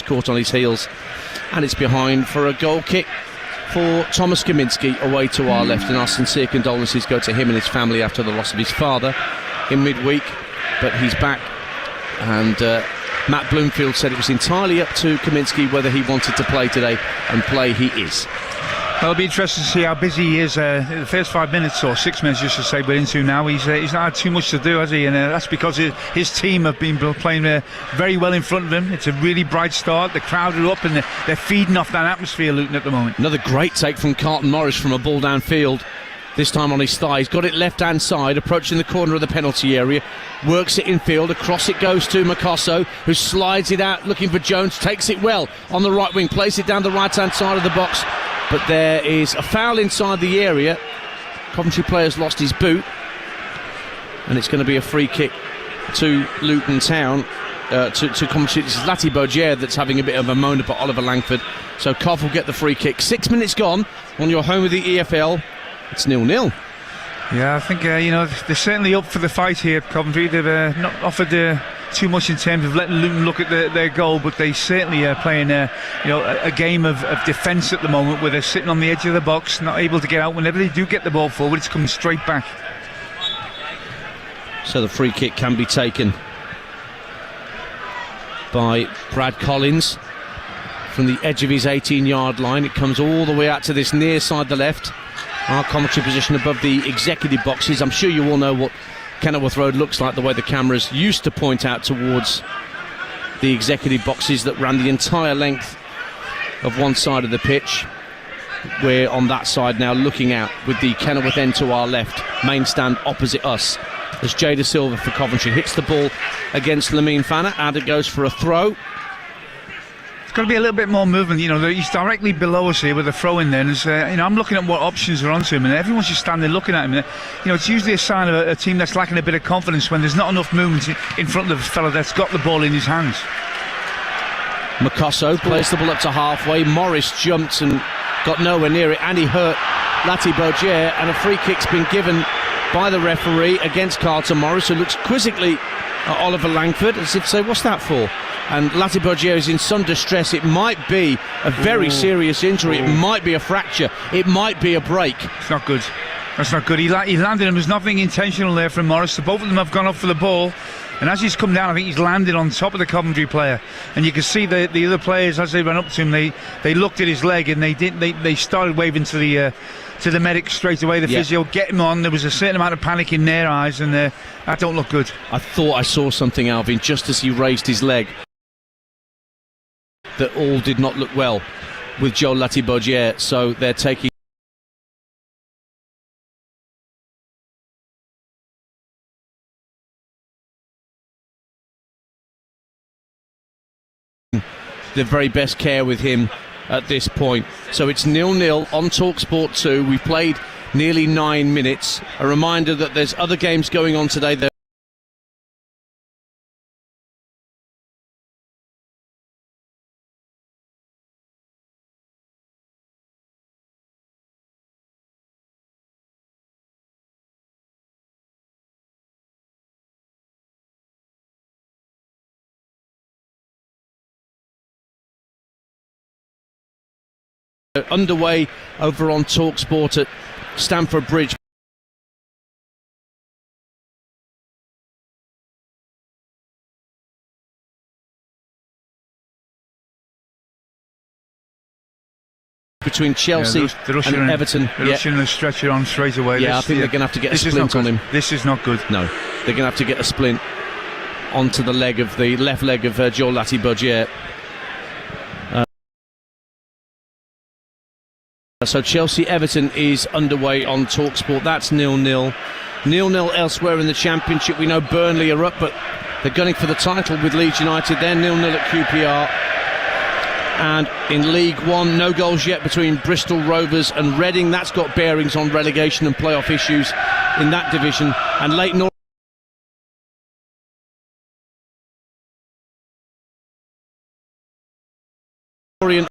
caught on his heels, and it's behind for a goal kick for Thomas Kaminski away to our left, and our sincere condolences go to him and his family after the loss of his father in midweek, but he's back. And Matt Bloomfield said it was entirely up to Kaminski whether he wanted to play today, and play he is. Well, it'll be interesting to see how busy he is. In the first 5 minutes or 6 minutes, just to say, we're into now. He's not had too much to do, has he? And that's because his team have been playing very well in front of him. It's a really bright start. The crowd are up and they're feeding off that atmosphere, Luton, at the moment. Another great take from Carlton Morris from a ball downfield. This time on his thigh. He's got it left-hand side, approaching the corner of the penalty area. Works it infield. Across it goes to Makosso, who slides it out, looking for Jones. Takes it well on the right wing. Plays it down the right-hand side of the box. But there is a foul inside the area. Coventry player's lost his boot. And it's going to be a free kick to Luton Town. To Coventry. It's Latibier that's having a bit of a moan about Oliver Langford. So Cov will get the free kick. 6 minutes gone on your home of the EFL. It's 0-0. Yeah, I think they're certainly up for the fight here, Coventry. They've not offered too much in terms of letting Luton look at their goal, but they certainly are playing a game of defence at the moment, where they're sitting on the edge of the box, not able to get out. Whenever they do get the ball forward, it's coming straight back. So the free kick can be taken by Brad Collins from the edge of his 18-yard line. It comes all the way out to this near side, the left. Our commentary position above the executive boxes. I'm sure you all know what Kenilworth Road looks like, the way the cameras used to point out towards the executive boxes that ran the entire length of one side of the pitch. We're on that side now, looking out with the Kenilworth end to our left, main stand opposite us, as Jada Silva for Coventry hits the ball against Lamine Fana, and it goes for a throw. Got to be a little bit more movement. He's directly below us here with a throw in there. And I'm looking at what options are onto him, and everyone's just standing looking at him. It's usually a sign of a team that's lacking a bit of confidence when there's not enough movement in front of the fellow that's got the ball in his hands. Makosso plays the ball up to halfway. Morris jumped and got nowhere near it, and he hurt Latibier, and a free kick's been given by the referee against Carlton Morris, who looks quizzically at Oliver Langford as if to say, what's that for? And Latibier is in some distress. It might be a very serious injury. It might be a fracture. It might be a break. It's not good. That's not good. He landed him. There's nothing intentional there from Morris. So both of them have gone up for the ball. And as he's come down, I think he's landed on top of the Coventry player. And you can see the other players, as they ran up to him, they looked at his leg and they started waving to the medic straight away, the physio, get him on. There was a certain amount of panic in their eyes, and that don't look good. I thought I saw something, Alvin, just as he raised his leg, that all did not look well with Joe Latibier, so they're taking the very best care with him at this point. So it's 0-0 on TalkSport 2. We've played nearly 9 minutes. A reminder that there's other games going on today. Underway over on TalkSport at Stamford Bridge. Between Chelsea and Everton. They're rushing the stretcher on straight away. Yeah, I think they're going to have to get a splint on him. This is not good. No, they're going to have to get a splint onto the left leg of Joel Latibier. So Chelsea-Everton is underway on TalkSport. That's 0-0. 0-0 elsewhere in the Championship. We know Burnley are up, but they're gunning for the title with Leeds United. They're 0-0 at QPR. And in League One, no goals yet between Bristol Rovers and Reading. That's got bearings on relegation and playoff issues in that division. And Leighton Orient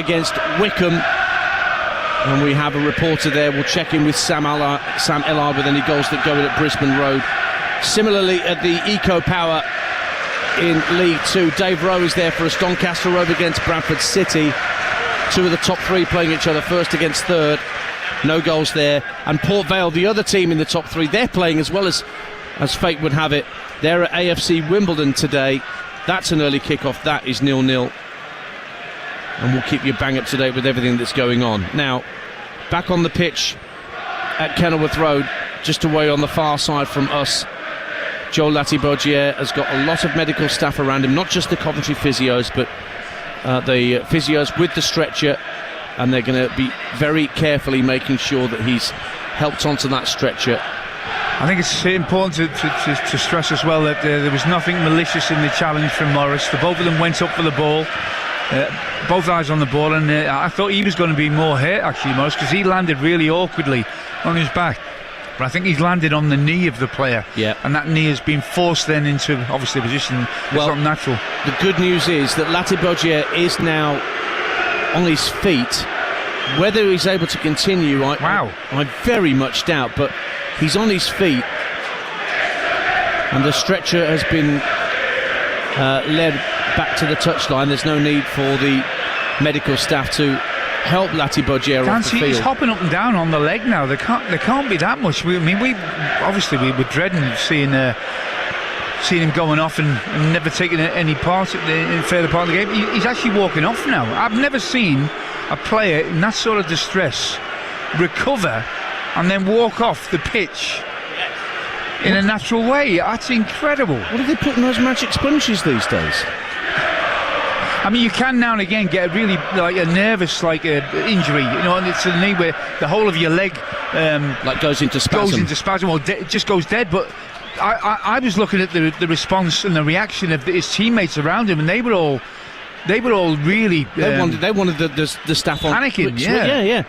against Wickham. And we have a reporter there. We'll check in with Sam Ellard with any goals that go in at Brisbane Road. Similarly, at the Eco Power in League 2, Dave Rowe is there for us. Doncaster Rovers against Bradford City. Two of the top three playing each other, first against third. No goals there. And Port Vale, the other team in the top three, they're playing as well as fate would have it. They're at AFC Wimbledon today. That's an early kick-off. That is 0-0. And we'll keep you bang up to date with everything that's going on. Now, back on the pitch at Kenilworth Road, just away on the far side from us, Joe Latibier has got a lot of medical staff around him, not just the Coventry physios, but the physios with the stretcher, and they're going to be very carefully making sure that he's helped onto that stretcher. I think it's important to stress as well that there was nothing malicious in the challenge from Morris. Both of them went up for the ball, both eyes on the ball, and I thought he was going to be more hurt, actually, Morris, because he landed really awkwardly on his back. But I think he's landed on the knee of the player, and that knee has been forced then into, obviously, a position that's not natural. The good news is that Latibier is now on his feet. Whether he's able to continue, I very much doubt, but he's on his feet, and the stretcher has been led back to the touchline. There's no need for the medical staff to help Latibier off the field. He's hopping up and down on the leg now. There can't be that much. We were dreading seeing him going off and never taking any part in further part of the game. He's actually walking off now. I've never seen a player in that sort of distress recover and then walk off the pitch in a natural way. That's incredible. What do they put in those magic sponges these days? I mean, you can now and again get a really a nervous injury, and it's a knee where the whole of your leg goes into spasm, or just goes dead. But I was looking at the response and the reaction of his teammates around him, and they were all really they wanted the staff on panicking. Yeah.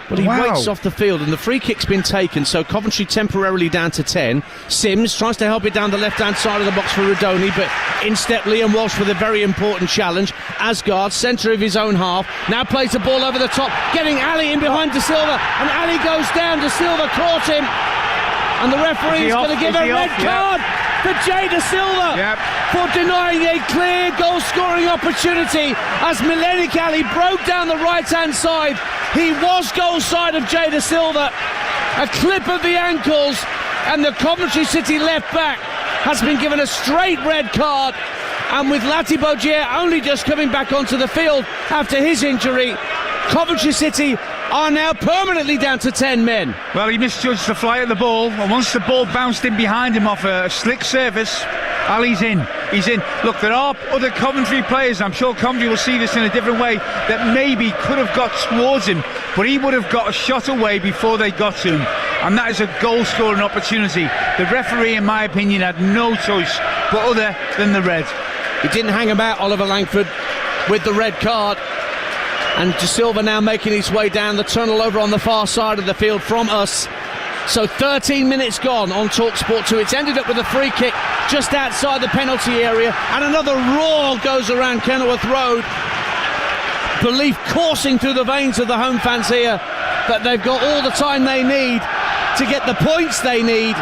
But he waits off the field, and the free kick's been taken, so Coventry temporarily down to 10. Sims tries to help it down the left-hand side of the box for Redoni, but in step Liam Walsh with a very important challenge. Asgard, centre of his own half, now plays the ball over the top, getting Ali in behind De Silva, and Ali goes down. De Silva caught him, and the referee is going to give a red card for Jay De Silva for denying a clear goal-scoring opportunity as Milenik Ali broke down the right-hand side. He was goal side of Jay De Silva. A clip of the ankles, and the Coventry City left back has been given a straight red card. And with Latibier only just coming back onto the field after his injury, Coventry City are now permanently down to 10 men. Well, he misjudged the flight of the ball, and once the ball bounced in behind him off a slick surface, Ali's in. He's in. Look, there are other Coventry players, I'm sure Coventry will see this in a different way, that maybe could have got towards him, but he would have got a shot away before they got to him, and that is a goal-scoring opportunity. The referee, in my opinion, had no choice but other than the red. He didn't hang about, Oliver Langford, with the red card. And De Silva now making his way down the tunnel over on the far side of the field from us. So 13 minutes gone on TalkSport 2. It's ended up with a free kick just outside the penalty area, and another roar goes around Kenilworth Road. Belief coursing through the veins of the home fans here that they've got all the time they need to get the points they need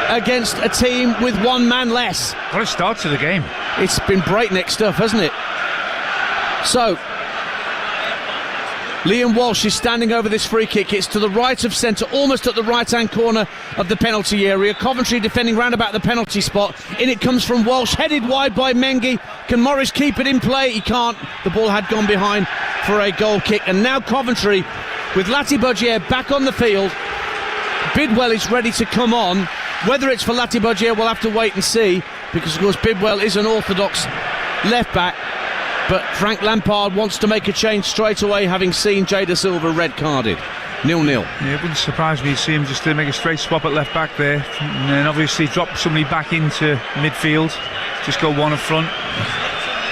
against a team with one man less. What a start to the game. It's been breakneck stuff, hasn't it? So Liam Walsh is standing over this free kick. It's to the right of centre, almost at the right-hand corner of the penalty area. Coventry defending round about the penalty spot. In it comes from Walsh, headed wide by Mengi. Can Morris keep it in play? He can't. The ball had gone behind for a goal kick. And now Coventry, with Latibier back on the field. Bidwell is ready to come on. Whether it's for Latibier, we'll have to wait and see, because, of course, Bidwell is an orthodox left-back. But Frank Lampard wants to make a change straight away, having seen Jay De Silva red-carded. 0-0. Yeah, it wouldn't surprise me to see him just make a straight swap at left-back there, and then obviously drop somebody back into midfield, just go one up front.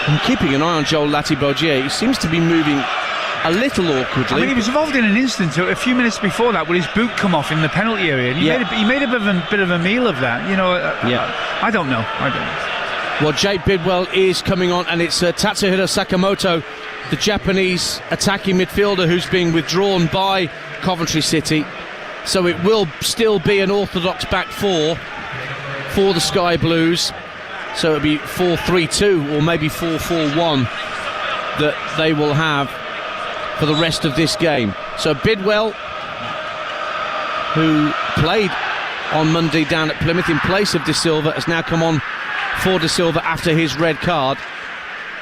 I'm keeping an eye on Joel Latibier. He seems to be moving a little awkwardly. I mean, he was involved in an incident a few minutes before that with his boot come off in the penalty area, and he made a bit of a meal of that. I don't know. Well, Jake Bidwell is coming on, and it's Tatsuhiro Sakamoto the Japanese attacking midfielder who's being withdrawn by Coventry City. So it will still be an orthodox back four for the Sky Blues. So it'll be 4-3-2 or maybe 4-4-1 that they will have for the rest of this game. So Bidwell, who played on Monday down at Plymouth in place of De Silva, has now come on for De Silva after his red card.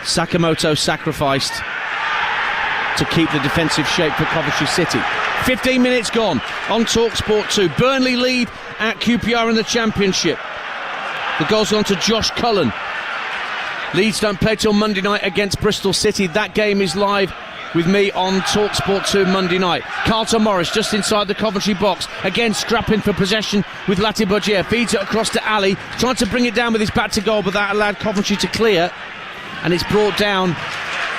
Sakamoto sacrificed to keep the defensive shape for Coventry City. 15 minutes gone on TalkSport 2. Burnley lead at QPR in the Championship. The goal's gone to Josh Cullen. Leeds don't play till Monday night against Bristol City. That game is live with me on TalkSport 2 Monday night. Carlton Morris just inside the Coventry box. Again scrapping for possession with Latibier. Feeds it across to Ali. Trying to bring it down with his back to goal, but that allowed Coventry to clear. And it's brought down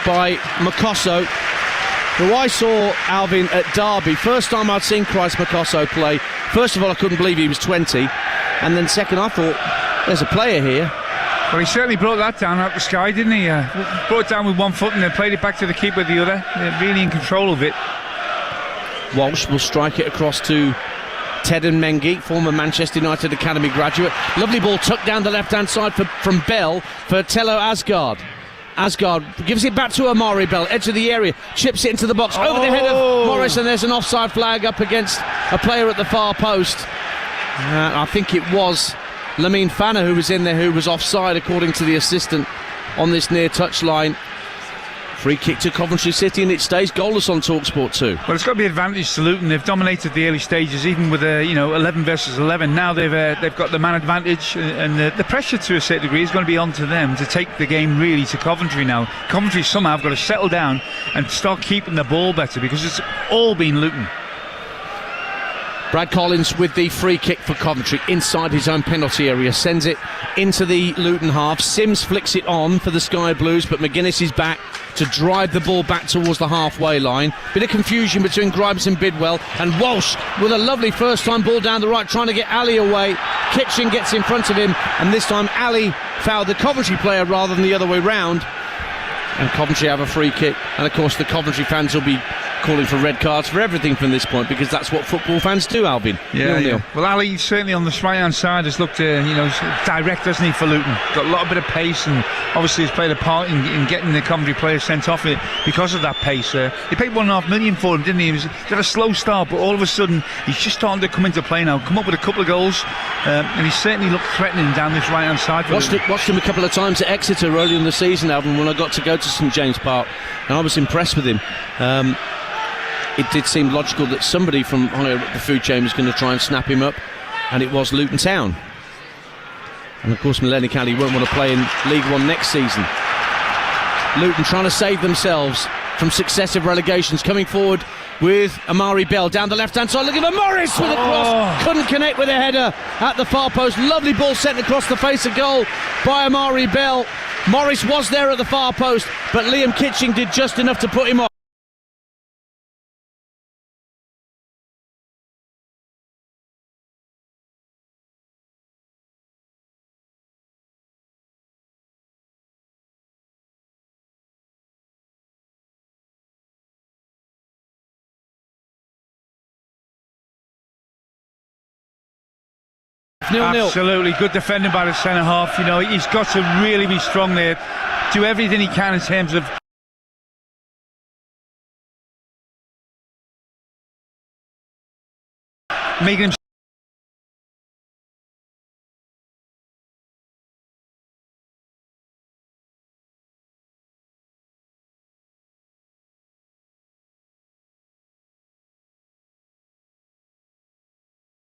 by Makosso, who I saw, Alvin, at Derby. First time I'd seen Christ Makosso play. First of all, I couldn't believe he was 20. And then second, I thought, there's a player here. Well, he certainly brought that down out the sky, didn't he? Brought it down with one foot and then played it back to the keeper with the other. Really in control of it. Walsh will strike it across to Teden Mengi, former Manchester United Academy graduate. Lovely ball tucked down the left-hand side from Bell for Tello Asgard. Asgard gives it back to Amari Bell, edge of the area, chips it into the box, over the head of Morris, and there's an offside flag up against a player at the far post. I think it was Lamine Fana who was in there, who was offside according to the assistant on this near touchline. Free kick to Coventry City, and it stays goalless on TalkSport 2. Well, it's got to be advantage to Luton. They've dominated the early stages, even with 11 versus 11. Now they've got the man advantage, and the pressure to a certain degree is going to be on to them to take the game really to Coventry now. Coventry somehow have got to settle down and start keeping the ball better, because it's all been Luton. Brad Collins with the free kick for Coventry inside his own penalty area, sends it into the Luton half. Sims flicks it on for the Sky Blues, but McGuinness is back to drive the ball back towards the halfway line. Bit of confusion between Grimes and Bidwell, and Walsh with a lovely first time ball down the right, trying to get Ali away. Kitchen gets in front of him, and this time Ali fouled the Coventry player rather than the other way round, and Coventry have a free kick. And of course the Coventry fans will be calling for red cards for everything from this point, because that's what football fans do, Alvin. Yeah. Well, Ali certainly on the right hand side has looked direct, hasn't he, for Luton. Got a lot of bit of pace, and obviously has played a part in getting the Coventry players sent off it because of that pace. He paid $1.5 million for him, didn't he? He had a slow start, but all of a sudden he's just starting to come into play now, come up with a couple of goals, and he certainly looked threatening down this right hand side. Watched him a couple of times at Exeter early in the season, Alvin, when I got to go to St James Park, and I was impressed with him. It did seem logical that somebody from higher up the food chain was going to try and snap him up, and it was Luton Town. And of course Millennium County won't want to play in League One next season. Luton trying to save themselves from successive relegations, coming forward with Amari Bell down the left hand side, looking for Morris with a cross, couldn't connect with a header at the far post. Lovely ball sent across the face of goal by Amari Bell. Morris was there at the far post, but Liam Kitching did just enough to put him off. Absolutely, good defending by the centre half. He's got to really be strong there, do everything he can in terms of making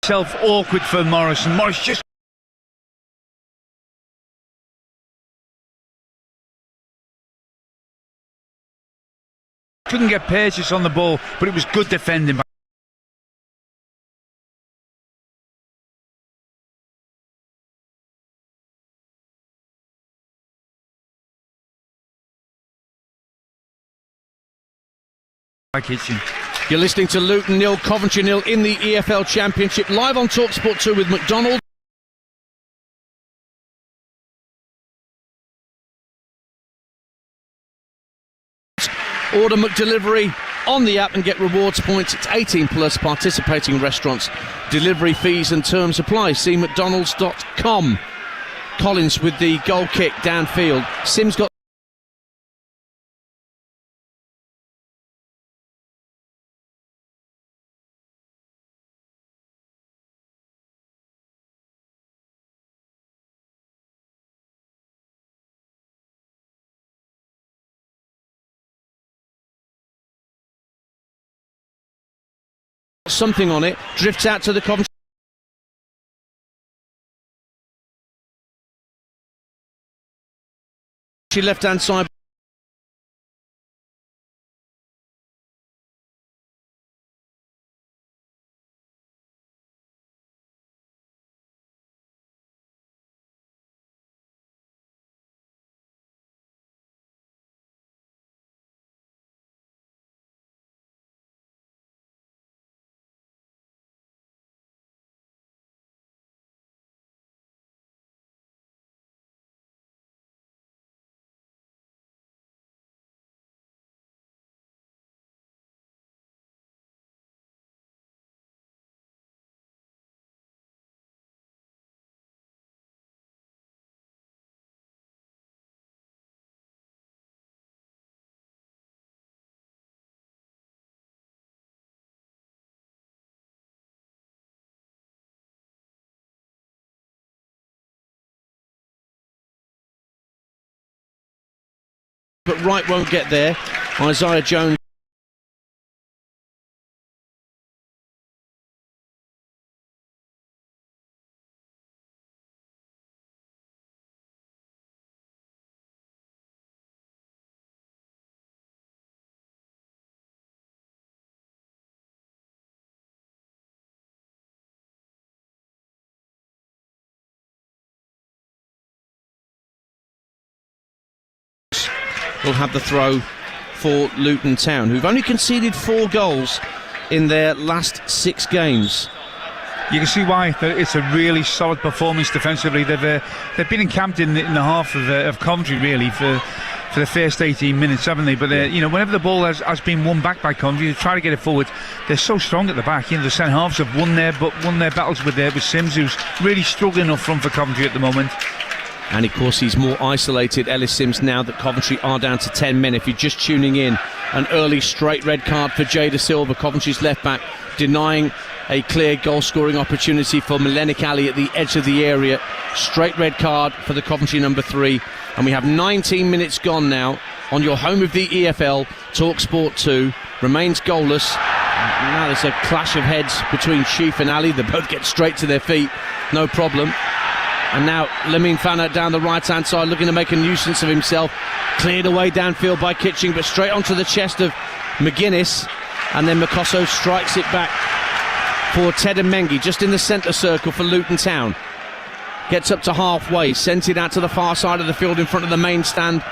himself awkward for Morris, and Morris just couldn't get purchase on the ball, but it was good defending. Kitchen. You're listening to Luton 0, Coventry 0 in the EFL Championship, live on TalkSport 2 with McDonald. Order McDelivery on the app and get rewards points. It's 18 plus, participating restaurants. Delivery fees and terms apply. See mcdonalds.com. Collins with the goal kick downfield. Sims got something on it, drifts out to the Coventry left hand side. But Wright won't get there. Isaiah Jones. Will have the throw for Luton Town, who've only conceded 4 goals in their last 6 games. You can see why it's a really solid performance defensively. They've been encamped in the half of Coventry really for the first 18 minutes, haven't they? But whenever the ball has been won back by Coventry, they try to get it forward. They're so strong at the back. The centre halves have won their battles with Sims, who's really struggling up front for Coventry at the moment. And of course he's more isolated, Ellis Sims, now that Coventry are down to 10 men. If you're just tuning in, an early straight red card for Jay Da Silva, Coventry's left back, denying a clear goal scoring opportunity for Melenik Ali at the edge of the area. Straight red card for the Coventry number 3, and we have 19 minutes gone now on your home of the EFL. TalkSport 2 remains goalless. Now there's a clash of heads between Sheaf and Ali. They both get straight to their feet, no problem. And now Lamine Fana down the right hand side, looking to make a nuisance of himself. Cleared away downfield by Kitching, but straight onto the chest of McGuinness, and then Makosso strikes it back for Ted and Mengi, just in the centre circle for Luton Town. Gets up to halfway, sends it out to the far side of the field in front of the main stand,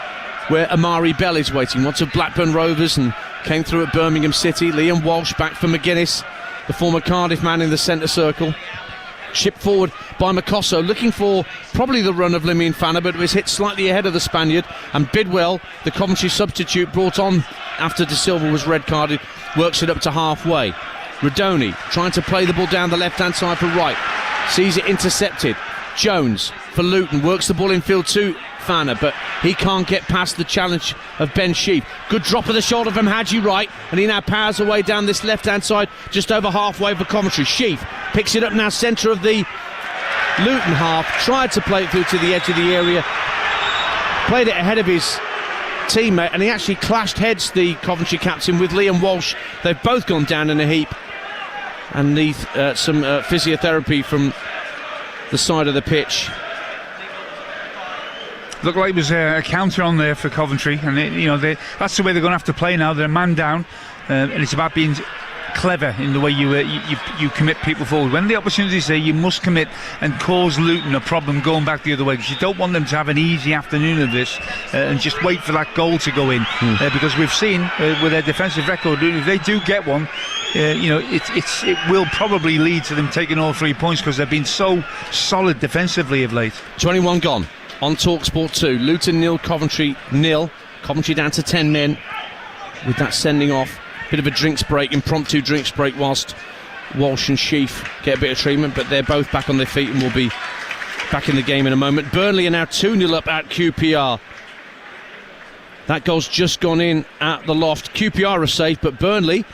where Amari Bell is waiting. Once of Blackburn Rovers and came through at Birmingham City. Liam Walsh back for McGuinness, the former Cardiff man, in the centre circle. Chipped forward by Makosso, looking for probably the run of Lamine Fana, but it was hit slightly ahead of the Spaniard. And Bidwell, the Coventry substitute brought on after Da Silva was red carded, works it up to halfway. Radoni trying to play the ball down the left hand side for Wright, sees it intercepted. Jones for Luton works the ball in field to Fana, but he can't get past the challenge of Ben Sheaf. Good drop of the shoulder from Haji Wright, and he now powers away down this left hand side, just over halfway for Coventry. Sheaf picks it up now, centre of the Luton half, tried to play it through to the edge of the area, played it ahead of his teammate, and he actually clashed heads, the Coventry captain, with Liam Walsh. They've both gone down in a heap and need some physiotherapy from the side of the pitch. Looked like it was a counter on there for Coventry, and that's the way they're going to have to play now. They're a man down, and it's about being clever in the way you commit people forward. When the opportunity's there, you must commit and cause Luton a problem going back the other way, because you don't want them to have an easy afternoon of this and just wait for that goal to go in. Because we've seen with their defensive record, if they do get one, it will probably lead to them taking all 3 points, because they've been so solid defensively of late. 21 gone on TalkSport 2. Luton 0, Coventry 0. Coventry down to 10 men. with that sending off. Bit of a drinks break, impromptu drinks break, whilst Walsh and Sheaf get a bit of treatment, but they're both back on their feet and will be back in the game in a moment. Burnley are now 2-0 up at QPR. That goal's just gone in at the Loft. QPR are safe, but Burnley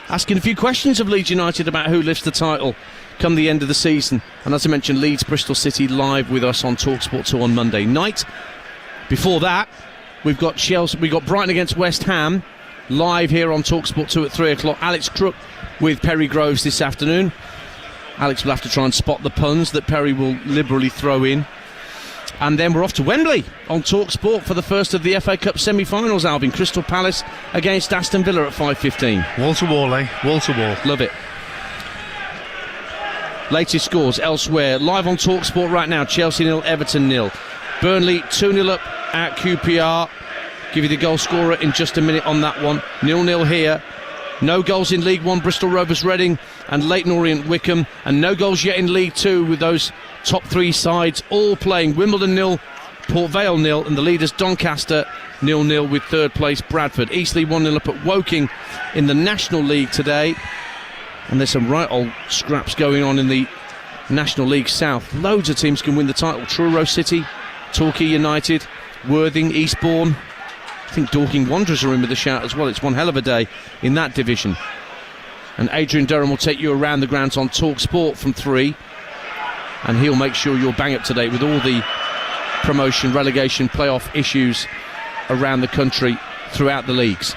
asking a few questions of Leeds United about who lifts the title come the end of the season. And as I mentioned, Leeds Bristol City live with us on TalkSport 2 on Monday night. Before that, we've got Brighton against West Ham live here on TalkSport 2 at 3 o'clock. Alex Crook with Perry Groves this afternoon. Alex will have to try and spot the puns that Perry will liberally throw in. And then we're off to Wembley on TalkSport for the first of the FA Cup semi-finals, Alvin. Crystal Palace against Aston Villa at 5:15. Wall to wall, eh? Wall to wall. Love it. Latest scores elsewhere. Live on TalkSport right now. Chelsea 0, Everton 0. Burnley 2-0 up at QPR. Give you the goal scorer in just a minute on that one. 0-0 here. No goals in League One, Bristol Rovers Reading and Leyton Orient Wickham. And no goals yet in League Two, with those top three sides all playing. Wimbledon 0, Port Vale 0, and the leaders Doncaster 0-0 with third place Bradford. Eastleigh 1-0 up at Woking in the National League today. And there's some right old scraps going on in the National League South. Loads of teams can win the title. Truro City, Torquay United, Worthing, Eastbourne. I think Dorking Wanderers are in with a shout as well. It's one hell of a day in that division. And Adrian Durham will take you around the grounds on TalkSport from 3. And he'll make sure you're bang up to date with all the promotion, relegation, playoff issues around the country throughout the leagues.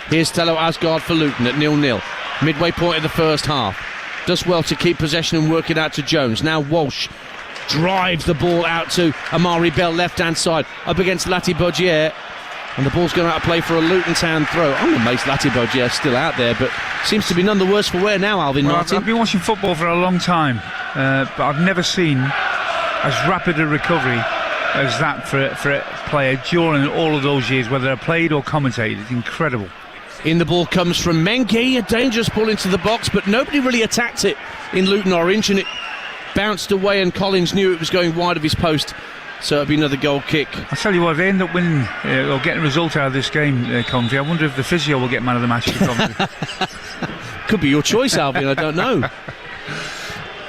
Here's Tello Asgard for Luton at 0-0. Midway point of the first half. Does well to keep possession and work it out to Jones. Now Walsh drives the ball out to Amari Bell, left-hand side, up against Latibier. And the ball's going out of play for a Luton Town throw. I'm amazed Latibogier's still out there, but seems to be none the worse for wear now, Alvin Martin. I've been watching football for a long time, but I've never seen as rapid a recovery as that for a player during all of those years, whether I played or commentated. It's incredible. In the ball comes from Mengi, a dangerous ball into the box, but nobody really attacked it in Luton Orange, and it bounced away, and Collins knew it was going wide of his post. So it'll be another goal kick. I tell you what, if they end up winning or getting a result out of this game, Coventry, I wonder if the physio will get man of the match for Coventry. Could be your choice, Alvin, I don't know.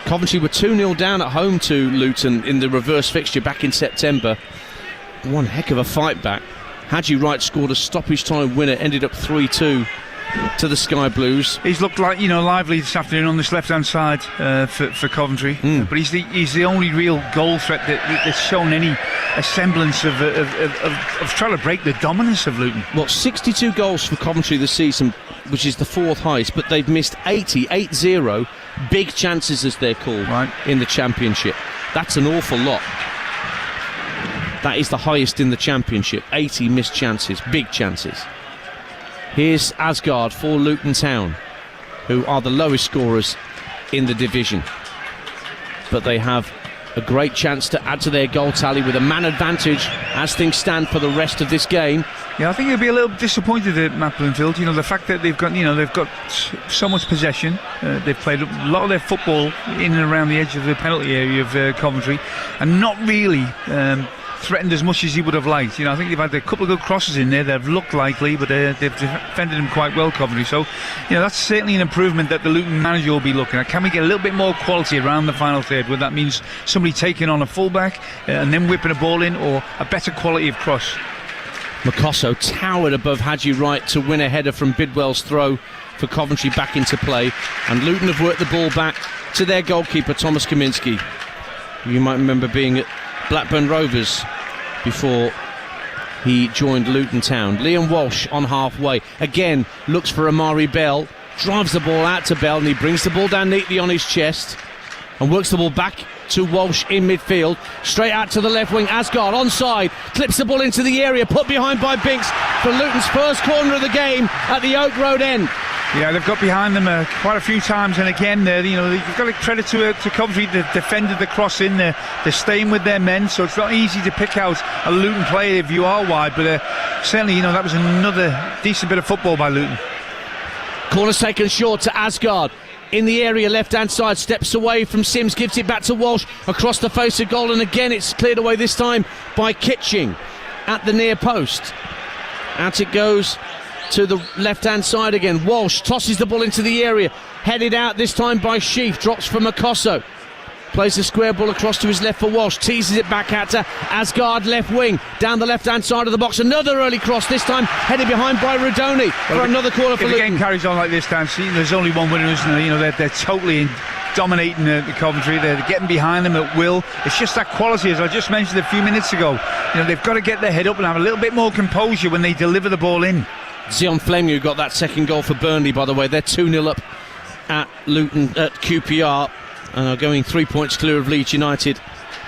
Coventry were 2-0 down at home to Luton in the reverse fixture back in September. One heck of a fight back. Hadji Wright scored a stoppage time winner, ended up 3-2 to the Sky Blues. He's looked like, lively this afternoon on this left-hand side for Coventry, but he's the only real goal threat that's shown any semblance of trying to break the dominance of Luton. Well, 62 goals for Coventry this season, which is the fourth highest, but they've missed 80 big chances, as they're called, right, in the Championship. That's an awful lot. That is the highest in the Championship. 80 missed chances, big chances. Here's Asgard for Luton Town, who are the lowest scorers in the division. But they have a great chance to add to their goal tally with a man advantage as things stand for the rest of this game. Yeah, I think they'll be a little disappointed at Matt Bloomfield. The fact that they've got so much possession. They've played a lot of their football in and around the edge of the penalty area of Coventry, and not really threatened as much as he would have liked. I think they've had a couple of good crosses in there. They've looked likely, but they've defended him quite well, Coventry. So, that's certainly an improvement that the Luton manager will be looking at. Can we get a little bit more quality around the final third, whether that means somebody taking on a fullback and then whipping a ball in, or a better quality of cross? Makosso towered above Hadji Wright to win a header from Bidwell's throw for Coventry back into play, and Luton have worked the ball back to their goalkeeper Thomas Kaminski. You might remember being at Blackburn Rovers before he joined Luton Town. Liam Walsh on halfway again looks for Amari Bell, drives the ball out to Bell, and he brings the ball down neatly on his chest and works the ball back to Walsh in midfield, straight out to the left wing. Asgard onside, clips the ball into the area, put behind by Binks for Luton's first corner of the game at the Oak Road end. Yeah, they've got behind them quite a few times, and again, you've got to credit to Coventry. They've defended the cross in there. They're staying with their men, so it's not easy to pick out a Luton player if you are wide. But certainly, that was another decent bit of football by Luton. Corner taken short to Asgard. In the area, left-hand side, steps away from Sims, gives it back to Walsh, across the face of goal, and again it's cleared away, this time by Kitching at the near post. Out it goes to the left-hand side again. Walsh tosses the ball into the area, headed out this time by Sheaf, drops for Makosso. Plays the square ball across to his left for Walsh, teases it back out to Asgard left wing, down the left-hand side of the box. Another early cross, this time headed behind by Rudoni for another corner for Luton. If the game carries on like this, Dan, there's only one winner, isn't there? You know, they're totally dominating the Coventry. They're getting behind them at will. It's just that quality, as I just mentioned a few minutes ago. You know, they've got to get their head up and have a little bit more composure when they deliver the ball in. Zion Fleming, who got that second goal for Burnley, by the way. They're 2-0 up at Luton, at QPR, and are going 3 points clear of Leeds United,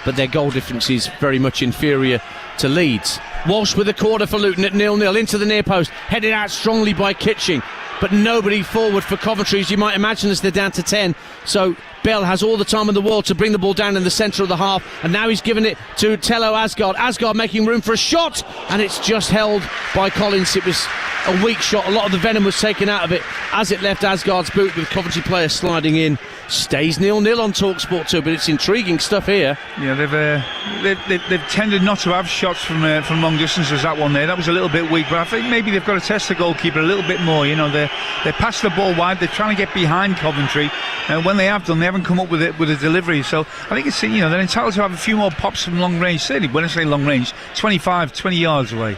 but their goal difference is very much inferior to Leeds. Walsh with a corner for Luton at 0-0 into the near post, headed out strongly by Kitching, but nobody forward for Coventry, as you might imagine, as they're down to 10. So Bell has all the time in the world to bring the ball down in the centre of the half, and now he's given it to Tello Asgard. Asgard making room for a shot, and it's just held by Collins. It was a weak shot. A lot of the venom was taken out of it as it left Asgard's boot, with Coventry players sliding in. Stays 0-0 on TalkSport 2, but it's intriguing stuff here. Yeah, they've tended not to have shots from long distances. That one there, that was a little bit weak, but I think maybe they've got to test the goalkeeper a little bit more. You know, they pass the ball wide. They're trying to get behind Coventry, and when they have done, they haven't come up with a delivery. So I think it's, you know, they're entitled to have a few more pops from long range. Certainly, when I say long range, 25, 20 yards away.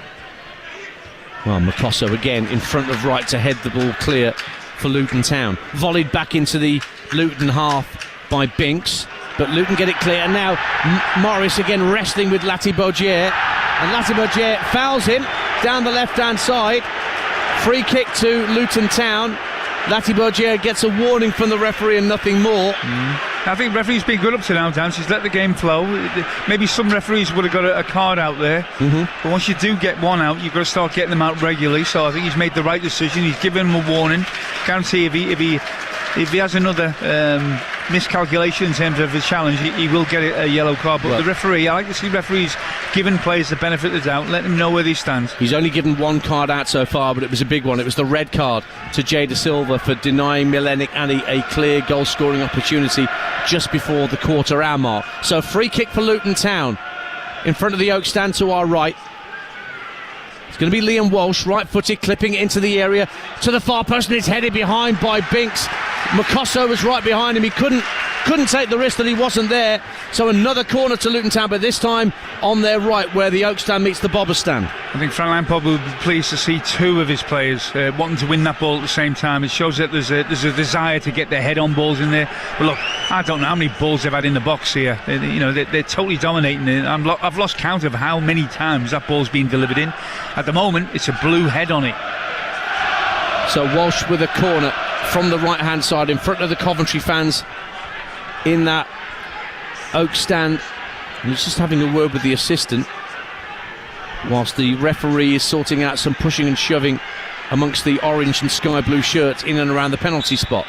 Well, Makosso again in front of right to head the ball clear for Luton Town. Volleyed back into the Luton half by Binks, but Luton get it clear, and now Morris again wrestling with Latibier, and Latibier fouls him down the left-hand side. Free kick to Luton Town. Latibier gets a warning from the referee and nothing more. I think referees been good up to now, Dan. She's let the game flow. Maybe some referees would have got a card out there, but once you do get one out, you've got to start getting them out regularly. So I think he's made the right decision. He's given him a warning. Guarantee if he has another miscalculation in terms of his challenge, he will get a yellow card. But the referee, I like to see referees giving players the benefit of the doubt, let them know where they stand. He's only given one card out so far, but it was a big one. It was the red card to Jay Da Silva for denying Milenik Annie a clear goal-scoring opportunity just before the quarter-hour mark. So free kick for Luton Town in front of the Oak stand to our right. It's going to be Liam Walsh, right-footed, clipping it into the area to the far post, and it's headed behind by Binks. Makosso was right behind him. He couldn't take the risk that he wasn't there. So another corner to Luton Town, but this time on their right, where the Oak stand meets the Bobber stand. I think Frank Lampard will be pleased to see two of his players wanting to win that ball at the same time. It shows that there's a desire to get their head on balls in there. But look, I don't know how many balls they've had in the box here. They're totally dominating it. I've lost count of how many times that ball's been delivered in. At the moment, it's a blue head on it. So Walsh with a corner from the right-hand side in front of the Coventry fans in that Oak stand. And he's just having a word with the assistant whilst the referee is sorting out some pushing and shoving amongst the orange and sky blue shirts in and around the penalty spot.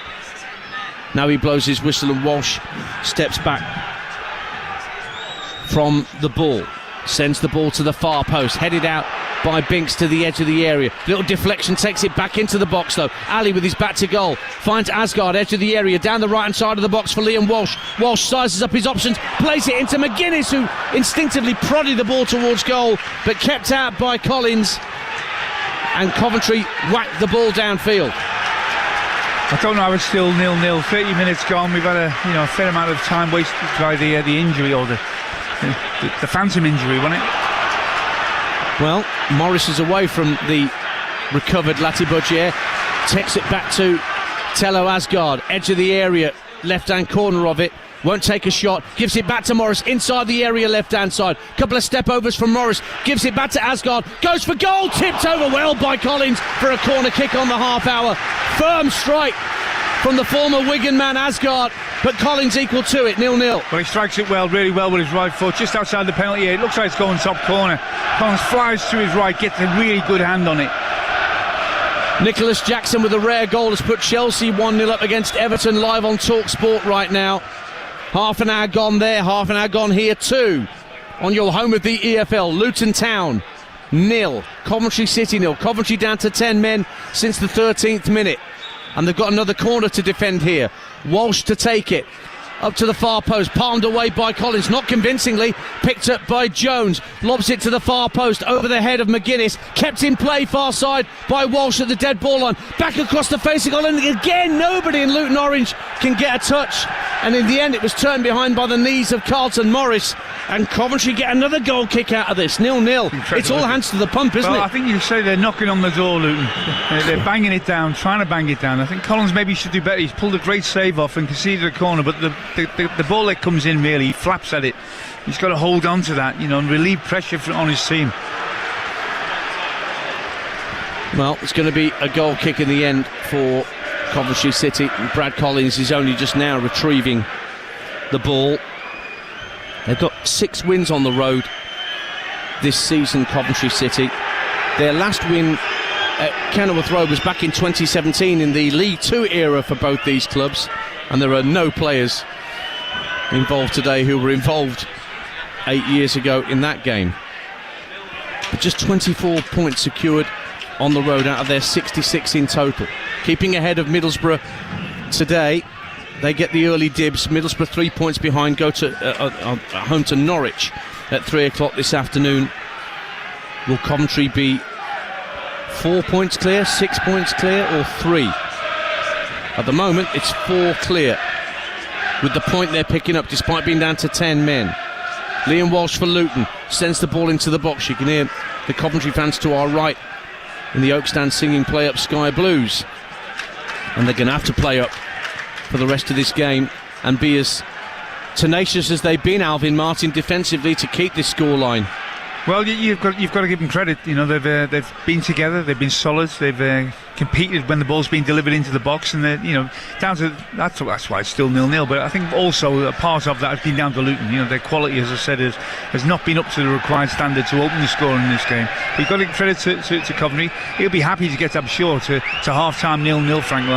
Now he blows his whistle and Walsh steps back from the ball, sends the ball to the far post, headed out by Binks to the edge of the area. Little deflection, takes it back into the box though. Ali with his back to goal finds Asgard, edge of the area, down the right hand side of the box for Liam Walsh. Walsh sizes up his options, plays it into McGuinness, who instinctively prodded the ball towards goal but kept out by Collins, and Coventry whacked the ball downfield. I don't know how it's still 0-0. 30 minutes gone. We've had a fair amount of time wasted by the injury, or the phantom injury, wasn't it? Well, Morris is away from the recovered Latibier, takes it back to Tello Asgard, edge of the area, left-hand corner of it, won't take a shot, gives it back to Morris, inside the area, left-hand side, couple of step-overs from Morris, gives it back to Asgard, goes for goal, tipped over well by Collins for a corner kick on the half-hour. Firm strike from the former Wigan man Asgard, but Collins equal to it, 0-0. Well, he strikes it really well with his right foot, just outside the penalty area. It looks like it's going top corner. Collins flies to his right, gets a really good hand on it. Nicholas Jackson with a rare goal has put Chelsea 1-0 up against Everton, live on TalkSport right now. Half an hour gone there, half an hour gone here too. On your home of the EFL, Luton Town 0, Coventry City 0. Coventry down to 10 men since the 13th minute. And they've got another corner to defend here. Walsh to take it. up to the far post, palmed away by Collins, not convincingly, picked up by Jones, lobs it to the far post, over the head of McGuinness, kept in play far side by Walsh at the dead ball line, back across the face of goal, and again nobody in Luton Orange can get a touch, and in the end it was turned behind by the knees of Carlton Morris, and Coventry get another goal kick out of this, 0-0. It's all hands to the pump, isn't it? I think you say they're knocking on the door, Luton. They're banging it down, trying to bang it down. I think Collins maybe should do better. He's pulled a great save off and conceded a corner, but the ball that comes in, really, he flaps at it. He's got to hold on to that, and relieve pressure on his team. Well, it's going to be a goal kick in the end for Coventry City. Brad Collins is only just now retrieving the ball. They've got 6 wins on the road this season, Coventry City. Their last win at Kenilworth Road was back in 2017 in the League 2 era for both these clubs, and there are no players involved today who were involved 8 years ago in that game. But just 24 points secured on the road out of their 66 in total. Keeping ahead of Middlesbrough today, they get the early dibs. Middlesbrough 3 points behind, go to home to Norwich at 3 o'clock this afternoon. Will Coventry be 4 points clear, 6 points clear, or 3? At the moment it's 4 clear, with the point they're picking up despite being down to 10 men. Liam Walsh for Luton sends the ball into the box. You can hear the Coventry fans to our right in the Oak Stand singing "Play Up Sky Blues," and they're going to have to play up for the rest of this game and be as tenacious as they've been, Alvin Martin, defensively to keep this scoreline. Well, you've got to give them credit. They've been together. They've been solid. They've competed when the ball's been delivered into the box, and they're down to that's why it's still 0-0. But I think also a part of that has been down to Luton. Their quality, as I said, has not been up to the required standard to open the score in this game. But you've got to give credit to Coventry. He'll be happy to get, I'm sure, to half-time 0-0, Frank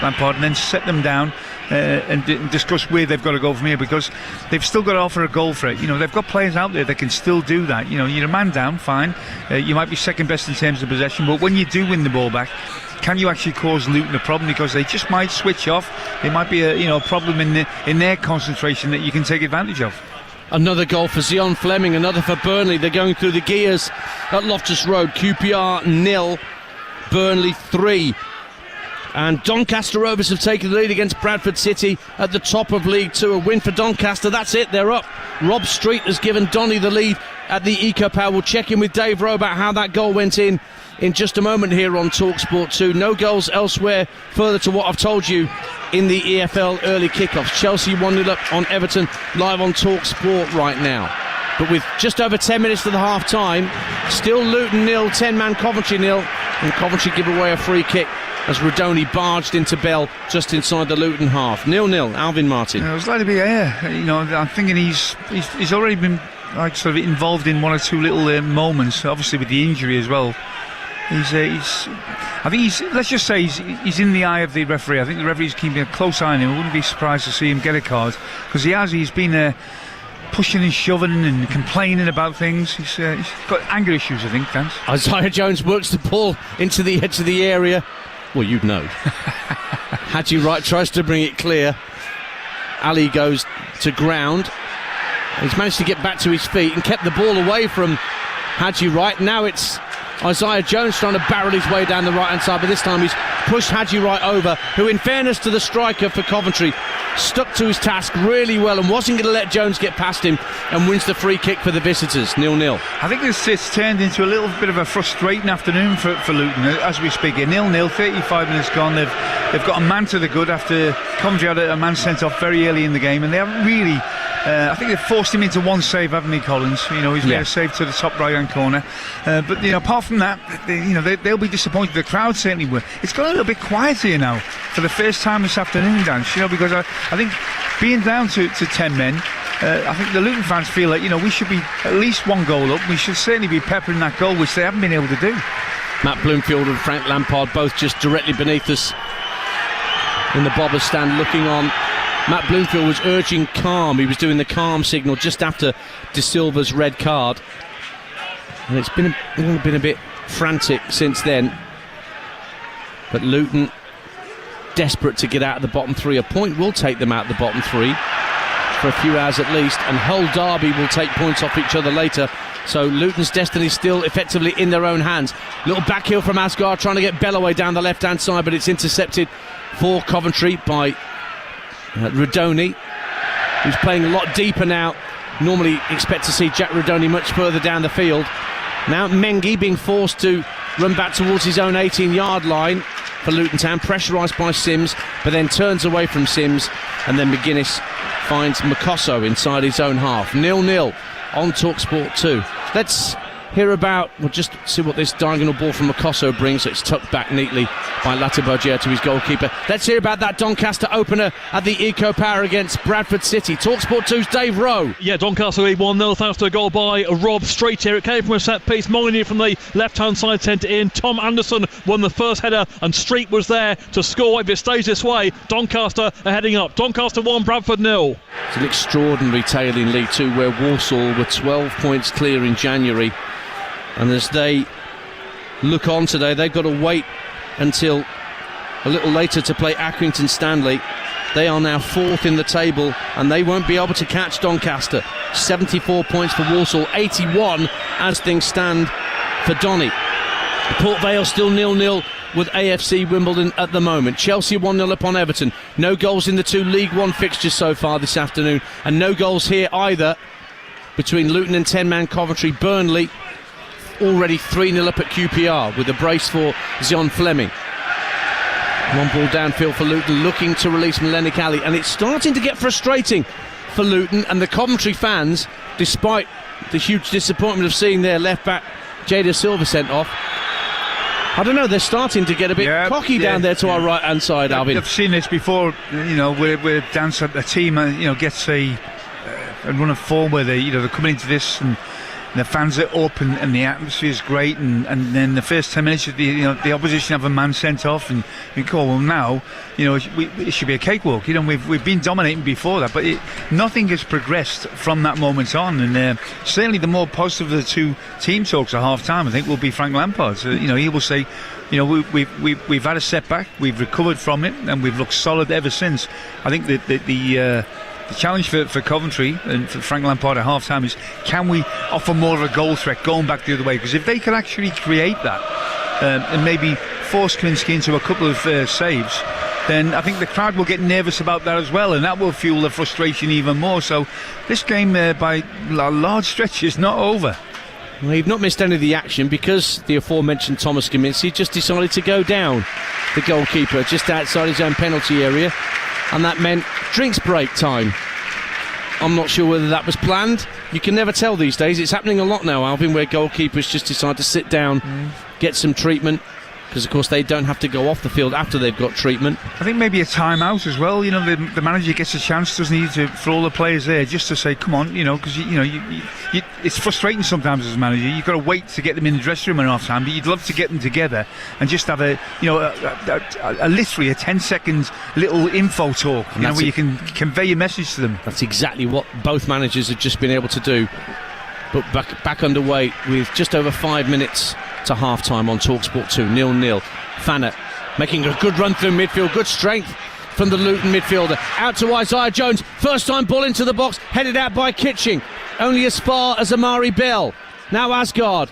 Lampard, and then set them down. And discuss where they've got to go from here, because they've still got to offer a goal for it. They've got players out there that can still do that. You're a man down, fine. You might be second best in terms of possession, but when you do win the ball back, can you actually cause Luton a problem? Because they just might switch off. There might be a problem in their concentration that you can take advantage of. Another goal for Zion Fleming, another for Burnley. They're going through the gears at Loftus Road. QPR 0, Burnley 3. And Doncaster Rovers have taken the lead against Bradford City at the top of League 2. A win for Doncaster, that's it, they're up. Rob Street has given Donny the lead at the EcoPower. We'll check in with Dave Rowe about how that goal went in just a moment here on TalkSport 2. No goals elsewhere further to what I've told you in the EFL early kickoffs. Chelsea 1-0 up on Everton, live on TalkSport right now. But with just over 10 minutes to the half-time, still Luton 0, 10-man Coventry 0, and Coventry give away a free kick as Rodoni barged into Bell just inside the Luton half. 0-0, Alvin Martin. It was Latibier, I'm thinking he's already been sort of involved in one or two little moments, obviously with the injury as well. I think let's just say he's in the eye of the referee. I think the referee's keeping a close eye on him. I wouldn't be surprised to see him get a card, because he's been pushing and shoving and complaining about things. He's got anger issues, I think, thanks. Isaiah Jones works the ball into the edge of the area. Well, you'd know. Hadji Wright tries to bring it clear. Ali goes to ground. He's managed to get back to his feet and kept the ball away from Hadji Wright. Now it's Isaiah Jones trying to barrel his way down the right-hand side, but this time he's pushed Hadji Wright over, who, in fairness to the striker for Coventry, stuck to his task really well and wasn't going to let Jones get past him, and wins the free kick for the visitors, 0-0. I think it's turned into a little bit of a frustrating afternoon for Luton as we speak. 0-0, 35 minutes gone. They've got a man to the good after Coventry had a man sent off very early in the game, and they haven't really. I think they've forced him into one save, haven't he, Collins? He's made a save to the top right-hand corner. But apart from that, they'll be disappointed. The crowd certainly will. It's got a little bit quiet here now for the first time this afternoon, Dan. Because I think being down to 10 men, I think the Luton fans feel like we should be at least one goal up. We should certainly be peppering that goal, which they haven't been able to do. Matt Bloomfield and Frank Lampard both just directly beneath us in the bobber stand looking on. Matt Bloomfield was urging calm. He was doing the calm signal just after De Silva's red card, and it's been a bit frantic since then. But Luton desperate to get out of the bottom three. A point will take them out of the bottom three. for a few hours at least, and Hull Derby will take points off each other later. So Luton's destiny is still effectively in their own hands. Little back heel from Asgard trying to get Bellaway down the left hand side, but it's intercepted for Coventry by Rodoni, who's playing a lot deeper now. Normally expect to see Jack Rodoni much further down the field. Now Mengi being forced to run back towards his own 18-yard line for Luton Town, pressurised by Sims, but then turns away from Sims, and then McGuinness finds Makosso inside his own half. 0-0 on TalkSport 2. Let's hear about, we'll just see what this diagonal ball from Makosso brings. It's tucked back neatly by Latibier to his goalkeeper. Let's hear about that Doncaster opener at the Eco Power against Bradford City. TalkSport 2's Dave Rowe. Yeah, Doncaster lead 1-0 thanks to a goal by Rob Street here. It came from a set piece. Molyneux from the left hand side sent it in. Tom Anderson won the first header and Street was there to score. If it stays this way, Doncaster are heading up. Doncaster 1, Bradford 0. It's an extraordinary tale in League 2 where Walsall were 12 points clear in January, and as they look on today, they've got to wait until a little later to play Accrington Stanley. They are now 4th in the table and they won't be able to catch Doncaster. 74 points for Walsall, 81 as things stand for Donny. Port Vale still 0-0 with AFC Wimbledon at the moment. Chelsea 1-0 upon Everton. No goals in the 2 League 1 fixtures so far this afternoon, and no goals here either between Luton and 10-man Coventry. Burnley already 3-0 up at QPR with a brace for Zion Fleming. One ball downfield for Luton, looking to release Melenik Ali, and it's starting to get frustrating for Luton and the Coventry fans, despite the huge disappointment of seeing their left back Jada Silva sent off. I don't know, they're starting to get a bit cocky down there to our right hand side, Alvin. I've seen this before, you know, where a team gets a run of form where they're coming into this and the fans are up and the atmosphere is great, and then the first 10 minutes the opposition have a man sent off, and we go, well, now it should be a cakewalk. We've been dominating before that, but nothing has progressed from that moment on, and certainly the more positive of the two team talks at half time I think will be Frank Lampard. So, he will say, we've had a setback, we've recovered from it, and we've looked solid ever since. I think that the challenge for Coventry and for Frank Lampard at half-time is, can we offer more of a goal threat going back the other way? Because if they can actually create that and maybe force Kaminsky into a couple of saves, then I think the crowd will get nervous about that as well, and that will fuel the frustration even more. So this game by large stretch is not over. Well, you've not missed any of the action because the aforementioned Thomas Kaminsky just decided to go down the goalkeeper just outside his own penalty area, and that meant drinks break time. I'm not sure whether that was planned. You can never tell these days. It's happening a lot now, Alvin, where goalkeepers just decide to sit down, get some treatment, because of course they don't have to go off the field after they've got treatment. I think maybe a timeout as well. The manager gets a chance, doesn't he, for all the players there, just to say, come on, because it's frustrating sometimes as a manager. You've got to wait to get them in the dressing room at half time, but you'd love to get them together and just have a literally a 10-second little info talk, where you can convey your message to them. That's exactly what both managers have just been able to do. But back underway with just over 5 minutes to half-time on TalkSport 2, 0-0. Fanner making a good run through midfield, good strength from the Luton midfielder. Out to Isaiah Jones, first time ball into the box, headed out by Kitching, only as far as Amari Bell. Now Asgard,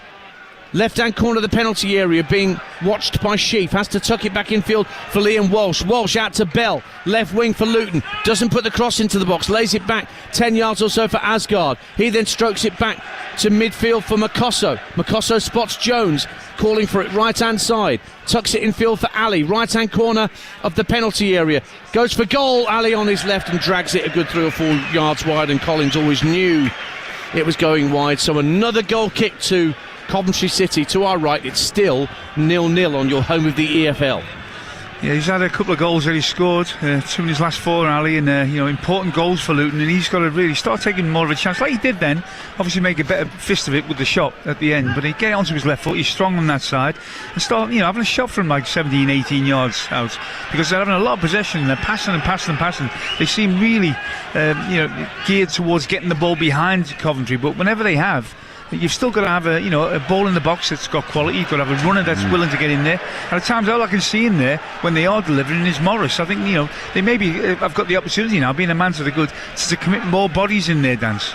left-hand corner of the penalty area, being watched by Sheaf, has to tuck it back infield for Liam Walsh. Walsh out to Bell, left wing for Luton, doesn't put the cross into the box, lays it back 10 yards or so for Asgard. He then strokes it back to midfield for Makosso. Makosso spots Jones, calling for it right-hand side, tucks it infield for Ali, right-hand corner of the penalty area, goes for goal, Ali on his left and drags it a good 3 or 4 yards wide, and Collins always knew it was going wide. So another goal kick to Coventry City. To our right, it's still 0-0 on your home of the EFL. Yeah, he's had a couple of goals that he scored, 2 in his last 4, Ali, and important goals for Luton, and he's got to really start taking more of a chance, like he did then. Obviously make a better fist of it with the shot at the end, but he get it onto his left foot, he's strong on that side, and start having a shot from like 17, 18 yards out, because they're having a lot of possession, and they're passing. They seem really geared towards getting the ball behind Coventry, but whenever they have, you've still got to have a ball in the box that's got quality. You've got to have a runner that's willing to get in there. And at times, all I can see in there when they are delivering is Morris. I think they maybe have got the opportunity now, being a man to the good, to commit more bodies in their dance.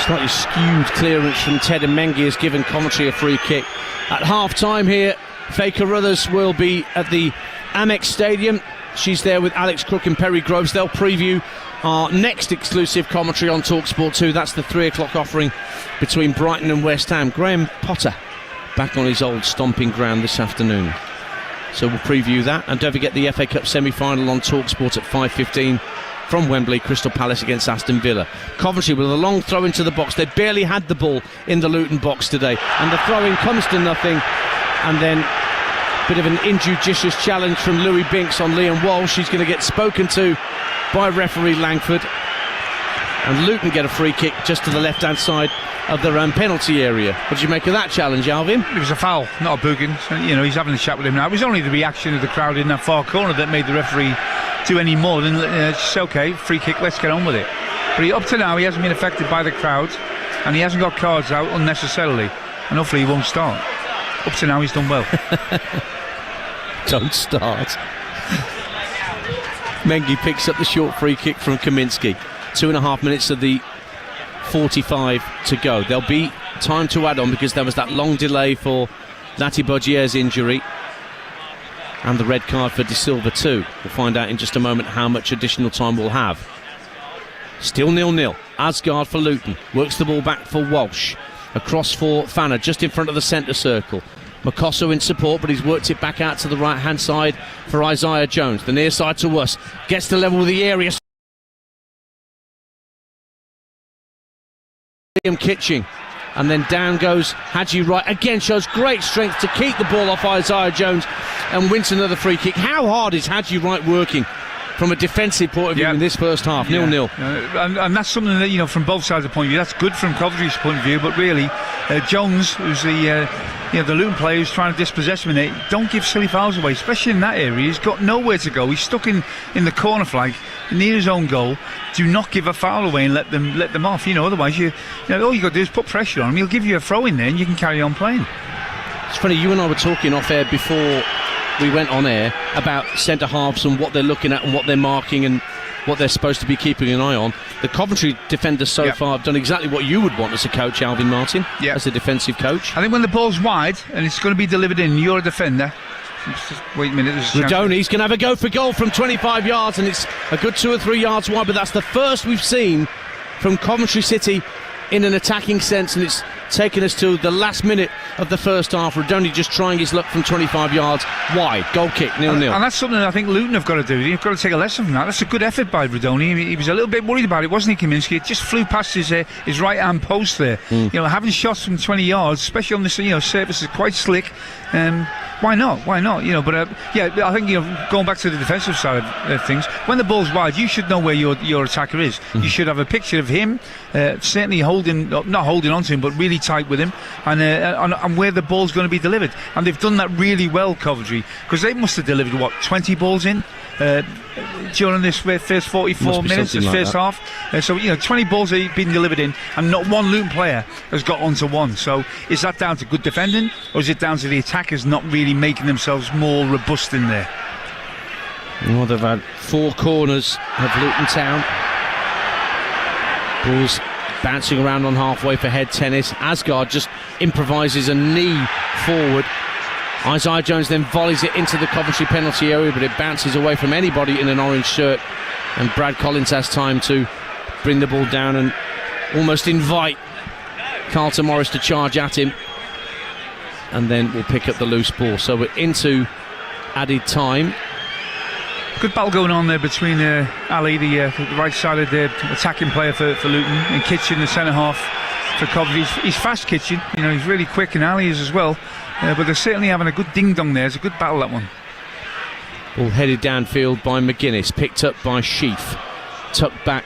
Slightly skewed clearance from Ted and Mengi has given Coventry a free kick. At half-time here, Faye Carruthers will be at the Amex Stadium. She's there with Alex Crook and Perry Groves. They'll preview our next exclusive commentary on TalkSport 2. That's the 3 o'clock offering between Brighton and West Ham. Graham Potter back on his old stomping ground this afternoon. So we'll preview that. And don't forget the FA Cup semi-final on TalkSport at 5:15 from Wembley, Crystal Palace against Aston Villa. Coventry with a long throw into the box. They barely had the ball in the Luton box today. And the throw-in comes to nothing. And then a bit of an injudicious challenge from Louis Binks on Liam Walsh. He's going to get spoken to by referee Langford. And Luton get a free kick just to the left-hand side of their own penalty area. What did you make of that challenge, Alvin? It was a foul, not a booking. So, he's having a chat with him now. It was only the reaction of the crowd in that far corner that made the referee do any more than just okay, free kick, let's get on with it. But up to now, he hasn't been affected by the crowd, and he hasn't got cards out unnecessarily, and hopefully he won't start. Up to now, he's done well. Don't start. Mengi picks up the short free kick from Kaminski. 2.5 minutes of the 45 to go. There'll be time to add on because there was that long delay for Latibier's injury and the red card for De Silva too. We'll find out in just a moment how much additional time we'll have. Still 0-0. Asgard for Luton. Works the ball back for Walsh. Across for Fanner, just in front of the centre circle. Makosso in support, but he's worked it back out to the right-hand side for Isaiah Jones. The near side to us. Gets to level with the area. Liam Kitching. And then down goes Hadji Wright. Again shows great strength to keep the ball off Isaiah Jones and wins another free kick. How hard is Hadji Wright working from a defensive point of view in this first half? 0-0. And that's something that, from both sides of the point of view, that's good from Coventry's point of view, but really, Jones, who's the Luton player who's trying to dispossess him in it, don't give silly fouls away, especially in that area. He's got nowhere to go. He's stuck in the corner flag near his own goal. Do not give a foul away and let them off. Otherwise, all you got to do is put pressure on him. He'll give you a throw in there and you can carry on playing. It's funny, you and I were talking off air before we went on air about centre halves and what they're looking at and what they're marking and what they're supposed to be keeping an eye on. The Coventry defenders so far have done exactly what you would want as a coach, Alvin Martin, as a defensive coach. I think when the ball's wide and it's going to be delivered in, you're a defender. Just wait a minute. Rodoni's going to have a go for goal from 25 yards, and it's a good 2 or 3 yards wide, but that's the first we've seen from Coventry City in an attacking sense, and it's taken us to the last minute of the first half. Rodoni just trying his luck from 25 yards wide. Goal kick, 0-0. And that's something that I think Luton have got to do. You've got to take a lesson from that. That's a good effort by Rodoni. He was a little bit worried about it, wasn't he, Kaminski? It just flew past his right hand post there. Having shots from 20 yards, especially on this surface, is quite slick. Why not? But I think going back to the defensive side of things, when the ball's wide, you should know where your attacker is. You should have a picture of him, certainly not holding on to him, but really tight with him, and where the ball's going to be delivered. And they've done that really well, Coventry, because they must have delivered 20 balls in during this first 44 minutes, this first half. So 20 balls have been delivered in, and not one Luton player has got onto one. So is that down to good defending, or is it down to the attackers not really making themselves more robust in there? Well, they've had 4 corners of Luton Town. Balls bouncing around on halfway for head tennis. Asgard just improvises a knee forward. Isaiah Jones then volleys it into the Coventry penalty area, but it bounces away from anybody in an orange shirt, and Brad Collins has time to bring the ball down and almost invite Carlton Morris to charge at him, and then we'll pick up the loose ball. So we're into added time. Good battle going on there between Ali, the right side of the attacking player for Luton, and Kitchen, the centre half for Coventry. He's fast, Kitchen. He's really quick, and Ali is as well. But they're certainly having a good ding-dong there. It's a good battle, that one. Ball headed downfield by McGuinness, picked up by Sheaf, tucked back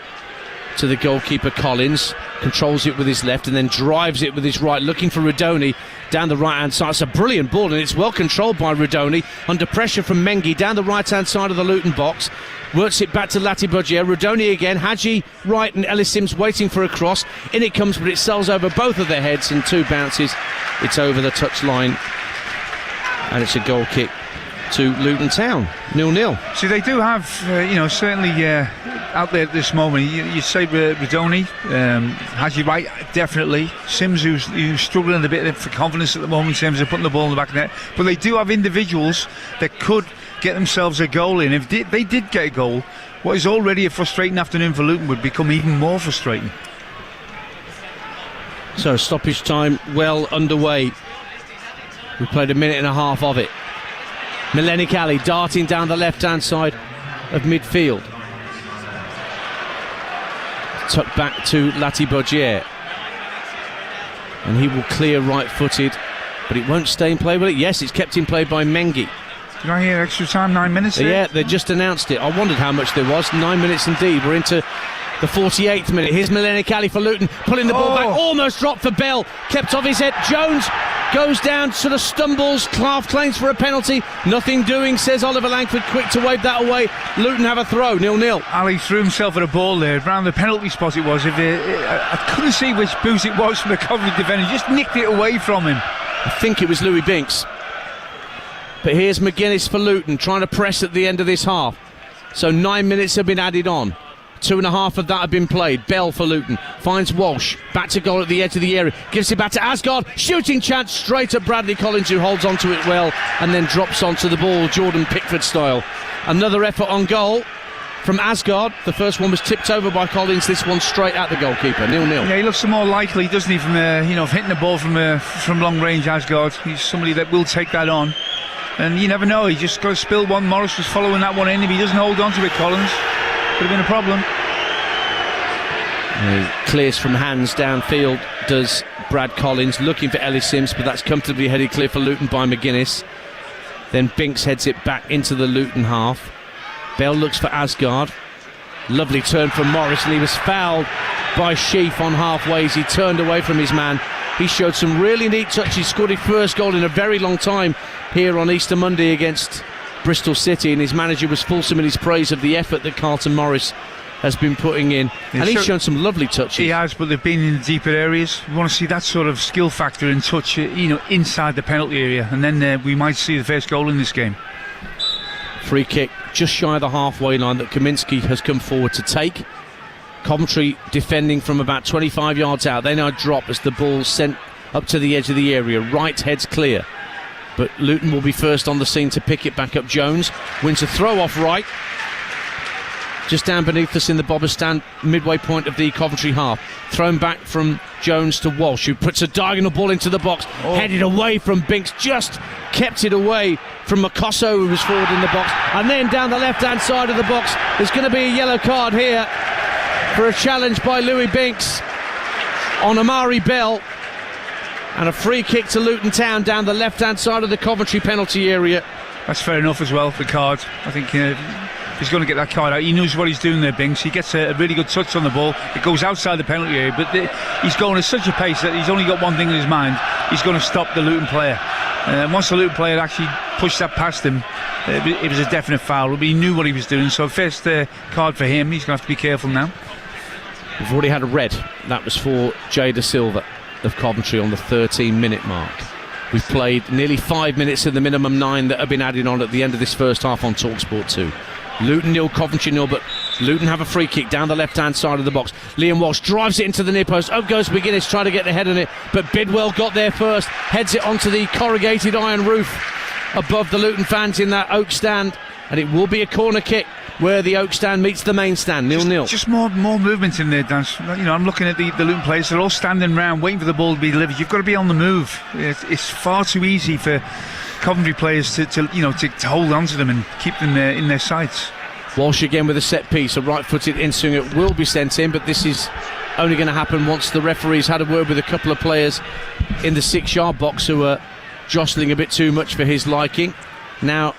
to the goalkeeper Collins, controls it with his left and then drives it with his right, looking for Rodoni. down the right-hand side. It's a brilliant ball, and it's well controlled by Rudoni. Under pressure from Mengi, down the right-hand side of the Luton box. Works it back to Latibier. Rudoni again. Hadji right, and Ellis Sims waiting for a cross. In it comes, but it sails over both of their heads in 2 bounces. It's over the touchline, and it's a goal kick to Luton Town, 0-0. See, they do have, certainly out there at this moment. You say Rudoni, Hadji right, definitely. Sims, who's struggling a bit for confidence at the moment in terms of putting the ball in the back of the net. But they do have individuals that could get themselves a goal in. If they did get a goal, what is already a frustrating afternoon for Luton would become even more frustrating. So stoppage time well underway. We played a minute and a half of it. Melenik Ali darting down the left-hand side of midfield. Tucked back to Latibier. And he will clear right-footed, but it won't stay in play, will it? Yes, it's kept in play by Mengi. Did I hear extra time, 9 minutes there? Yeah, they just announced it. I wondered how much there was. 9 minutes indeed. We're into the 48th minute. Here's Melenik Ali for Luton, pulling the ball back, almost dropped for Bell, kept off his head. Jones goes down, sort of stumbles. Clark claims for a penalty. Nothing doing, says Oliver Langford, quick to wave that away. Luton have a throw, 0-0. Ali threw himself at a ball there, around the penalty spot it was. I couldn't see which boot it was from the Coventry defender, just nicked it away from him. I think it was Louis Binks. But here's McGuinness for Luton, trying to press at the end of this half. So 9 minutes have been added on. 2.5 of that have been played. Bell for Luton finds Walsh, back to goal at the edge of the area, gives it back to Asgard, shooting chance straight at Bradley Collins, who holds onto it well and then drops onto the ball, Jordan Pickford style. Another effort on goal from Asgard. The first one was tipped over by Collins, this one straight at the goalkeeper, 0-0. Yeah, he looks more likely, doesn't he, from hitting the ball from long range. Asgard, he's somebody that will take that on, and you never know, he just got to spill one. Morris was following that one in. If he doesn't hold on to it, Collins, could have been a problem. He clears from hands downfield, does Brad Collins, looking for Ellis Sims, but that's comfortably headed clear for Luton by McGuinness. Then Binks heads it back into the Luton half. Bell looks for Asgard. Lovely turn from Morris, and he was fouled by Sheaf on halfway as he turned away from his man. He showed some really neat touch. He scored his first goal in a very long time here on Easter Monday against Bristol City, and his manager was fulsome in his praise of the effort that Carlton Morris has been putting in. And he's shown some lovely touches. He has, but they've been in the deeper areas. We want to see that sort of skill factor and touch, inside the penalty area, and then we might see the first goal in this game. Free kick just shy of the halfway line that Kaminski has come forward to take. Coventry defending from about 25 yards out. They now drop as the ball's sent up to the edge of the area. Right heads clear, but Luton will be first on the scene to pick it back up. Jones wins a throw off right, just down beneath us in the bobber stand, midway point of the Coventry half. Thrown back from Jones to Walsh, who puts a diagonal ball into the box, headed away from Binks, just kept it away from Makosso, who was forward in the box. And then down the left-hand side of the box, there's going to be a yellow card here for a challenge by Louis Binks on Amari Bell. And a free kick to Luton Town down the left-hand side of the Coventry penalty area. That's fair enough as well, the card. I think he's going to get that card out. He knows what he's doing there, Binks. He gets a really good touch on the ball. It goes outside the penalty area, but he's going at such a pace that he's only got one thing in his mind. He's going to stop the Luton player. Once the Luton player actually pushed that past him, it was a definite foul. But he knew what he was doing, so first card for him. He's going to have to be careful now. We've already had a red. That was for Jay Da Silva of Coventry on the 13-minute mark. We've played nearly 5 minutes of the minimum 9 that have been added on at the end of this first half on TalkSport 2. Luton 0, Coventry 0, but Luton have a free kick down the left-hand side of the box. Liam Walsh drives it into the near post. Up goes McGuinness, trying to get the head on it, but Bidwell got there first, heads it onto the corrugated iron roof above the Luton fans in that Oak stand, and it will be a corner kick where the Oak stand meets the main stand, 0-0. Just more movement in there, Dan. I'm looking at the Luton players. They're all standing around waiting for the ball to be delivered. You've got to be on the move. It's far too easy for Coventry players to hold on to them and keep them in their sights. Walsh again with a set piece. A right-footed in-swinger will be sent in, but this is only going to happen once the referee's had a word with a couple of players in the 6-yard box who are jostling a bit too much for his liking. Now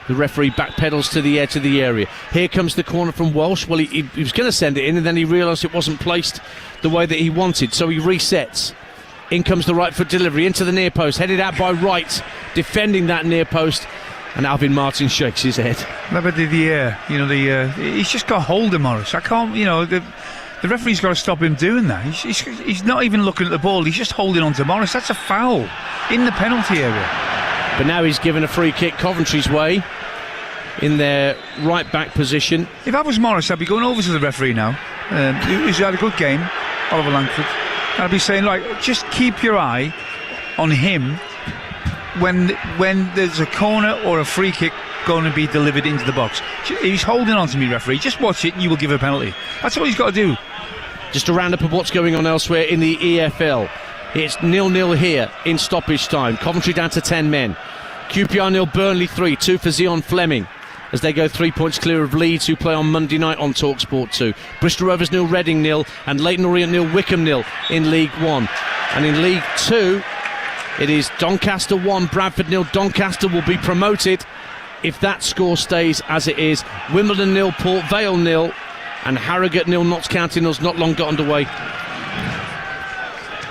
the referee backpedals to the edge of the area. Here comes the corner from Walsh. Well, he was going to send it in, and then he realised it wasn't placed the way that he wanted, so he resets. In comes the right foot delivery into the near post, headed out by Wright, defending that near post, and Alvin Martin shakes his head. Latibier, he's just got hold of Morris. I can't, the referee's got to stop him doing that. He's not even looking at the ball, he's just holding on to Morris. That's a foul in the penalty area. But now he's given a free kick Coventry's way in their right back position. If I was Morris, I'd be going over to the referee now, who's had a good game, Oliver Langford. I'd be saying, just keep your eye on him when there's a corner or a free kick going to be delivered into the box. He's holding on to me, referee. Just watch it and you will give a penalty. That's all he's got to do. Just a roundup of what's going on elsewhere in the EFL. It's 0-0 here in stoppage time. Coventry down to 10 men. QPR 0, Burnley 3, 2 for Zion Fleming, as they go 3 points clear of Leeds, who play on Monday night on TalkSport 2. Bristol Rovers 0, Reading 0, and Leyton Orient 0, Wickham 0 in League 1. And in League 2, it is Doncaster 1, Bradford 0. Doncaster will be promoted if that score stays as it is. Wimbledon 0, Port Vale 0, and Harrogate 0, Notts County 0's not long got underway.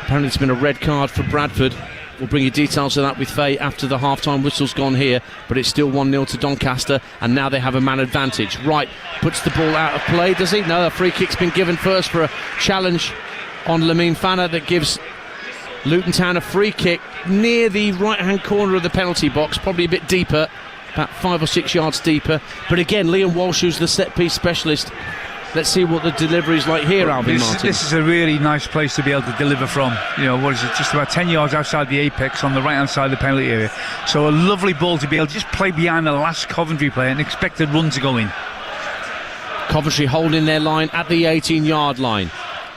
Apparently it's been a red card for Bradford. We'll bring you details of that with Faye after the half-time whistle's gone here, but it's still 1-0 to Doncaster, and now they have a man advantage. Wright puts the ball out of play, does he? No, a free kick's been given first for a challenge on Lamine Fana that gives Luton Town a free kick near the right-hand corner of the penalty box, probably a bit deeper, about 5 or 6 yards deeper. But again, Liam Walsh, who's the set-piece specialist, let's see what the delivery's like here, Alvin Martin. This is a really nice place to be able to deliver from. What is it? Just about 10 yards outside the apex on the right-hand side of the penalty area. So a lovely ball to be able to just play behind the last Coventry player and expect a run to go in. Coventry holding their line at the 18-yard line.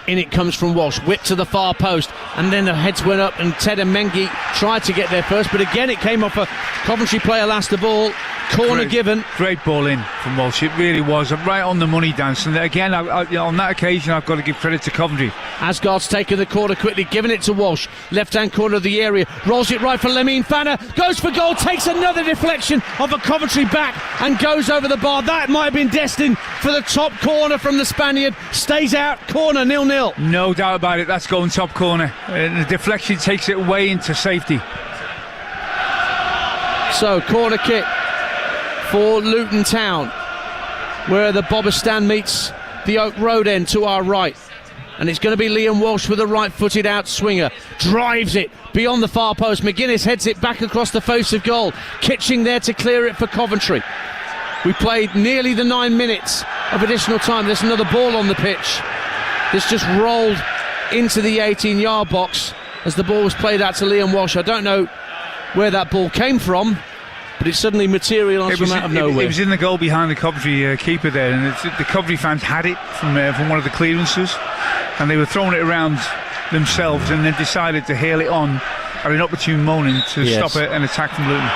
In it comes from Walsh, whipped to the far post, and then the heads went up and Ted and Mengi tried to get there first, but again it came off a Coventry player last the ball. Corner given. Great ball in from Walsh, it really was right on the money, dance. And again, on that occasion I've got to give credit to Coventry. Asgard's taken the corner quickly, giving it to Walsh, left hand corner of the area, rolls it right for Lamine Fana, goes for goal, takes another deflection of a Coventry back and goes over the bar. That might have been destined for the top corner from the Spaniard. Stays out, corner 0-0. No doubt about it, that's going top corner. The deflection takes it way into safety. So corner kick for Luton Town, where the Bobberstan meets the Oak Road end to our right, and it's going to be Liam Walsh with a right-footed out swinger, drives it beyond the far post. McGuinness heads it back across the face of goal. Kitching there to clear it for Coventry. We played nearly the 9 minutes of additional time. There's another ball on the pitch. This just rolled into the 18-yard box as the ball was played out to Liam Walsh. I don't know where that ball came from, but it suddenly materialised from out of nowhere. It was in the goal behind the Coventry keeper there, and the Coventry fans had it from one of the clearances, and they were throwing it around themselves and then decided to hail it on at an opportune moment to stop an attack from Luton.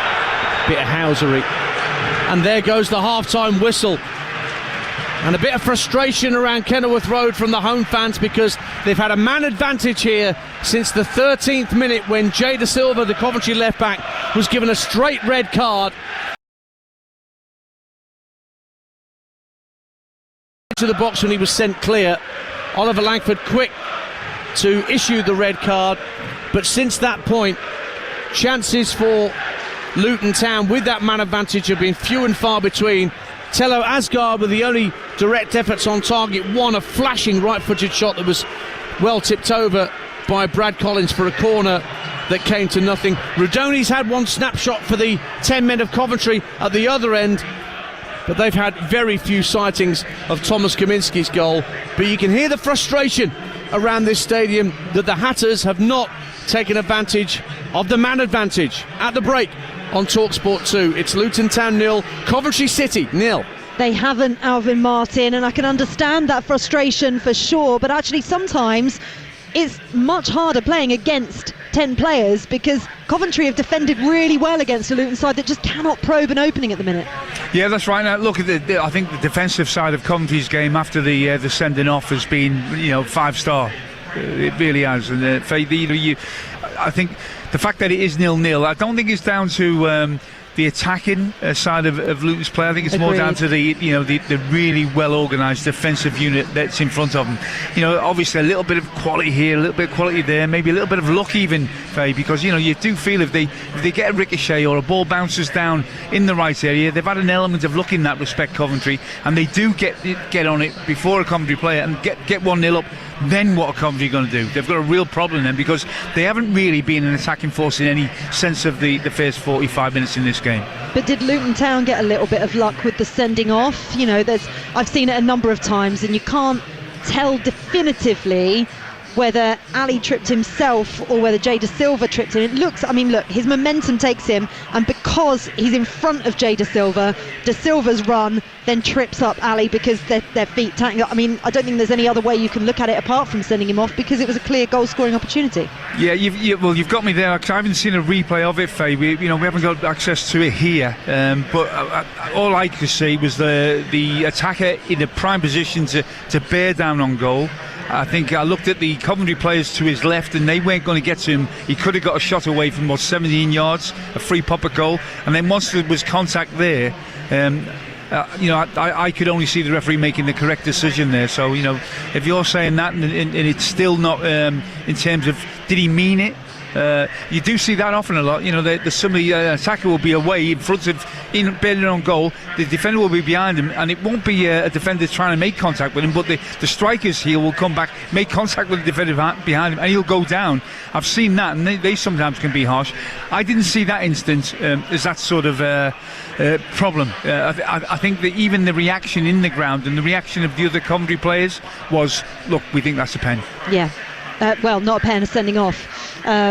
Bit of housery. And there goes the half-time whistle. And a bit of frustration around Kenilworth Road from the home fans, because they've had a man advantage here since the 13th minute, when Jay Da Silva, the Coventry left back, was given a straight red card. To the box when he was sent clear. Oliver Langford quick to issue the red card, but since that point, chances for Luton Town with that man advantage have been few and far between. Tello Asgard with the only direct efforts on target. One, a flashing right-footed shot that was well tipped over by Brad Collins for a corner that came to nothing. Rudoni's had one snapshot for the 10 men of Coventry at the other end, but they've had very few sightings of Thomas Kaminski's goal. But you can hear the frustration around this stadium that the Hatters have not taken advantage of the man advantage. At the break on TalkSport 2, it's Luton Town 0, Coventry City 0. They haven't, Alvin Martin, and I can understand that frustration for sure, but actually sometimes it's much harder playing against 10 players, because Coventry have defended really well against a Luton side that just cannot probe an opening at the minute. Yeah, that's right. Now look at I think the defensive side of Coventry's game after the sending off has been 5-star. It really has, and I think the fact that it is 0-0, I don't think it's down to the attacking side of Luton's play. I think it's more Agreed. down to the really well organised defensive unit that's in front of them. Obviously a little bit of quality here, a little bit of quality there, maybe a little bit of luck even, Faye, because you do feel if they get a ricochet or a ball bounces down in the right area, they've had an element of luck in that respect, Coventry, and they do get on it before a Coventry player and get 1-0 up. Then what are Coventry going to do? They've got a real problem then, because they haven't really been an attacking force in any sense of the first 45 minutes in this game. But did Luton Town get a little bit of luck with the sending off? I've seen it a number of times, and you can't tell definitively whether Ali tripped himself or whether Jay Da Silva tripped him. Look, his momentum takes him, and because he's in front of Jay Da Silva's run then trips up Ali because their feet tackling up. I don't think there's any other way you can look at it apart from sending him off, because it was a clear goal scoring opportunity. Yeah, you've got me there. I haven't seen a replay of it, Faye. We haven't got access to it here, but all I could see was the attacker in a prime position to bear down on goal. I think I looked at the Coventry players to his left, and they weren't going to get to him. He could have got a shot away from 17 yards, a free pop at goal, and then once there was contact there, I could only see the referee making the correct decision there. So if you're saying that and it's still not in terms of did he mean it, you do see that often a lot. Somebody attacker will be away in front of, bearing on goal, the defender will be behind him, and it won't be a defender trying to make contact with him, but the striker's heel will come back, make contact with the defender behind him, and he'll go down. I've seen that, and they sometimes can be harsh. I didn't see that instance as that sort of problem. I think that even the reaction in the ground and the reaction of the other Coventry players was, look, we think that's a pen. Yeah. Well, not a pen, a sending off,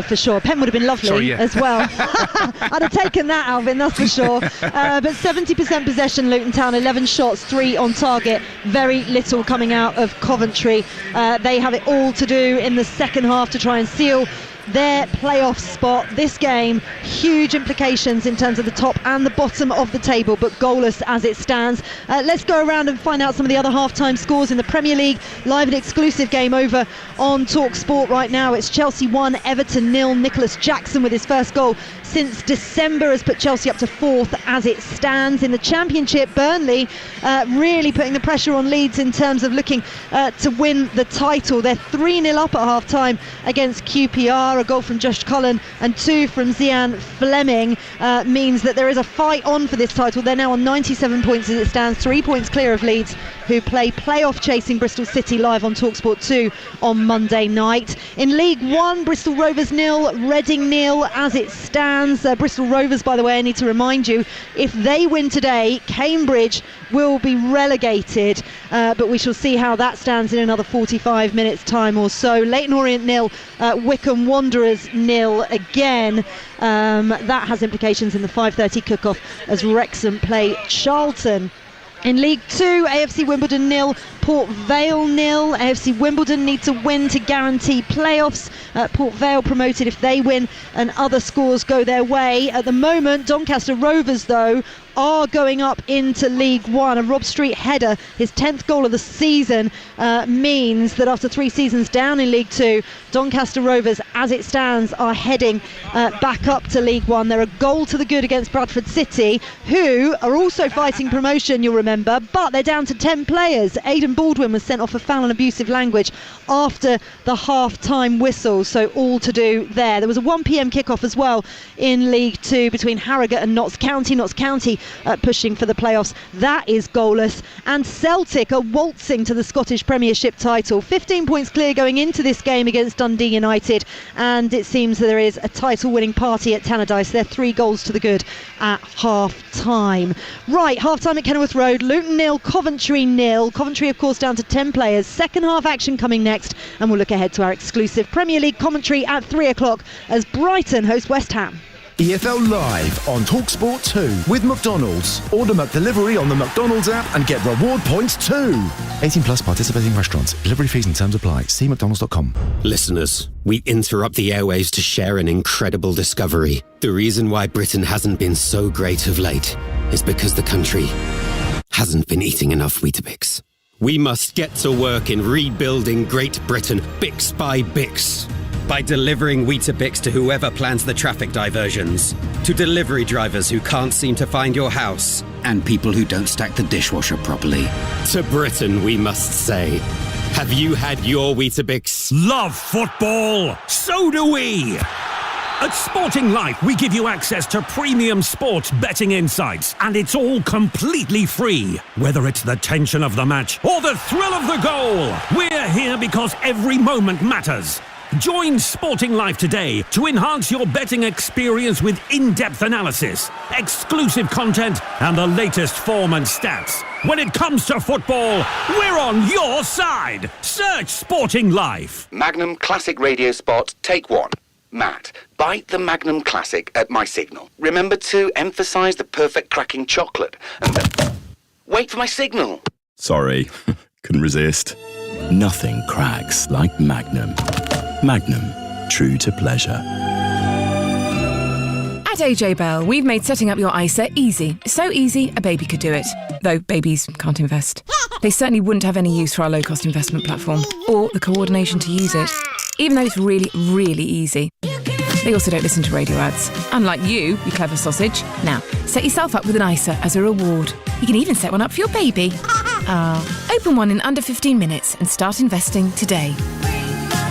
for sure. A pen would have been lovely as well. I'd have taken that, Alvin, that's for sure. But 70% possession, Luton Town, 11 shots, 3 on target. Very little coming out of Coventry. They have it all to do in the second half to try and seal their playoff spot. This game, huge implications in terms of the top and the bottom of the table, but goalless as it stands. Let's go around and find out some of the other half-time scores in the Premier League. Live and exclusive game over on TalkSport right now. It's Chelsea 1, Everton 0. Nicholas Jackson with his first goal since December has put Chelsea up to 4th as it stands. In the Championship, Burnley really putting the pressure on Leeds in terms of looking to win the title. They're 3-0 up at half-time against QPR. A goal from Josh Cullen and 2 from Zian Fleming means that there is a fight on for this title. They're now on 97 points as it stands, 3 points clear of Leeds, who play playoff chasing Bristol City live on TalkSport 2 on Monday night. In League 1, Bristol Rovers 0, Reading 0 as it stands. Bristol Rovers, by the way, I need to remind you, if they win today, Cambridge will be relegated, but we shall see how that stands in another 45 minutes time or so. Leyton Orient 0, Wycombe Wanderers 0 again. That has implications in the 5:30 cook-off as Wrexham play Charlton. In League 2, AFC Wimbledon 0, Port Vale 0. AFC Wimbledon need to win to guarantee playoffs. Port Vale promoted if they win and other scores go their way. At the moment, Doncaster Rovers, though, are going up into League 1. A Rob Street header, his 10th goal of the season, means that after 3 seasons down in League 2, Doncaster Rovers, as it stands, are heading back up to League 1. They're a goal to the good against Bradford City, who are also fighting promotion, you'll remember, but they're down to 10 players. Aidan Baldwin was sent off for foul and abusive language after the half-time whistle, so all to do there. There was a 1 p.m. kickoff as well in League 2 between Harrogate and Notts County. Notts County pushing for the playoffs. That is goalless. And Celtic are waltzing to the Scottish Premiership title. 15 points clear going into this game against Dundee United, and it seems that there is a title-winning party at Tannadice. They're 3 goals to the good at half-time. Right, half-time at Kenilworth Road. Luton 0, Coventry 0. Coventry, of course, down to 10 players. Second half action coming next, and we'll look ahead to our exclusive Premier League commentary at 3 o'clock as Brighton host West Ham. EFL Live on TalkSport 2 with McDonald's. Order McDelivery on the McDonald's app and get reward points too. 18 plus participating restaurants. Delivery fees and terms apply. See mcdonalds.com. Listeners, we interrupt the airwaves to share an incredible discovery. The reason why Britain hasn't been so great of late is because the country hasn't been eating enough Weetabix. We must get to work in rebuilding Great Britain, Bix by Bix. By delivering Weetabix to whoever plans the traffic diversions, to delivery drivers who can't seem to find your house, and people who don't stack the dishwasher properly. To Britain, we must say, have you had your Weetabix? Love football! So do we! At Sporting Life, we give you access to premium sports betting insights, and it's all completely free. Whether it's the tension of the match or the thrill of the goal, we're here because every moment matters. Join Sporting Life today to enhance your betting experience with in-depth analysis, exclusive content, and the latest form and stats. When it comes to football, we're on your side. Search Sporting Life. Magnum Classic Radio Spot, take one. Matt, bite the Magnum Classic at my signal. Remember to emphasise the perfect cracking chocolate. And then wait for my signal. Sorry, couldn't resist. Nothing cracks like Magnum. Magnum, true to pleasure. At AJ Bell, we've made setting up your ISA easy. So easy, a baby could do it. Though babies can't invest. They certainly wouldn't have any use for our low-cost investment platform, or the coordination to use it, even though it's really, really easy. They also don't listen to radio ads. Unlike you clever sausage. Now, set yourself up with an ISA as a reward. You can even set one up for your baby. Open one in under 15 minutes and start investing today.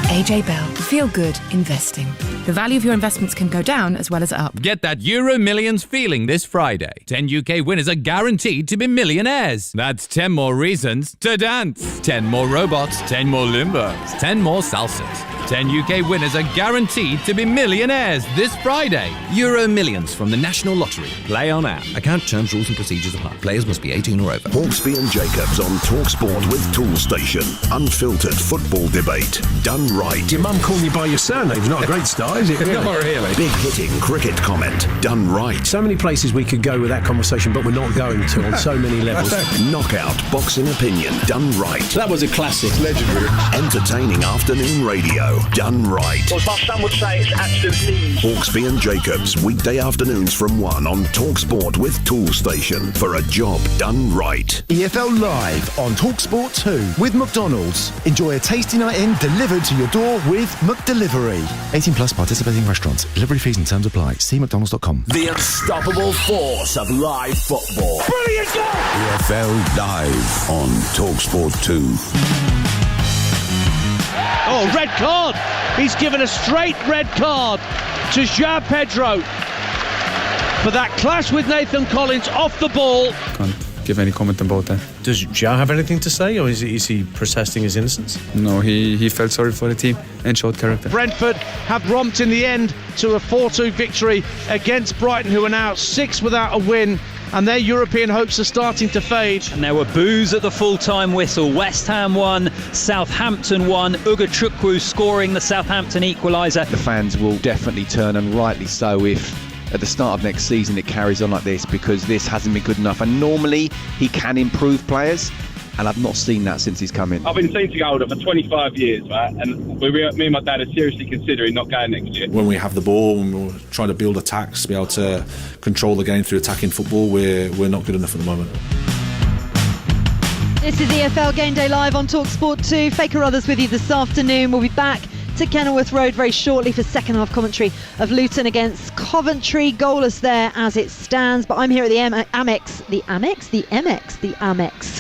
AJ Bell. Feel good investing. The value of your investments can go down as well as up. Get that Euro Millions feeling this Friday. 10 UK winners are guaranteed to be millionaires. That's 10 more reasons to dance. 10 more robots, 10 more Limbos, 10 more salsas. 10 UK winners are guaranteed to be millionaires this Friday. Euro Millions from the National Lottery. Play on app. Account terms, rules and procedures apply. Players must be 18 or over. Hawksby and Jacobs on TalkSport with Toolstation. Unfiltered football debate. Done right. Your mum calling you by your surname's not a great start, is it? Really? Not really. Big hitting cricket comment. Done right. So many places we could go with that conversation, but we're not going to on so many levels. Knockout boxing opinion. Done right. That was a classic. Legendary. Entertaining afternoon radio. Done right. Well, some would say it's absolutely. Hawksby and Jacobs, weekday afternoons from 1 on TalkSport with Toolstation for a job done right. EFL Live on TalkSport 2 with McDonald's. Enjoy a tasty night in delivered to your door with McDelivery. 18 plus participating restaurants. Delivery fees and terms apply. See mcdonalds.com. The unstoppable force of live football. Brilliant goal! EFL Live on TalkSport 2. Oh, red card! He's given a straight red card to João Pedro for that clash with Nathan Collins off the ball. Can't give any comment about that. Does João have anything to say, or is he protesting his innocence? No, he felt sorry for the team and showed character. Brentford have romped in the end to a 4-2 victory against Brighton, who are now 6 without a win, and their European hopes are starting to fade. And there were boos at the full-time whistle. West Ham won, Southampton won, Ugachukwu scoring the Southampton equaliser. The fans will definitely turn, and rightly so, if at the start of next season it carries on like this, because this hasn't been good enough. And normally he can improve players, and I've not seen that since he's come in. I've been season ticket holder for 25 years, right? And me and my dad are seriously considering not going next year. When we have the ball, when we're trying to build attacks, be able to control the game through attacking football, we're not good enough at the moment. This is EFL Game Day Live on TalkSport 2. Faker Others with you this afternoon. We'll be back to Kenilworth Road very shortly for second half commentary of Luton against Coventry. Goalless there as it stands, but I'm here at the Amex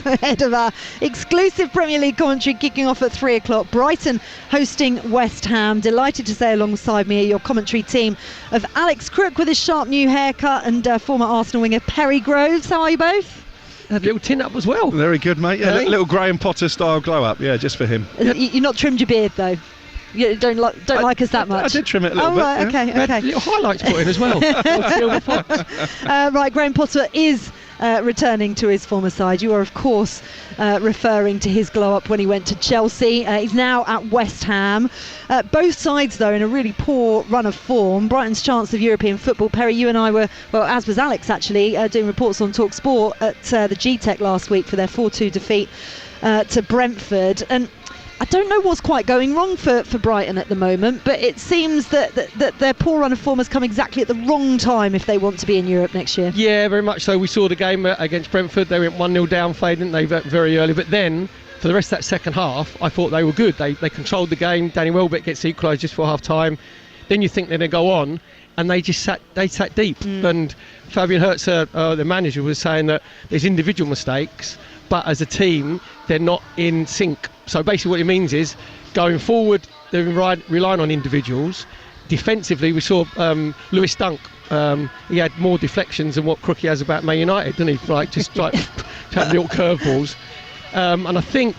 ahead of our exclusive Premier League commentary kicking off at 3 o'clock. Brighton hosting West Ham. Delighted to say alongside me your commentary team of Alex Crook with his sharp new haircut and former Arsenal winger Perry Groves. How are you both? A little tin up as well. Very good, mate. Yeah, little Graham Potter style glow up. Yeah, just for him. You're not trimmed your beard though. You don't like us that much. I did trim it a little bit. Right, yeah. okay. Little highlights put in as well. Right, Graham Potter is returning to his former side. You are, of course, referring to his glow up when he went to Chelsea. He's now at West Ham. Both sides, though, in a really poor run of form. Brighton's chance of European football. Perry, you and I were, well, as was Alex actually, doing reports on TalkSport at the G-Tech last week for their 4-2 defeat to Brentford. And I don't know what's quite going wrong for Brighton at the moment, but it seems that their poor run of form has come exactly at the wrong time if they want to be in Europe next year. Yeah, very much so. We saw the game against Brentford. They went 1-0 down, didn't they, very early, but then for the rest of that second half, I thought they were good. They controlled the game. Danny Welbeck gets equalised just before half time. Then you think they're going to go on, and they sat deep. And Fabian Hertzer, the manager, was saying that there's individual mistakes, but as a team, they're not in sync. So basically what it means is, going forward, they're relying on individuals. Defensively, we saw Lewis Dunk. He had more deflections than what Crookie has about Man United, didn't he? Just had little curveballs. And I think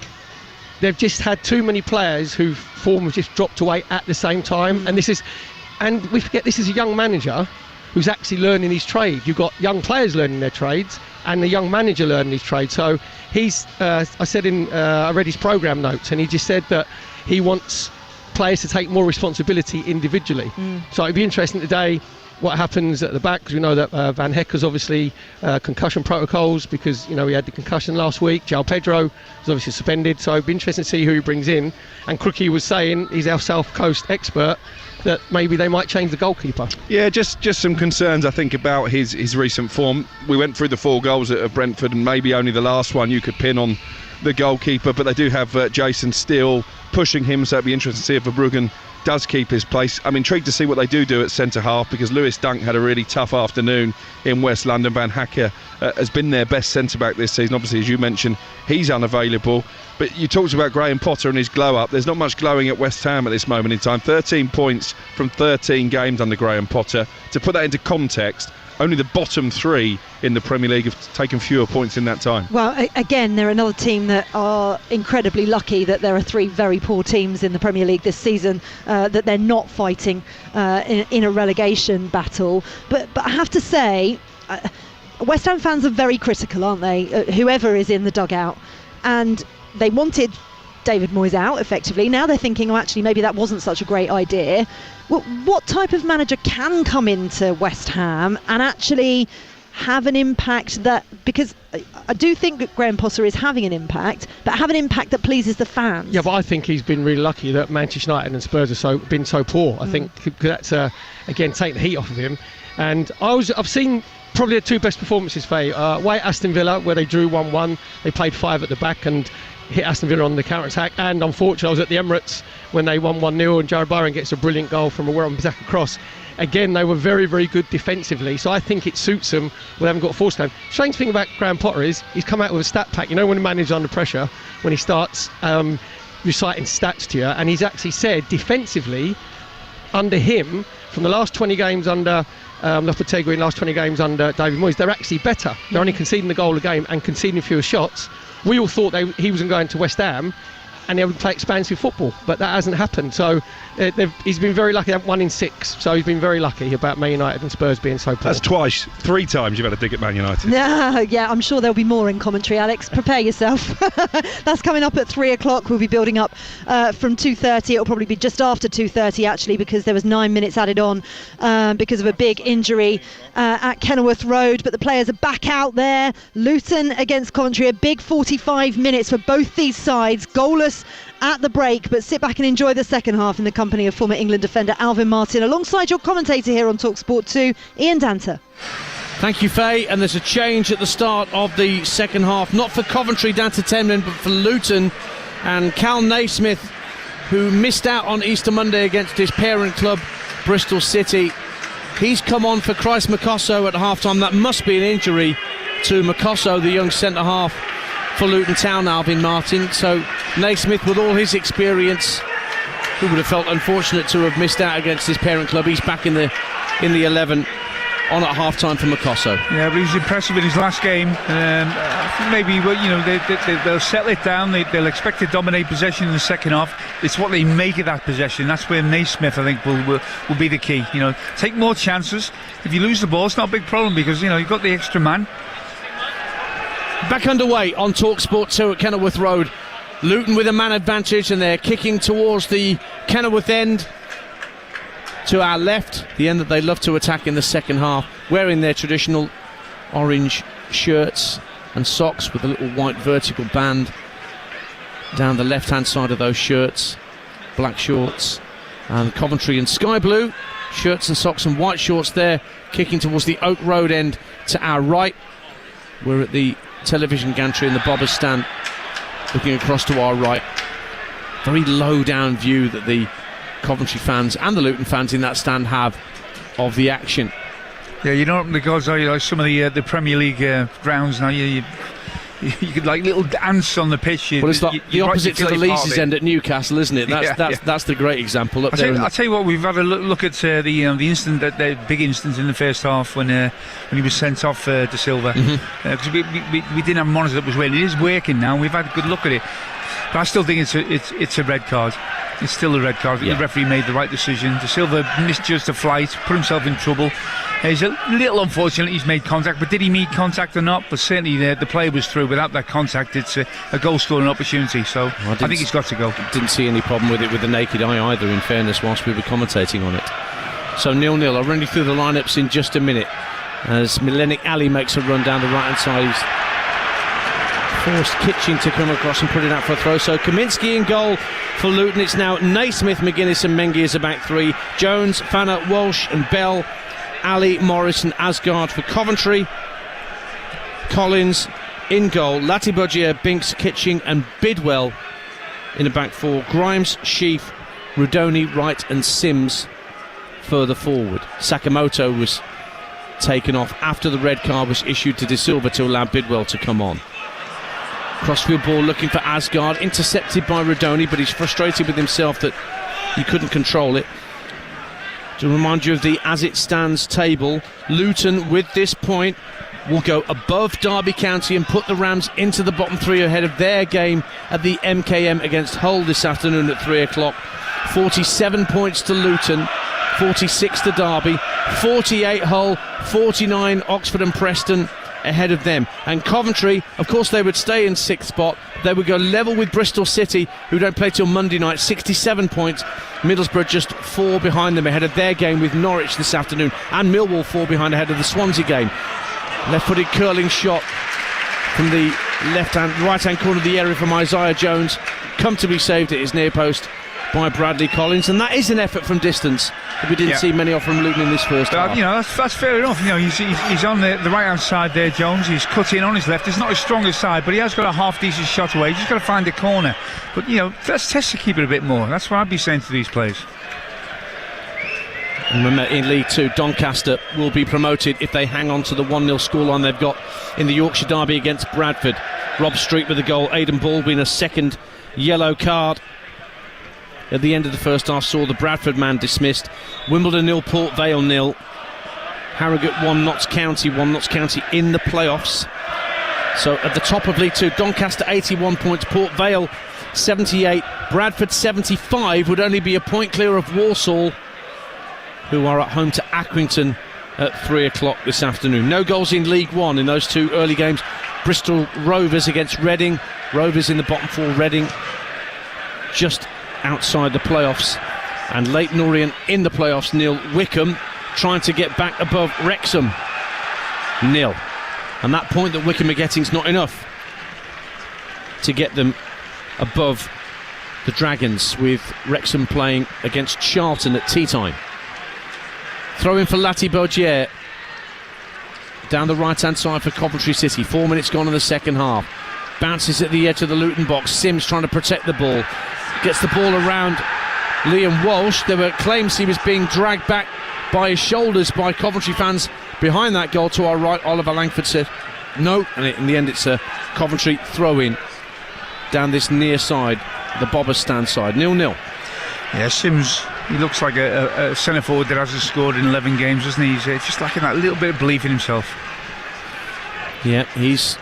they've just had too many players whose form has just dropped away at the same time. And we forget this is a young manager who's actually learning his trade. You've got young players learning their trades and the young manager learning his trade. So he's, I read his programme notes, and he just said that he wants players to take more responsibility individually. So it'd be interesting today what happens at the back, because we know that Van Hecker's obviously concussion protocols, because he had the concussion last week. João Pedro is obviously suspended, so it'd be interesting to see who he brings in. And Crookie was saying, he's our South Coast expert, that maybe they might change the goalkeeper. Yeah, just some concerns, I think, about his recent form. We went through the 4 goals at Brentford, and maybe only the last one you could pin on the goalkeeper, but they do have Jason Steele pushing him, so it'd be interesting to see if Verbruggen does keep his place. I'm intrigued to see what they do at centre half, because Lewis Dunk had a really tough afternoon in West London. Van Hacker has been their best centre back this season. Obviously, as you mentioned, he's unavailable. But you talked about Graham Potter and his glow up. There's not much glowing at West Ham at this moment in time. 13 points from 13 games under Graham Potter. To put that into context, only the bottom 3 in the Premier League have taken fewer points in that time. Well, again, they're another team that are incredibly lucky that there are 3 very poor teams in the Premier League this season, that they're not fighting in a relegation battle. But I have to say, West Ham fans are very critical, aren't they? Whoever is in the dugout. And they wanted David Moyes out, effectively. Now they're thinking, actually, maybe that wasn't such a great idea. Well, what type of manager can come into West Ham and actually have an impact that, because I do think that Graham Potter is having an impact, but have an impact that pleases the fans? Yeah, but I think he's been really lucky that Manchester United and Spurs have been so poor. I think that's, again, taking the heat off of him. And I've seen probably the 2 best performances for away at Aston Villa, where they drew 1-1. They played 5 at the back and hit Aston Villa on the counter-attack. And unfortunately, I was at the Emirates when they won 1-0, and Jared Byron gets a brilliant goal from a Wan-Bissaka cross. Again, they were very, very good defensively, so I think it suits them when they haven't got a force time. Strange thing about Graham Potter is he's come out with a stat pack. When a manager's under pressure, when he starts reciting stats to you, and he's actually said defensively, under him, from the last 20 games under Lopetegui and last 20 games under David Moyes, they're actually better. They're only conceding the goal a game and conceding fewer shots. We all thought he wasn't going to West Ham and they would play expansive football, but that hasn't happened. So he's been very lucky. 1 in 6, so he's been very lucky about Man United and Spurs being so poor. That's twice, 3 times you've had a dig at Man United. Yeah, I'm sure there'll be more in commentary, Alex. Prepare yourself. That's coming up at 3 o'clock. We'll be building up from 2:30. It'll probably be just after 2:30, actually, because there was 9 minutes added on because of a big injury at Kenilworth Road. But the players are back out there. Luton against Coventry, a big 45 minutes for both these sides. Goalless at the break, but sit back and enjoy the second half in the company of former England defender Alvin Martin, alongside your commentator here on TalkSport 2, Ian Danter. Thank you, Faye. And there's a change at the start of the second half, not for Coventry down to 10 men, but for Luton. And Cal Naismith, who missed out on Easter Monday against his parent club, Bristol City, he's come on for Christ Makosso at half-time. That must be an injury to Makosso, the young centre-half for Luton Town, Alvin Martin. So Naismith, with all his experience, who would have felt unfortunate to have missed out against his parent club, he's back in the 11 on at half-time for Makosso. Yeah, but he was impressive in his last game. I think maybe they'll settle it down. They'll expect to dominate possession in the second half. It's what they make of that possession. That's where Naismith, I think, will be the key. Take more chances. If you lose the ball, it's not a big problem, because you've got the extra man. Back underway on TalkSport 2 at Kenilworth Road. Luton with a man advantage, and they're kicking towards the Kenilworth end to our left, the end that they love to attack in the second half, wearing their traditional orange shirts and socks with a little white vertical band down the left-hand side of those shirts, black shorts, and Coventry in sky blue shirts and socks and white shorts there, kicking towards the Oak Road end to our right. We're at the television gantry in the Bobbers stand looking across to our right. Very low down view that the Coventry fans and the Luton fans in that stand have of the action. Yeah, you know, because some of the Premier League grounds now, you could like little ants on the pitch. Well, it's like the opposite to the Leeds end at Newcastle, isn't it? That's the great example up there. I'll tell you what, we've had a look at the incident, the big incident in the first half when he was sent off De Silva, because we didn't have a monitor that was working. It is working now. We've had a good look at it, but I still think it's a red card. It's still a red card. The referee made the right decision. De Silva misjudged the flight, put himself in trouble. It's a little unfortunate he's made contact, but did he meet contact or not? But certainly the play was through. Without that contact, it's a goal-scoring opportunity. So I think he's got to go. Didn't see any problem with it with the naked eye either, in fairness, whilst we were commentating on it. So 0-0. I'll run you through the lineups in just a minute as Milenic Ali makes a run down the right-hand side. He's forced Kitching to come across and put it out for a throw. So Kaminski in goal for Luton. It's now Naismith, McGuinness and Mengi as a back three. Jones, Fanner, Walsh and Bell. Ali, Morris and Asgard for Coventry. Collins in goal. Latibier, Binks, Kitching and Bidwell in the back four. Grimes, Sheaf, Rudoni, Wright and Sims further forward. Sakamoto was taken off after the red card was issued to De Silva to allow Bidwell to come on. Crossfield ball looking for Asgard, intercepted by Rudoni, but he's frustrated with himself that he couldn't control it. To remind you of the as it stands table, Luton with this point will go above Derby County and put the Rams into the bottom three ahead of their game at the MKM against Hull this afternoon at 3 o'clock. 47 points to Luton, 46 to Derby, 48 Hull, 49 Oxford and Preston ahead of them. And Coventry, of course, they would stay in 6th spot. They would go level with Bristol City, who don't play till Monday night, 67 points. Middlesbrough just 4 behind them ahead of their game with Norwich this afternoon, and Millwall 4 behind ahead of the Swansea game. Left-footed curling shot from the right-hand corner of the area from Isaiah Jones, comfortably saved at his near post by Bradley Collins, and that is an effort from distance that we didn't see many of from Luton in this first half. You know, that's fair enough. You know, he's on the right-hand side there, Jones. He's cut in on his left. It's not his strongest side, but he has got a half-decent shot away. He's just got to find a corner. But, you know, let's test the keeper a bit more. That's what I'd be saying to these players. And remember, in League 2, Doncaster will be promoted if they hang on to the 1-0 scoreline they've got in the Yorkshire derby against Bradford. Rob Street with the goal. Aidan Baldwin a second yellow card at the end of the first half saw the Bradford man dismissed. Wimbledon 0, Port Vale 0. Harrogate 1, Notts County 1. Notts County in the playoffs. So at the top of League 2, Doncaster 81 points, Port Vale 78, Bradford 75, would only be a point clear of Walsall, who are at home to Accrington at 3 o'clock this afternoon. No goals in League 1 in those two early games. Bristol Rovers against Reading. Rovers in the bottom four, Reading just outside the playoffs, and Leyton Orient in the playoffs 0. Wickham trying to get back above Wrexham 0, and that point that Wickham are getting is not enough to get them above the Dragons, with Wrexham playing against Charlton at tea time. Throw in for Latibier down the right hand side for Coventry City. 4 minutes gone in the second half. Bounces at the edge of the Luton box. Sims trying to protect the ball. Gets the ball around Liam Walsh. There were claims he was being dragged back by his shoulders by Coventry fans behind that goal to our right. Oliver Langford said no, and in the end it's a Coventry throw-in down this near side, the Bobber stand side. 0-0. Yeah, Sims, he looks like a centre forward that hasn't scored in 11 games, doesn't he? He's just lacking that little bit of belief in himself. Yeah, he's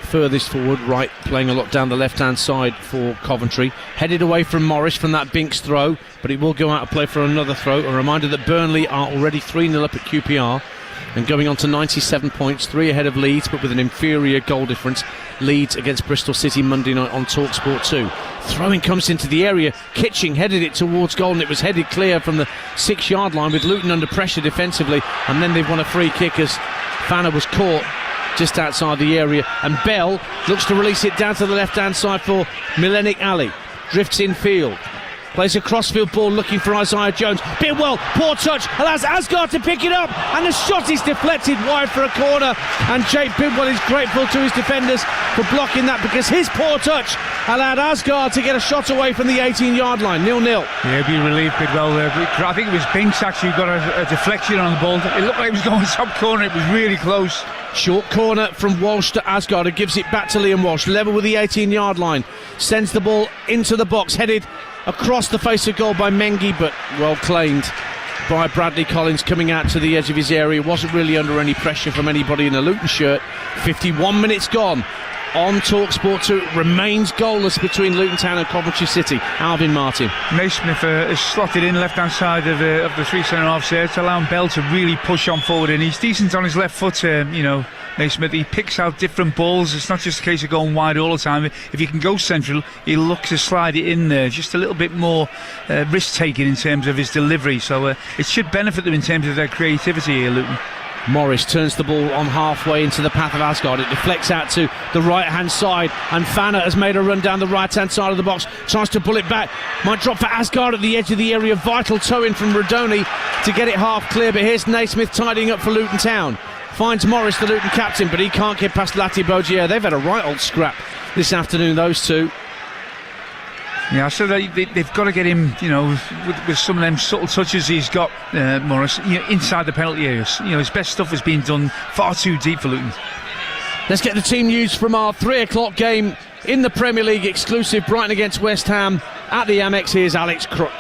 furthest forward, right, playing a lot down the left-hand side for Coventry. Headed away from Morris from that Binks throw, but he will go out and play for another throw. A reminder that Burnley are already 3-0 up at QPR and going on to 97 points, 3 ahead of Leeds, but with an inferior goal difference. Leeds against Bristol City Monday night on TalkSport 2. Throwing comes into the area. Kitching headed it towards goal, and it was headed clear from the 6-yard line with Luton under pressure defensively, and then they've won a free kick as Fanner was caught just outside the area, and Bell looks to release it down to the left-hand side for Milenic Ali. Drifts infield. Plays a crossfield ball looking for Isaiah Jones. Bidwell, poor touch, allows Asgard to pick it up, and the shot is deflected wide for a corner. And Jake Bidwell is grateful to his defenders for blocking that, because his poor touch allowed Asgard to get a shot away from the 18-yard line. 0-0. Yeah, be relieved, Bidwell. I think it was Binks actually got a deflection on the ball. It looked like it was going top corner. It was really close. Short corner from Walsh to Asgard, who gives it back to Liam Walsh, level with the 18-yard line, sends the ball into the box, headed across the face of goal by Mengi, but well claimed by Bradley Collins, coming out to the edge of his area. Wasn't really under any pressure from anybody in a Luton shirt. 51 minutes gone on TalkSport 2. It remains goalless between Luton Town and Coventry City. Alvin Martin. Naismith is slotted in left hand side of the three centre-halves there to allow Bell to really push on forward, and he's decent on his left foot. Naismith, he picks out different balls. It's not just a case of going wide all the time. If you can go central, he'll look to slide it in there. Just a little bit more risk taking in terms of his delivery, so it should benefit them in terms of their creativity here, Luton. Morris turns the ball on halfway into the path of Asgard. It deflects out to the right-hand side, and Fanner has made a run down the right-hand side of the box. Tries to pull it back. Might drop for Asgard at the edge of the area. Vital toe-in from Rodoni to get it half clear, but here's Naismith tidying up for Luton Town. Finds Morris, the Luton captain, but he can't get past Latibier. They've had a right old scrap this afternoon, those two. Yeah, so they've got to get him, with some of them subtle touches he's got, Morris, inside the penalty areas. His best stuff has been done far too deep for Luton. Let's get the team news from our 3 o'clock game in the Premier League exclusive, Brighton against West Ham at the Amex. Here's Alex Crook.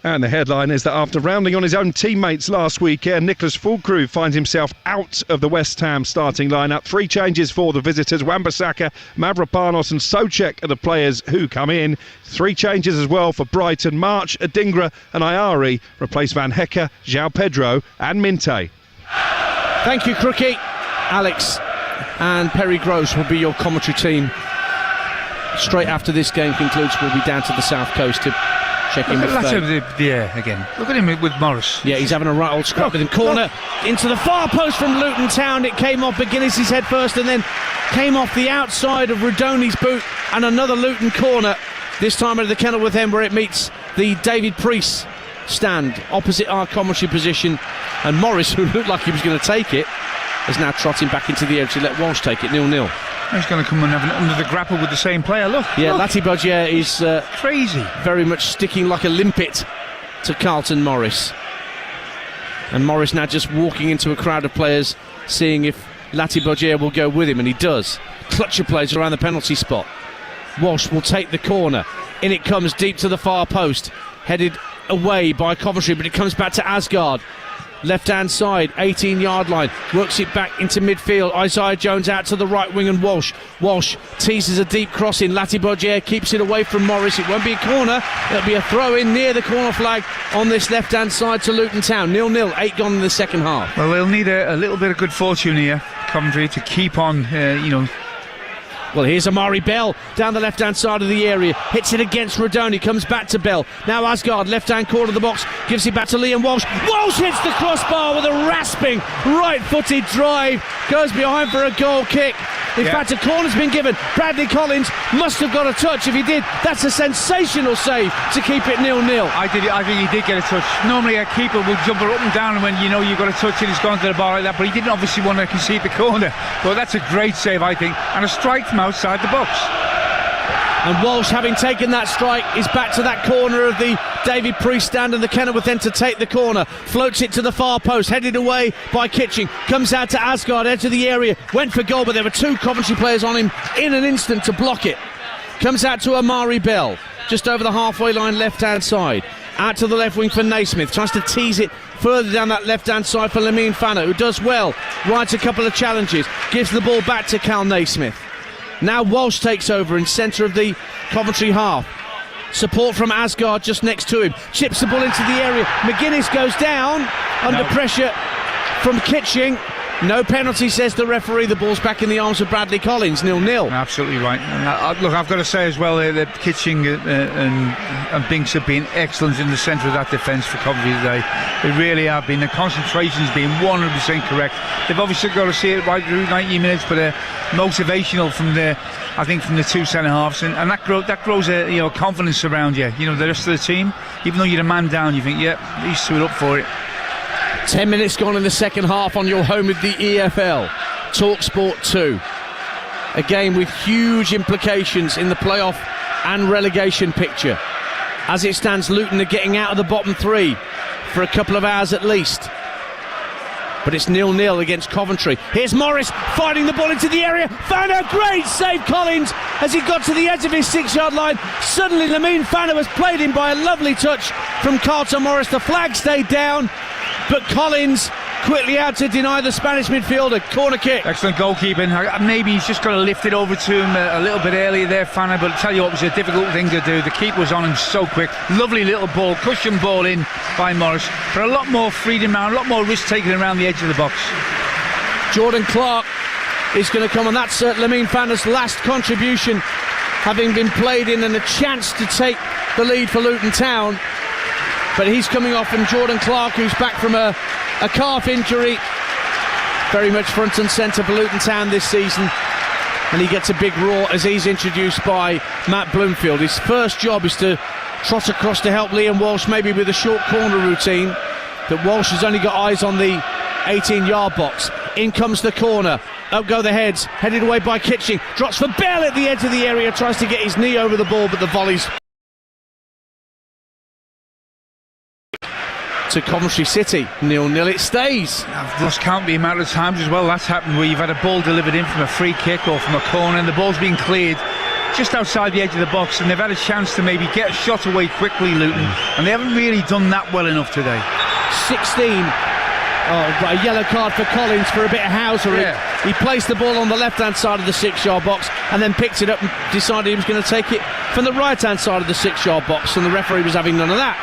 And the headline is that after rounding on his own teammates last weekend, Nicholas Fulcrew finds himself out of the West Ham starting lineup. 3 changes for the visitors. Wan-Bissaka, Mavropanos and Souček are the players who come in. 3 changes as well for Brighton. March, Adingra and Ayari replace Van Hecke, João Pedro and Minte. Thank you, Crookie. Alex and Perry Gross will be your commentary team. Straight after this game concludes, we'll be down to the south coast to check in with again. Look at him with Morris. Yeah, he's having a right old scrap with him. Corner into the far post from Luton Town. It came off McGuinness's head first and then came off the outside of Rodoni's boot, and another Luton corner, this time at the Kenilworth end where it meets the David Priest stand opposite our commentary position, and Morris, who looked like he was going to take it, is now trotting back into the area to let Walsh take it. 0-0. He's going to come and have an under the grapple with the same player. Look. Latibier is crazy. Very much sticking like a limpet to Carlton Morris. And Morris now just walking into a crowd of players, seeing if Latibier will go with him, and he does. Clutcher plays around the penalty spot. Walsh will take the corner. In it comes deep to the far post. Headed away by Coventry, but it comes back to Asgard. Left-hand side, 18-yard line, works it back into midfield. Isaiah Jones out to the right wing, and Walsh teases a deep cross in. Latibier keeps it away from Morris. It won't be a corner, it'll be a throw-in near the corner flag on this left-hand side to Luton Town. 0-0, 8 gone in the second half. Well, they'll need a little bit of good fortune here, Coventry, to keep on, Well, here's Amari Bell down the left-hand side of the area. Hits it against Rodoni, comes back to Bell. Now Asgard, left-hand corner of the box, gives it back to Liam Walsh. Walsh hits the crossbar with a rasping right-footed drive. Goes behind for a goal kick. In fact, a corner's been given. Bradley Collins must have got a touch. If he did, that's a sensational save to keep it 0-0. I think he did get a touch. Normally a keeper will jump her up and down when you've got a touch and he's gone to the bar like that, but he didn't obviously want to concede the corner. But that's a great save, I think, and a strike from outside the box. And Walsh, having taken that strike, is back to that corner of the David Priest stand, and the Kenilworth end to take the corner. Floats it to the far post, headed away by Kitching. Comes out to Asgard, edge of the area. Went for goal, but there were 2 Coventry players on him in an instant to block it. Comes out to Amari Bell, just over the halfway line, left-hand side. Out to the left wing for Naismith. Tries to tease it further down that left-hand side for Lamine Fanner, who does well. Rides a couple of challenges. Gives the ball back to Cal Naismith. Now Walsh takes over in centre of the Coventry half. Support from Asgard just next to him. Chips the ball into the area. McGuinness goes down under pressure from Kitching. No penalty, says the referee. The ball's back in the arms of Bradley Collins. 0-0. Absolutely right. Look, I've got to say as well that Kitching and Binks have been excellent in the centre of that defence for Coventry today. They really have been. The concentration's been 100% correct. They've obviously got to see it right through 90 minutes, but motivational from I think, from the two centre halves, and that grows a confidence around you. The rest of the team, even though you're a man down, you think, these two are up for it. 10 minutes gone in the second half on your home of the EFL. TalkSport 2. A game with huge implications in the playoff and relegation picture. As it stands, Luton are getting out of the bottom three for a couple of hours at least. But it's 0-0 against Coventry. Here's Morris fighting the ball into the area. Fano, great save, Collins, as he got to the edge of his 6-yard line. Suddenly, Lamine Fano has played in by a lovely touch from Carlton Morris. The flag stayed down, but Collins quickly out to deny the Spanish midfielder. Corner kick. Excellent goalkeeping. Maybe he's just got to lift it over to him a little bit earlier there, Fano, but I'll tell you what, it was a difficult thing to do. The keeper was on him so quick. Lovely little ball, cushion ball in by Morris, but a lot more freedom around, a lot more risk taken around the edge of the box. Jordan Clark is going to come on. That's Lamine Fano's last contribution, having been played in, and a chance to take the lead for Luton Town. But he's coming off, and Jordan Clark, who's back from a calf injury, very much front and centre for Luton Town this season, and he gets a big roar as he's introduced by Matt Bloomfield. His first job is to trot across to help Liam Walsh, maybe with a short corner routine, but Walsh has only got eyes on the 18-yard box. In comes the corner, up go the heads, headed away by Kitching, drops for Bell at the edge of the area, tries to get his knee over the ball, but the volley's to Coventry City. 0-0 it stays. I've lost count the amount of times as well that's happened, where you've had a ball delivered in from a free kick or from a corner, and the ball's been cleared just outside the edge of the box, and they've had a chance to maybe get a shot away quickly, Luton, and they haven't really done that well enough today. 16. Got a yellow card for Collins for a bit of housery. He placed the ball on the left-hand side of the 6-yard box and then picked it up and decided he was going to take it from the right-hand side of the 6-yard box, and the referee was having none of that.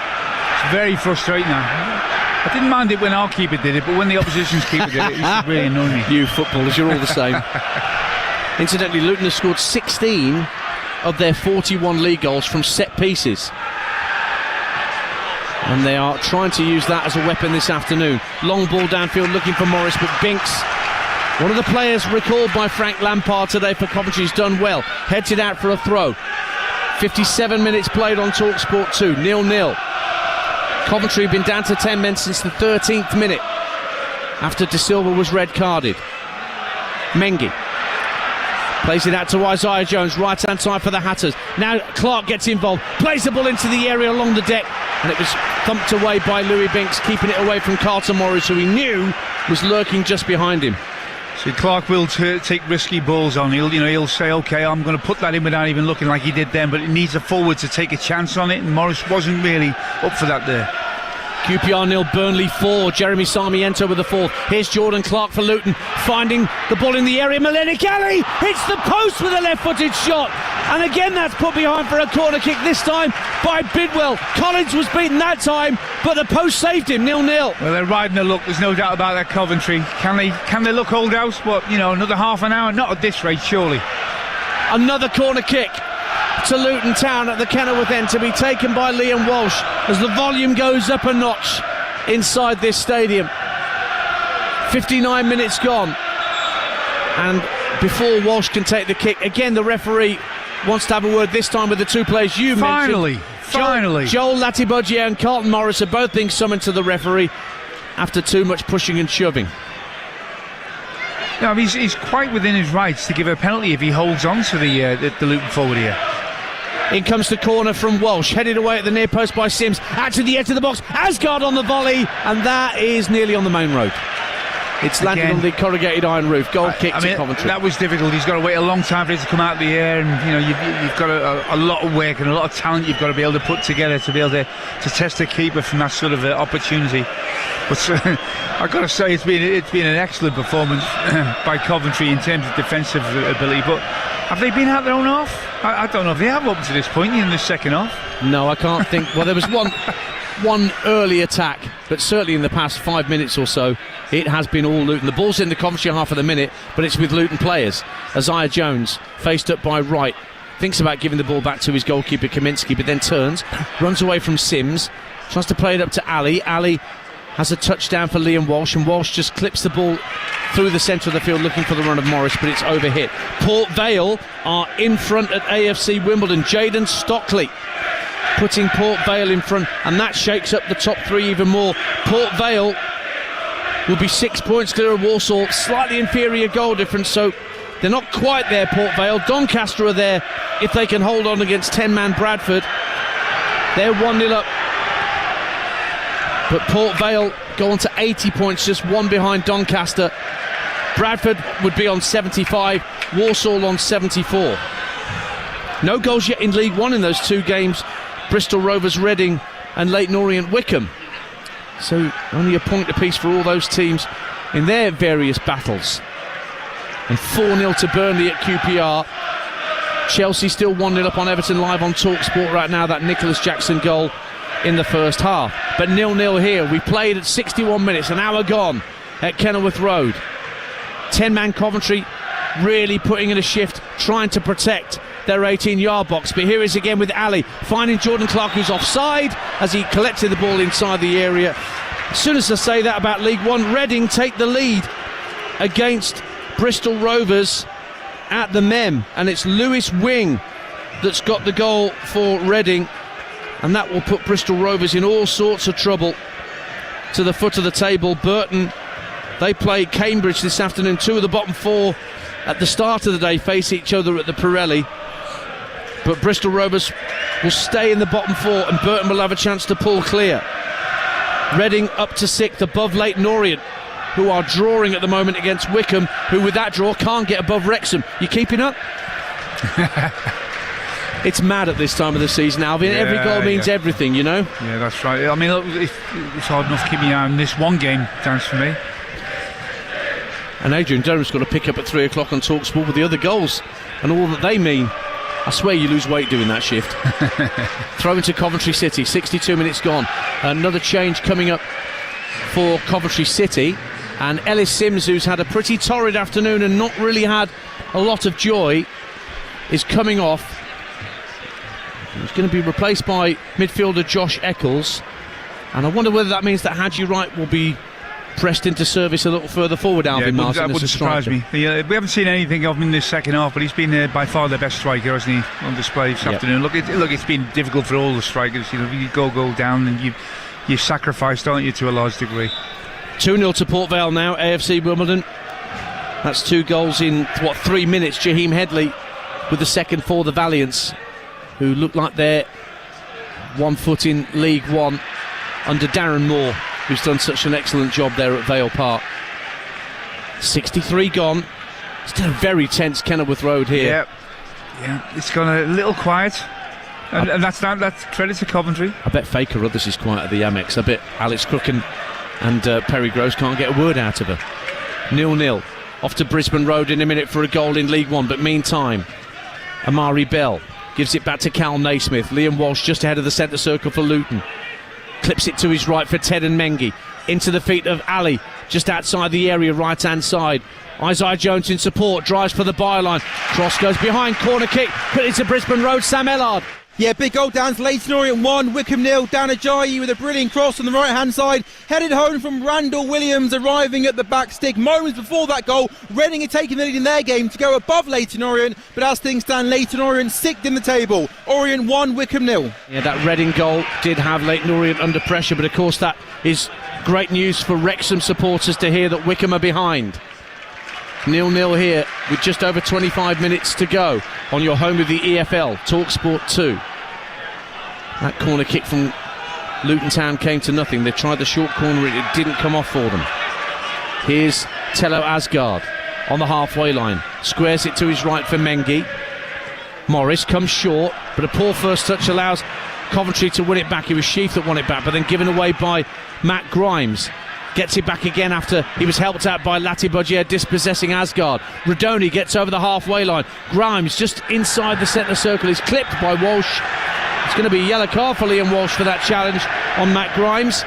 It's very frustrating now. I didn't mind it when our keeper did it, but when the opposition's keeper did it, it used to really annoy me. You footballers, you're all the same. Incidentally, Luton has scored 16 of their 41 league goals from set pieces, and they are trying to use that as a weapon this afternoon. Long ball downfield looking for Morris, but Binks, one of the players recalled by Frank Lampard today for Coventry, has done well. Heads it out for a throw. 57 minutes played on TalkSport 2, 0-0. Coventry have been down to 10 men since the 13th minute after De Silva was red carded. Mengi plays it out to Isaiah Jones, right hand side for the Hatters. Now Clark gets involved, plays the ball into the area along the deck, and it was thumped away by Louis Binks, keeping it away from Carlton Morris, who he knew was lurking just behind him. So Clark will take risky balls on. He'll say, OK, I'm going to put that in without even looking like he did then, but it needs a forward to take a chance on it, and Morris wasn't really up for that there. QPR 0, Burnley 4. Jeremy Sarmiento with the fourth. Here's Jordan Clark for Luton, finding the ball in the area. Melenik Ali hits the post with a left-footed shot, and again that's put behind for a corner kick, this time by Bidwell. Collins was beaten that time, but the post saved him. 0-0. Well, they're riding the luck, there's no doubt about that. Coventry, can they look hold out? Another half an hour? Not at this rate, surely. Another corner kick to Luton Town at the Kenilworth end, to be taken by Liam Walsh as the volume goes up a notch inside this stadium. 59 minutes gone, and before Walsh can take the kick, again the referee wants to have a word, this time with the two players you mentioned. Finally Joel Latibier and Carlton Morris are both being summoned to the referee after too much pushing and shoving. No, he's quite within his rights to give a penalty if he holds on to the Luton forward here. In comes the corner from Walsh, headed away at the near post by Sims, out to the edge of the box, Asgard on the volley, and that is nearly on the main road. It's landed on the corrugated iron roof. Goal kick to Coventry. That was difficult. He's got to wait a long time for it to come out of the air, and you've got a lot of work and a lot of talent you've got to be able to put together to be able to test the keeper from that sort of opportunity. But I've got to say it's been an excellent performance by Coventry in terms of defensive ability. But have they been out their own half? I don't know if they have up to this point in the second half. No, I can't think. Well, there was one early attack, but certainly in the past 5 minutes or so, it has been all Luton. The ball's in the Coventry half of the minute, but it's with Luton players. Isaiah Jones, faced up by Wright, thinks about giving the ball back to his goalkeeper Kaminsky, but then turns, runs away from Sims, tries to play it up to Ali. Ali has a touchdown for Liam Walsh, and Walsh just clips the ball through the centre of the field looking for the run of Morris, but it's overhit. Port Vale are in front at AFC Wimbledon. Jaden Stockley putting Port Vale in front, and that shakes up the top three even more. Port Vale will be 6 points clear of Walsall, slightly inferior goal difference, so they're not quite there, Port Vale. Doncaster are there if they can hold on against 10-man Bradford. They're 1-0 up. But Port Vale go on to 80 points, just one behind Doncaster. Bradford would be on 75, Walsall on 74. No goals yet in League One in those two games. Bristol Rovers, Reading and Leyton Orient, Wickham. So only a point apiece for all those teams in their various battles. And 4-0 to Burnley at QPR. Chelsea still 1-0 up on Everton live on TalkSport right now. That Nicholas Jackson goal in the first half. But 0-0 here. We played at 61 minutes, an hour gone at Kenilworth Road. 10-man Coventry really putting in a shift, trying to protect their 18-yard box. But here is again with Ali, finding Jordan Clark, who's offside as he collected the ball inside the area. As soon as I say that about League One, Reading take the lead against Bristol Rovers at the Mem, and it's Lewis Wing that's got the goal for Reading, and that will put Bristol Rovers in all sorts of trouble to the foot of the table. Burton, they play Cambridge this afternoon. Two of the bottom four at the start of the day face each other at the Pirelli, but Bristol Rovers will stay in the bottom four and Burton will have a chance to pull clear. Reading up to 6th above Leyton Orient, who are drawing at the moment against Wickham, who with that draw can't get above Wrexham. You keeping up? It's mad at this time of the season, Alvin. Yeah, every goal means everything, you know? Yeah, that's right. I mean, it's hard enough keeping an eye on this one game, thanks for me. And Adrian Durham's got to pick up at 3 o'clock on TalkSport with the other goals and all that they mean. I swear you lose weight doing that shift. Throw into Coventry City, 62 minutes gone. Another change coming up for Coventry City. And Ellis Sims, who's had a pretty torrid afternoon and not really had a lot of joy, is coming off. He's going to be replaced by midfielder Josh Eccles. And I wonder whether that means that Hadji Wright will be pressed into service a little further forward, Alvin Martin. That wouldn't surprise me. We haven't seen anything of him in this second half, but he's been by far the best striker, hasn't he, on display this afternoon. Look, it's been difficult for all the strikers. You know, you go down and you sacrifice, don't you, to a large degree. 2-0 to Port Vale now, AFC Wimbledon. That's 2 goals in 3 minutes. Jaheim Headley with the second for the Valiants, who look like they're 1 foot in League One under Darren Moore, who's done such an excellent job there at Vale Park. 63 gone. Still a very tense Kenilworth Road here. Yeah, it's gone a little quiet. And that's credit to Coventry. I bet Faker Ruthers is quiet at the Amex. I bet Alex Crook and Perry Groves can't get a word out of her. 0-0. Off to Brisbane Road in a minute for a goal in League One. But meantime, Amari Bell gives it back to Cal Naismith. Liam Walsh just ahead of the centre circle for Luton. Clips it to his right for Ted and Mengi. Into the feet of Ali, just outside the area, right-hand side. Isaiah Jones in support, drives for the byline. Cross goes behind, corner kick, put into Brisbane Road, Sam Ellard. Yeah, big goal down to Leyton Orient 1, Wickham 0. Dan Ajayi with a brilliant cross on the right-hand side. Headed home from Randall Williams, arriving at the back stick. Moments before that goal, Reading had taken the lead in their game to go above Leyton Orient. But as things stand, Leyton Orient 6th in the table. Orient 1, Wickham 0. Yeah, that Reading goal did have Leyton Orient under pressure. But of course that is great news for Wrexham supporters to hear that Wickham are behind. 0-0 here with just over 25 minutes to go on your home of the EFL, TalkSport 2. That corner kick from Luton Town came to nothing. They tried the short corner, it didn't come off for them. Here's Tello Asgard on the halfway line, squares it to his right for Mengi. Morris comes short, but a poor first touch allows Coventry to win it back. It was Sheaf that won it back, but then given away by Matt Grimes. Gets it back again after he was helped out by Latibier dispossessing Asgard. Radoni gets over the halfway line. Grimes just inside the centre circle is clipped by Walsh. It's going to be a yellow card for Liam Walsh for that challenge on Matt Grimes.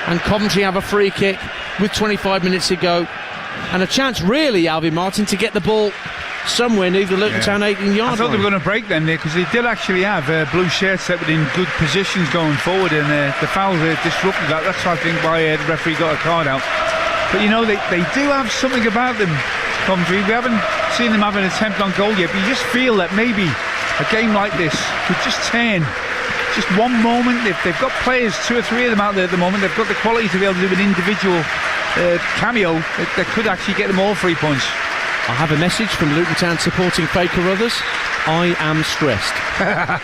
And Coventry have a free kick with 25 minutes to go. And a chance really, Alvin Martin, to get the ball somewhere near the Luton Town 18-yard line. I thought they were going to break then, because they did actually have blue shirts that were in good positions going forward, and the foul disrupted that. That's, I think, why the referee got a card out. But you know, they do have something about them, Coventry. We haven't seen them have an attempt on goal yet, but you just feel that maybe a game like this could just turn. Just one moment. They've got players, 2 or 3 of them out there at the moment. They've got the quality to be able to do an individual cameo that could actually get them all 3 points. I have a message from Luton Town supporting Faye Carruthers. I am stressed.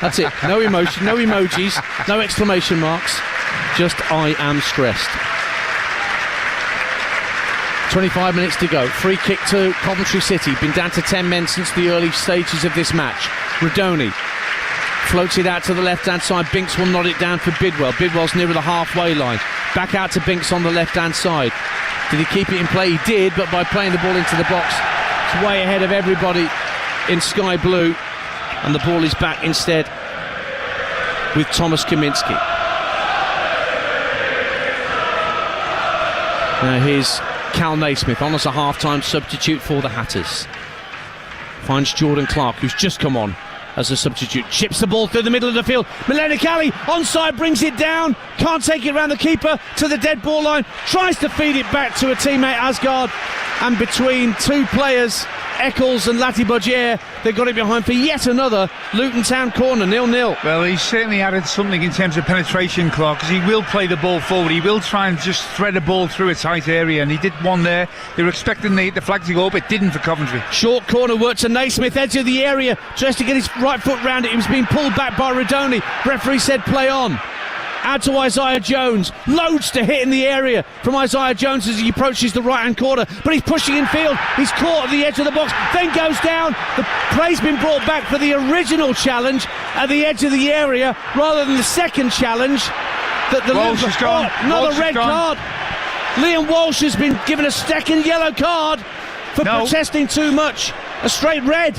That's it. No emotion, no emojis, no exclamation marks. Just I am stressed. 25 minutes to go. Free kick to Coventry City. Been down to 10 men since the early stages of this match. Rodoni floats it out to the left-hand side. Binks will nod it down for Bidwell. Bidwell's nearer the halfway line. Back out to Binks on the left-hand side. Did he keep it in play? He did, but by playing the ball into the box, it's way ahead of everybody in sky blue, and the ball is back instead with Thomas Kaminski. Now here's Cal Naismith on as a half-time substitute for the Hatters. Finds Jordan Clark, who's just come on as a substitute. Chips the ball through the middle of the field. Milena Kelly onside, brings it down. Can't take it around the keeper to the dead ball line. Tries to feed it back to a teammate, Asgard. And between 2 players, Eccles and Latibier, they got it behind for yet another Luton Town corner, 0-0. Well, he's certainly added something in terms of penetration, Clark, because he will play the ball forward. He will try and just thread a ball through a tight area, and he did one there. They were expecting the flag to go up, it didn't for Coventry. Short corner work to Naismith, edge of the area, tries to get his right foot round it. He was being pulled back by Rodoni. Referee said play on. Out to Isaiah Jones, loads to hit in the area from Isaiah Jones as he approaches the right-hand corner, but he's pushing in field, he's caught at the edge of the box, then goes down. The play's been brought back for the original challenge at the edge of the area rather than the second challenge. That the Walsh has gone. Another red card. Liam Walsh has been given a second yellow card for protesting too much. A straight red.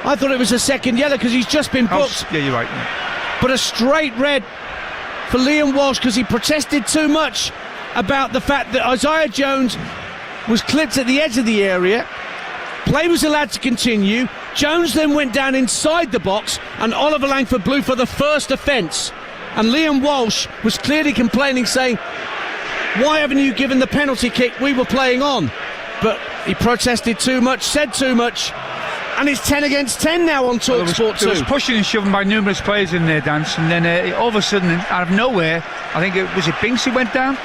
I thought it was a second yellow because he's just been booked. Yeah, you're right. Yeah. But a straight red for Liam Walsh because he protested too much about the fact that Isaiah Jones was clipped at the edge of the area. Play was allowed to continue. Jones then went down inside the box and Oliver Langford blew for the first offence. And Liam Walsh was clearly complaining, saying, why haven't you given the penalty kick? We were playing on. But he protested too much, said too much. And it's 10 against 10 now on TalkSport 2. There was pushing and shoving by numerous players in there, Dance, and then all of a sudden, out of nowhere, I think it was Binks who went down,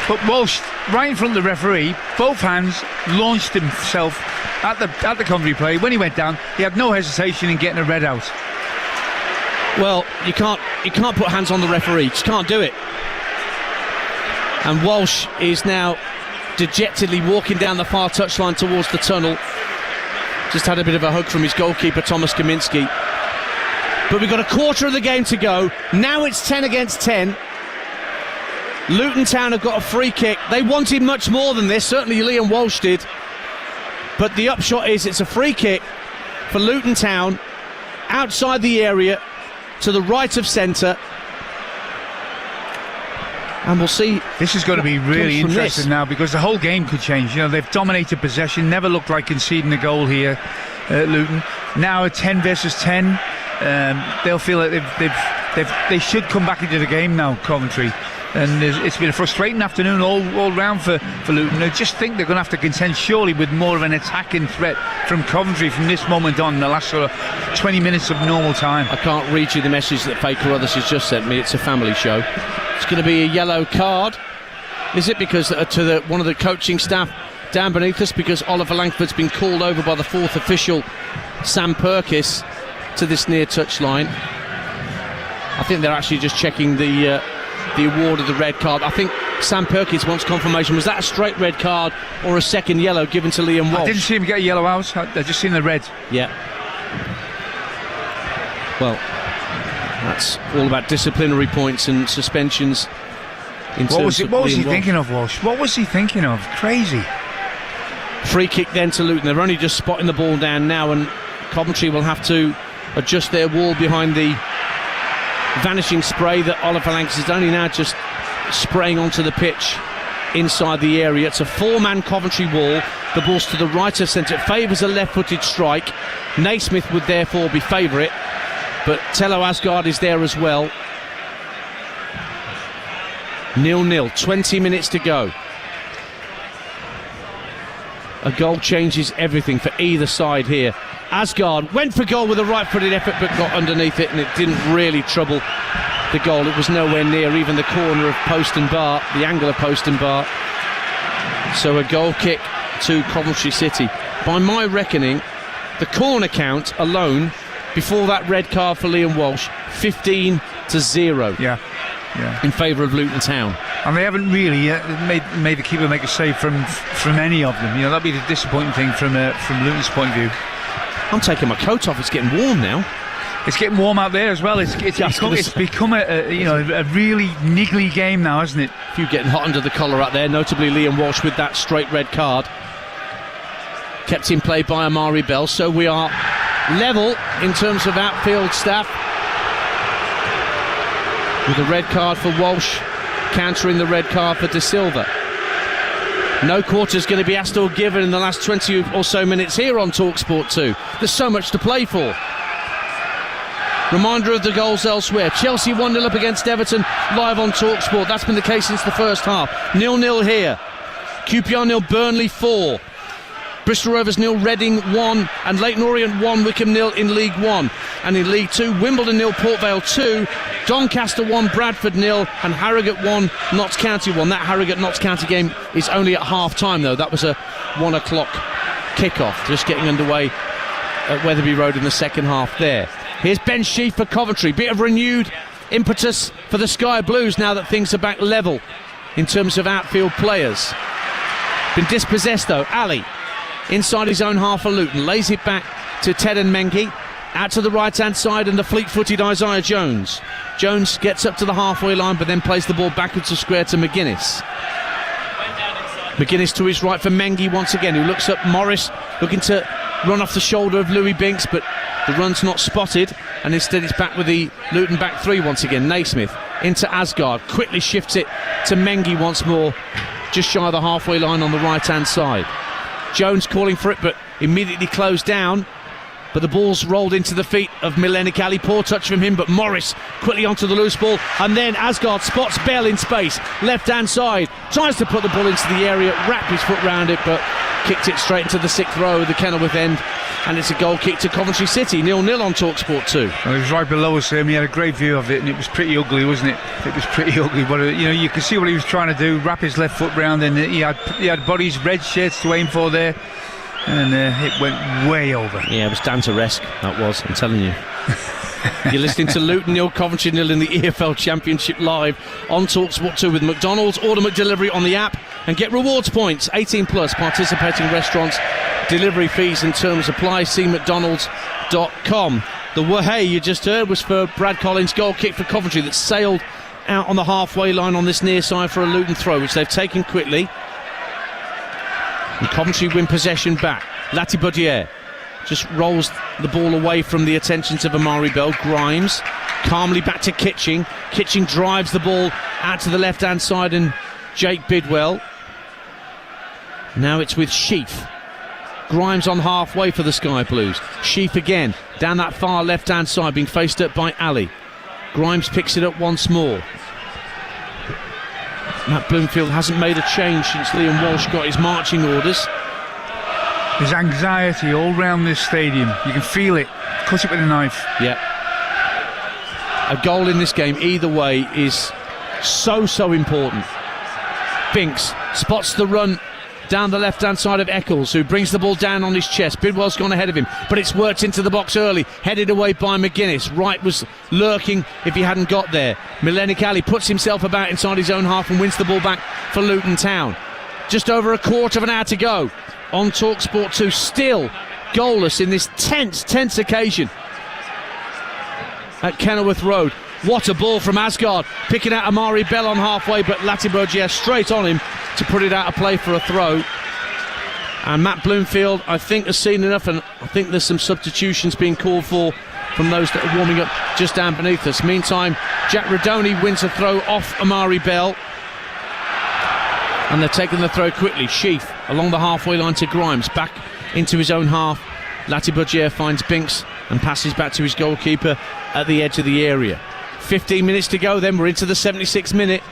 but Walsh, right in front of the referee, both hands, launched himself at the Coventry play. When he went down, he had no hesitation in getting a red out. Well, you can't put hands on the referee, you just can't do it. And Walsh is now dejectedly walking down the far touchline towards the tunnel. Just had a bit of a hug from his goalkeeper, Thomas Kaminski. But we've got a quarter of the game to go. Now it's 10 against 10. Luton Town have got a free kick. They wanted much more than this. Certainly Liam Walsh did. But the upshot is it's a free kick for Luton Town outside the area to the right of centre. And we'll see. This is going to be really interesting now because the whole game could change. You know, they've dominated possession, never looked like conceding a goal here at Luton. Now at 10 versus 10, they'll feel like they should come back into the game now, Coventry. And it's been a frustrating afternoon all round for Luton. I just think they're going to have to contend surely with more of an attacking threat from Coventry from this moment on, the last sort of 20 minutes of normal time. I can't read you the message that Faye Carruthers has just sent me. It's a family show. It's going to be a yellow card. Is it because to one of the coaching staff down beneath us, because Oliver Langford's been called over by the fourth official, Sam Perkis, to this near touchline. I think they're actually just checking the award of the red card. I think Sam Perkins wants confirmation. Was that a straight red card or a second yellow given to Liam Walsh? I didn't see him get a yellow out. I just seen the red. Yeah. Well, that's all about disciplinary points and suspensions. What was he thinking of, Walsh? What was he thinking of? Crazy. Free kick then to Luton. They're only just spotting the ball down now, and Coventry will have to adjust their wall behind the vanishing spray that Oliver Langford is only now just spraying onto the pitch inside the area. It's a four-man Coventry wall. The ball's to the right of centre. It favours a left-footed strike. Naismith would therefore be favourite, but Tello Asgard is there as well. 0-0, 20 minutes to go. A goal changes everything for either side here. Asgard went for goal with a right-footed effort but got underneath it, and it didn't really trouble the goal. It was nowhere near even the corner of post and bar, the angle of post and bar. So a goal kick to Coventry City. By my reckoning, the corner count alone before that red card for Liam Walsh, 15-0. Yeah. In favour of Luton Town. And they haven't really made the keeper make a save from any of them. That'd be the disappointing thing from Luton's point of view. I'm taking my coat off. It's getting warm now. It's getting warm out there as well. It's become a really niggly game now, hasn't it? A few getting hot under the collar out there. Notably Liam Walsh with that straight red card. Kept in play by Amari Bell. So we are level in terms of outfield staff, with a red card for Walsh, countering the red card for De Silva. No quarter's going to be asked or given in the last 20 or so minutes here on TalkSport 2. There's so much to play for. Reminder of the goals elsewhere. Chelsea 1-0 up against Everton, live on TalkSport. That's been the case since the first half. 0-0 here. QPR 0, Burnley 4. Bristol Rovers 0, Reading 1, and Leyton Orient 1, Wycombe 0 in League 1. And in League 2, Wimbledon 0, Port Vale 2, Doncaster 1, Bradford 0, and Harrogate 1, Notts County 1. That Harrogate-Notts County game is only at half-time, though. That was a 1 o'clock kick-off, just getting underway at Wetherby Road in the second half there. Here's Ben Sheaf for Coventry. Bit of renewed impetus for the Sky Blues now that things are back level in terms of outfield players. Been dispossessed, though. Ali inside his own half for Luton, lays it back to Ted and Mengi, out to the right-hand side, and the fleet-footed Isaiah Jones. Jones gets up to the halfway line, but then plays the ball backwards to square to McGuinness. McGuinness to his right for Mengi once again, who looks up. Morris looking to run off the shoulder of Louis Binks, but the run's not spotted, and instead it's back with the Luton back three once again. Naismith into Asgard, quickly shifts it to Mengi once more, just shy of the halfway line on the right-hand side. Jones calling for it, but immediately closed down. But the ball's rolled into the feet of Milenik Ali. Poor touch from him, but Morris quickly onto the loose ball. And then Asgard spots Bell in space, left-hand side. Tries to put the ball into the area, wrapped his foot round it, but kicked it straight into the 6th row of the Kenilworth end. And it's a goal kick to Coventry City, 0-0 on TalkSport 2. Well, he was right below us there, and he had a great view of it, and it was pretty ugly, wasn't it? It was pretty ugly, but you can see what he was trying to do, wrap his left foot round, and he had Buddy's red shirts to aim for there, and it went way over. Yeah, it was Danteresque, that was, I'm telling you. You're listening to Luton 0, Coventry 0 in the EFL Championship live on TalkSport 2 with McDonald's. Order McDelivery on the app and get rewards points. 18 plus participating restaurants. Delivery fees and terms apply. See mcdonalds.com. The wahey you just heard was for Brad Collins' goal kick for Coventry that sailed out on the halfway line on this near side for a Luton throw, which they've taken quickly. And Coventry win possession back. Latibier just rolls the ball away from the attentions of Amari Bell. Grimes calmly back to Kitching. Kitching drives the ball out to the left-hand side, and Jake Bidwell. Now it's with Sheaf. Grimes on halfway for the Sky Blues. Sheaf again down that far left-hand side, being faced up by Ali. Grimes picks it up once more. Matt Bloomfield hasn't made a change since Liam Walsh got his marching orders. There's anxiety all round this stadium. You can feel it. Cut it with a knife. Yeah. A goal in this game, either way, is so important. Binks spots the run down the left-hand side of Eccles, who brings the ball down on his chest. Bidwell's gone ahead of him, but it's worked into the box early, headed away by McGuinness. Wright was lurking if he hadn't got there. Milenik Ali puts himself about inside his own half and wins the ball back for Luton Town. Just over a quarter of an hour to go on TalkSport 2, still goalless in this tense occasion at Kenilworth Road. What a ball from Asgard, picking out Amari Bell on halfway, but Latibier straight on him to put it out of play for a throw. And Matt Bloomfield, I think, has seen enough, and I think there's some substitutions being called for from those that are warming up just down beneath us. Meantime, Jack Radoni wins a throw off Amari Bell, and they're taking the throw quickly. Sheaf along the halfway line to Grimes, back into his own half. Latibier finds Binks and passes back to his goalkeeper at the edge of the area. 15 minutes to go, then we're into the 76th minute.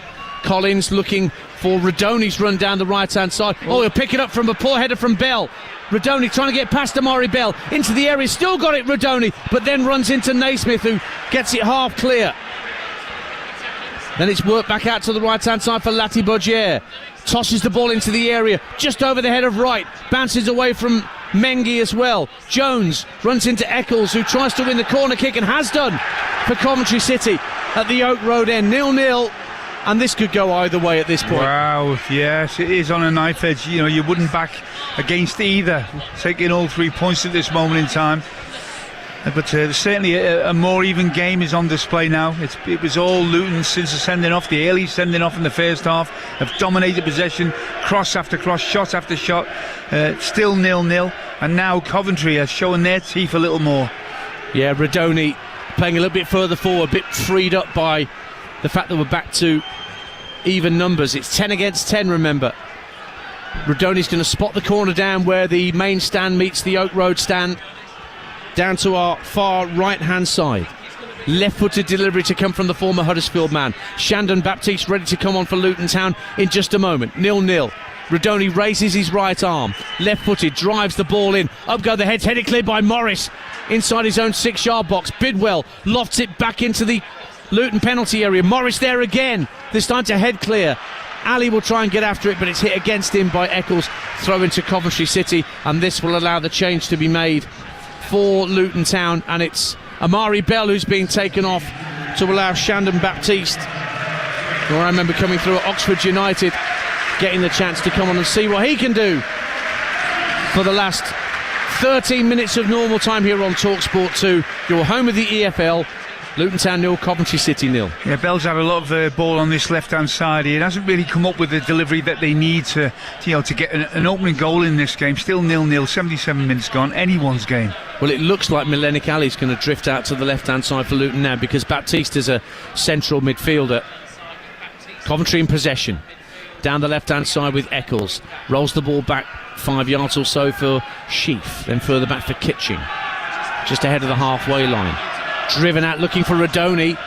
Collins looking for Rodoni's run down the right-hand side. Oh, he'll pick it up from a poor header from Bell. Rodoni trying to get past Amari Bell into the area, still got it, Rodoni, but then runs into Naismith, who gets it half clear. Then it's worked back out to the right-hand side for Latibier. Tosses the ball into the area, just over the head of Wright. Bounces away from Mengi as well. Jones runs into Eccles, who tries to win the corner kick and has done for Coventry City at the Oak Road end. 0-0, and this could go either way at this point. Wow, yes, it is on a knife edge. You know, you wouldn't back against either, taking all 3 points at this moment in time. But certainly a more even game is on display now. It was all Luton since the sending off, the early sending off in the first half. Have dominated possession, cross after cross, shot after shot. Still 0-0, and now Coventry are showing their teeth a little more. Yeah, Rodoni playing a little bit further forward, a bit freed up by the fact that we're back to even numbers. It's 10 against 10, remember. Rodoni's going to spot the corner down where the main stand meets the Oak Road stand. Down to our far right-hand side. Left-footed delivery to come from the former Huddersfield man. Shandon Baptiste ready to come on for Luton Town in just a moment. 0-0. Rodoni raises his right arm. Left-footed, drives the ball in. Up go the heads, headed clear by Morris. Inside his own 6-yard box. Bidwell lofts it back into the Luton penalty area. Morris there again. This time to head clear. Ali will try and get after it, but it's hit against him by Eccles. Throw into Coventry City, and this will allow the change to be made for Luton Town, and it's Amari Bell who's being taken off to allow Shandon Baptiste, who I remember coming through at Oxford United, getting the chance to come on and see what he can do for the last 13 minutes of normal time here on TalkSport 2, your home of the EFL. Luton Town 0, Coventry City 0. Yeah, Bell's had a lot of ball on this left-hand side here. It hasn't really come up with the delivery that they need to get an opening goal in this game. Still 0-0, 77 minutes gone. Anyone's game. Well, it looks like Milenik Ali's going to drift out to the left-hand side for Luton now, because Baptiste is a central midfielder. Coventry in possession. Down the left-hand side with Eccles. Rolls the ball back 5 yards or so for Sheaf. Then further back for Kitching. Just ahead of the halfway line. Driven out looking for Rodoni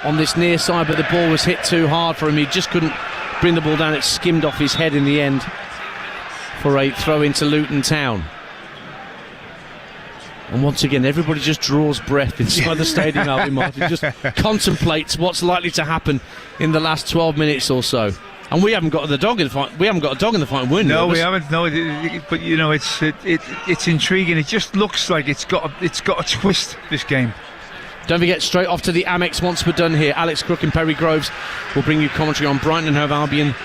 on this near side, but the ball was hit too hard for him. He just couldn't bring the ball down. It skimmed off his head in the end for a throw into Luton Town. And once again, everybody just draws breath inside the stadium. Alvin Martin just contemplates what's likely to happen in the last 12 minutes or so. And we haven't got the dog in the fight. We haven't got a dog in the fight. No, we haven't. No, but you know, it's intriguing. It just looks like it's got a twist, this game. Don't forget, straight off to the Amex once we're done here. Alex Crook and Perry Groves will bring you commentary on Brighton and Hove Albion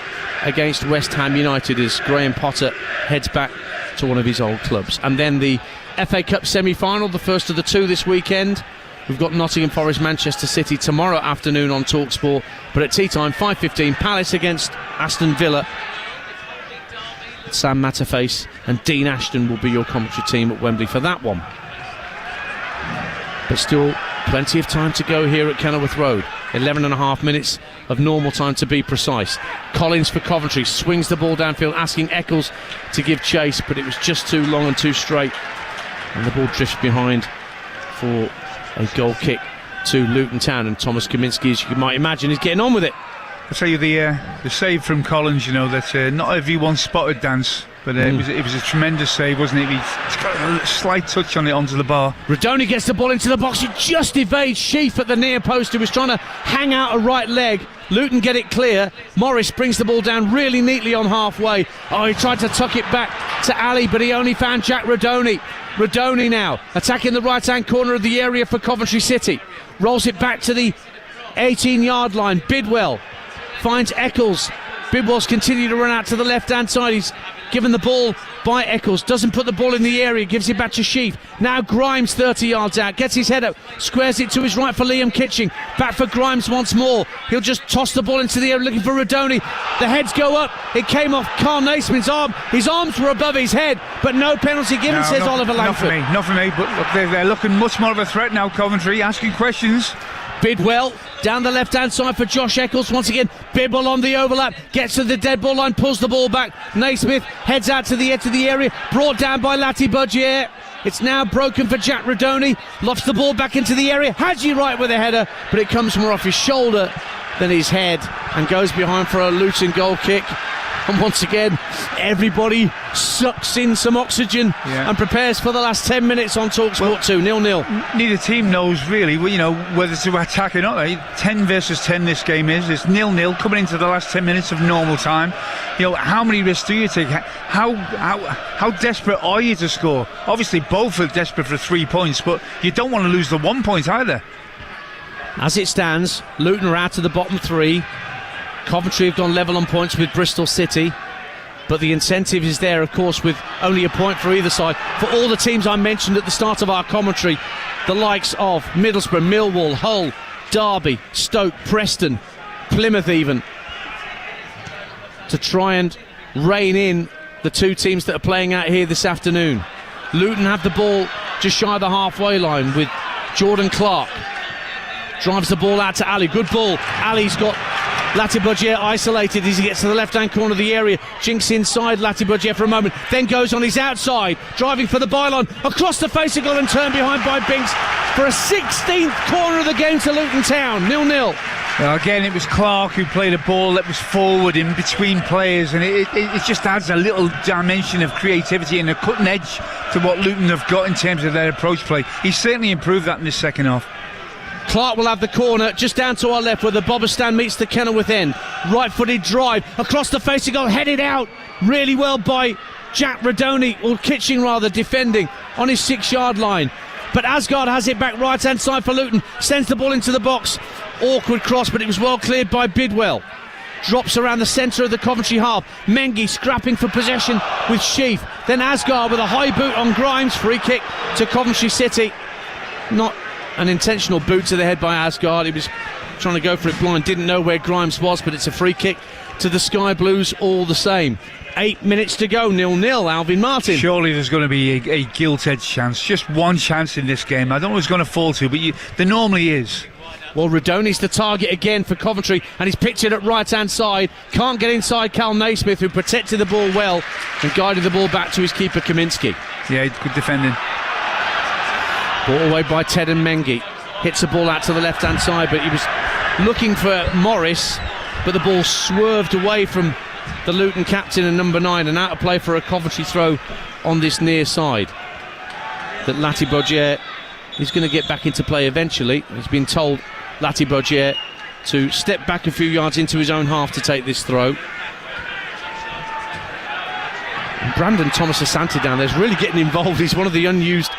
against West Ham United as Graham Potter heads back to one of his old clubs. And then the FA Cup semi-final, the first of the two this weekend. We've got Nottingham Forest, Manchester City tomorrow afternoon on TalkSport. But at tea time, 5:15, Palace against Aston Villa. Sam Matterface and Dean Ashton will be your commentary team at Wembley for that one. But still plenty of time to go here at Kenilworth Road. 11.5 minutes of normal time to be precise. Collins for Coventry swings the ball downfield, asking Eccles to give chase, but it was just too long and too straight, and the ball drifts behind for a goal kick to Luton Town. And Thomas Kaminski, as you might imagine, is getting on with it. I'll tell you the save from Collins, you know, that not everyone spotted, Dance, but it was a tremendous save, wasn't it? He's got a slight touch on it onto the bar. Rodoni gets the ball into the box. It just evades Sheaf at the near post, who was trying to hang out a right leg. Luton get it clear. Morris brings the ball down really neatly on halfway. Oh, he tried to tuck it back to Ali, but he only found Jack Rodoni. Rodoni now attacking the right-hand corner of the area for Coventry City. Rolls it back to the 18-yard line. Bidwell finds Eccles. Bidwell's continued to run out to the left-hand side. He's given the ball by Eccles. Doesn't put the ball in the area. Gives it back to Sheaf. Now Grimes 30 yards out. Gets his head up. Squares it to his right for Liam Kitching. Back for Grimes once more. He'll just toss the ball into the air looking for Rodoni. The heads go up. It came off Carl Naismith's arm. His arms were above his head, but no penalty given, says Oliver Langford. Not for me, but look, they're looking much more of a threat now, Coventry, asking questions. Bidwell down the left-hand side for Josh Eccles. Once again, Bidwell on the overlap, gets to the dead ball line, pulls the ball back. Naismith heads out to the edge of the area, brought down by Latibier. It's now broken for Jack Rodoni. Lofts the ball back into the area. Hadji right with a header, but it comes more off his shoulder than his head and goes behind for a Luton goal kick. And once again, everybody sucks in some oxygen and prepares for the last 10 minutes on TalkSport 2, 0-0. Neither team knows really, whether to attack or not. 10 versus 10 this game is. It's 0-0 coming into the last 10 minutes of normal time. How many risks do you take? How desperate are you to score? Obviously, both are desperate for 3 points, but you don't want to lose the 1 point either. As it stands, Luton are out of the bottom 3. Coventry have gone level on points with Bristol City, but the incentive is there, of course, with only a point for either side. For all the teams I mentioned at the start of our commentary, the likes of Middlesbrough, Millwall, Hull, Derby, Stoke, Preston, Plymouth even, to try and rein in the 2 teams that are playing out here this afternoon. Luton have the ball just shy of the halfway line with Jordan Clark. Drives the ball out to Ali. Good ball. Ali's got Latibier isolated as he gets to the left-hand corner of the area. Jinks inside Latibier for a moment, then goes on his outside, driving for the byline, across the face of goal and turned behind by Binks for a 16th corner of the game to Luton Town, 0-0. Again, it was Clark who played a ball that was forward in between players, and it just adds a little dimension of creativity and a cutting edge to what Luton have got in terms of their approach play. He's certainly improved that in this second half. Clark will have the corner just down to our left where the Bobberstan meets the Kenilworth end. Right-footed drive across the face of goal, headed out really well by Jack Rodoni, or Kitching rather, defending on his 6-yard line. But Asgard has it back right-hand side for Luton, sends the ball into the box. Awkward cross, but it was well cleared by Bidwell. Drops around the centre of the Coventry half. Mengi scrapping for possession with Sheaf. Then Asgard with a high boot on Grimes. Free kick to Coventry City. Not an intentional boot to the head by Asgard. He was trying to go for it blind, didn't know where Grimes was, but it's a free kick to the Sky Blues all the same. 8 minutes to go, 0-0. Alvin Martin. Surely there's going to be a gilt-edged chance, just one chance in this game. I don't know who it's going to fall to, but there normally is. Well, Rodoni's the target again for Coventry, and he's picked it at right-hand side. Can't get inside Cal Naismith, who protected the ball well and guided the ball back to his keeper Kaminski. Yeah, good defending. Ball away by Ted and Mengi. Hits the ball out to the left-hand side, but he was looking for Morris, but the ball swerved away from the Luton captain and number 9, and out of play for a Coventry throw on this near side. That Latibier is going to get back into play eventually. He's been told, Latibier, to step back a few yards into his own half to take this throw. And Brandon Thomas-Asante down there's really getting involved. He's one of the unused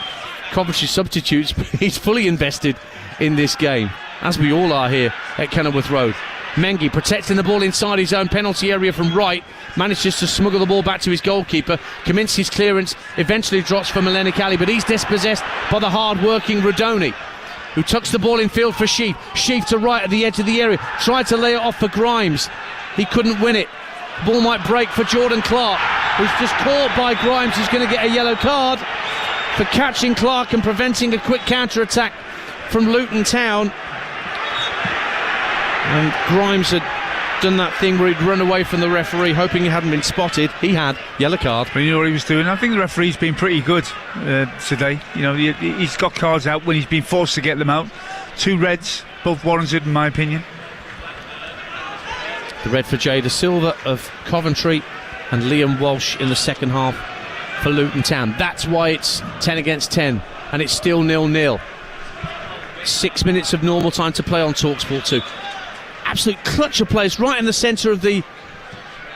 Coventry substitutes, but he's fully invested in this game, as we all are here at Kenilworth Road. Mengi protecting the ball inside his own penalty area from right, manages to smuggle the ball back to his goalkeeper. Kaminski's clearance eventually drops for Melenik Ali, but he's dispossessed by the hard-working Rodoni, who tucks the ball in field for Sheaf. Sheaf to right at the edge of the area, tried to lay it off for Grimes. He couldn't win it. Ball might break for Jordan Clark, who's just caught by Grimes, who's going to get a yellow card for catching Clark and preventing a quick counter-attack from Luton Town. And Grimes had done that thing where he'd run away from the referee, hoping he hadn't been spotted. He had. Yellow card. But you know what he was doing? I think the referee's been pretty good today. You know, he's got cards out when he's been forced to get them out. 2 reds, both warranted in my opinion. The red for Jada Silva of Coventry and Liam Walsh in the second half for Luton Town. That's why it's 10 against 10 and it's still 0-0. 6 minutes of normal time to play on TalkSport 2. Absolute clutch of plays right in the centre of the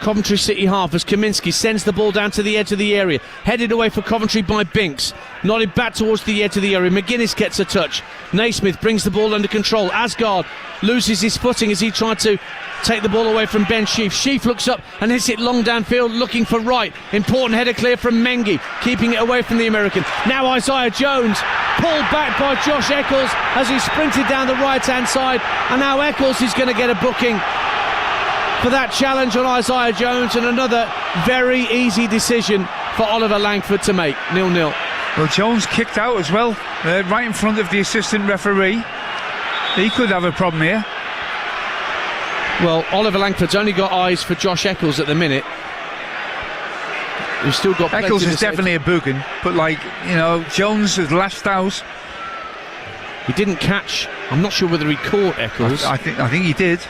Coventry City half as Kaminski sends the ball down to the edge of the area, headed away for Coventry by Binks, nodded back towards the edge of the area. McGuinness gets a touch. Naismith brings the ball under control. Asgard loses his footing as he tried to take the ball away from Ben Sheaf. Sheaf looks up and hits it long downfield, looking for right. Important header clear from Mengi, keeping it away from the American. Now Isaiah Jones pulled back by Josh Eccles as he sprinted down the right-hand side, and now Eccles is going to get a booking for that challenge on Isaiah Jones, and another very easy decision for Oliver Langford to make. 0-0. Well, Jones kicked out as well, right in front of the assistant referee. He could have a problem here. Well, Oliver Langford's only got eyes for Josh Eccles at the minute. We've still got plenty Eccles to is say. definitely a booking, but Jones has lashed out. He didn't catch. I'm not sure whether he caught Eccles. I think he did.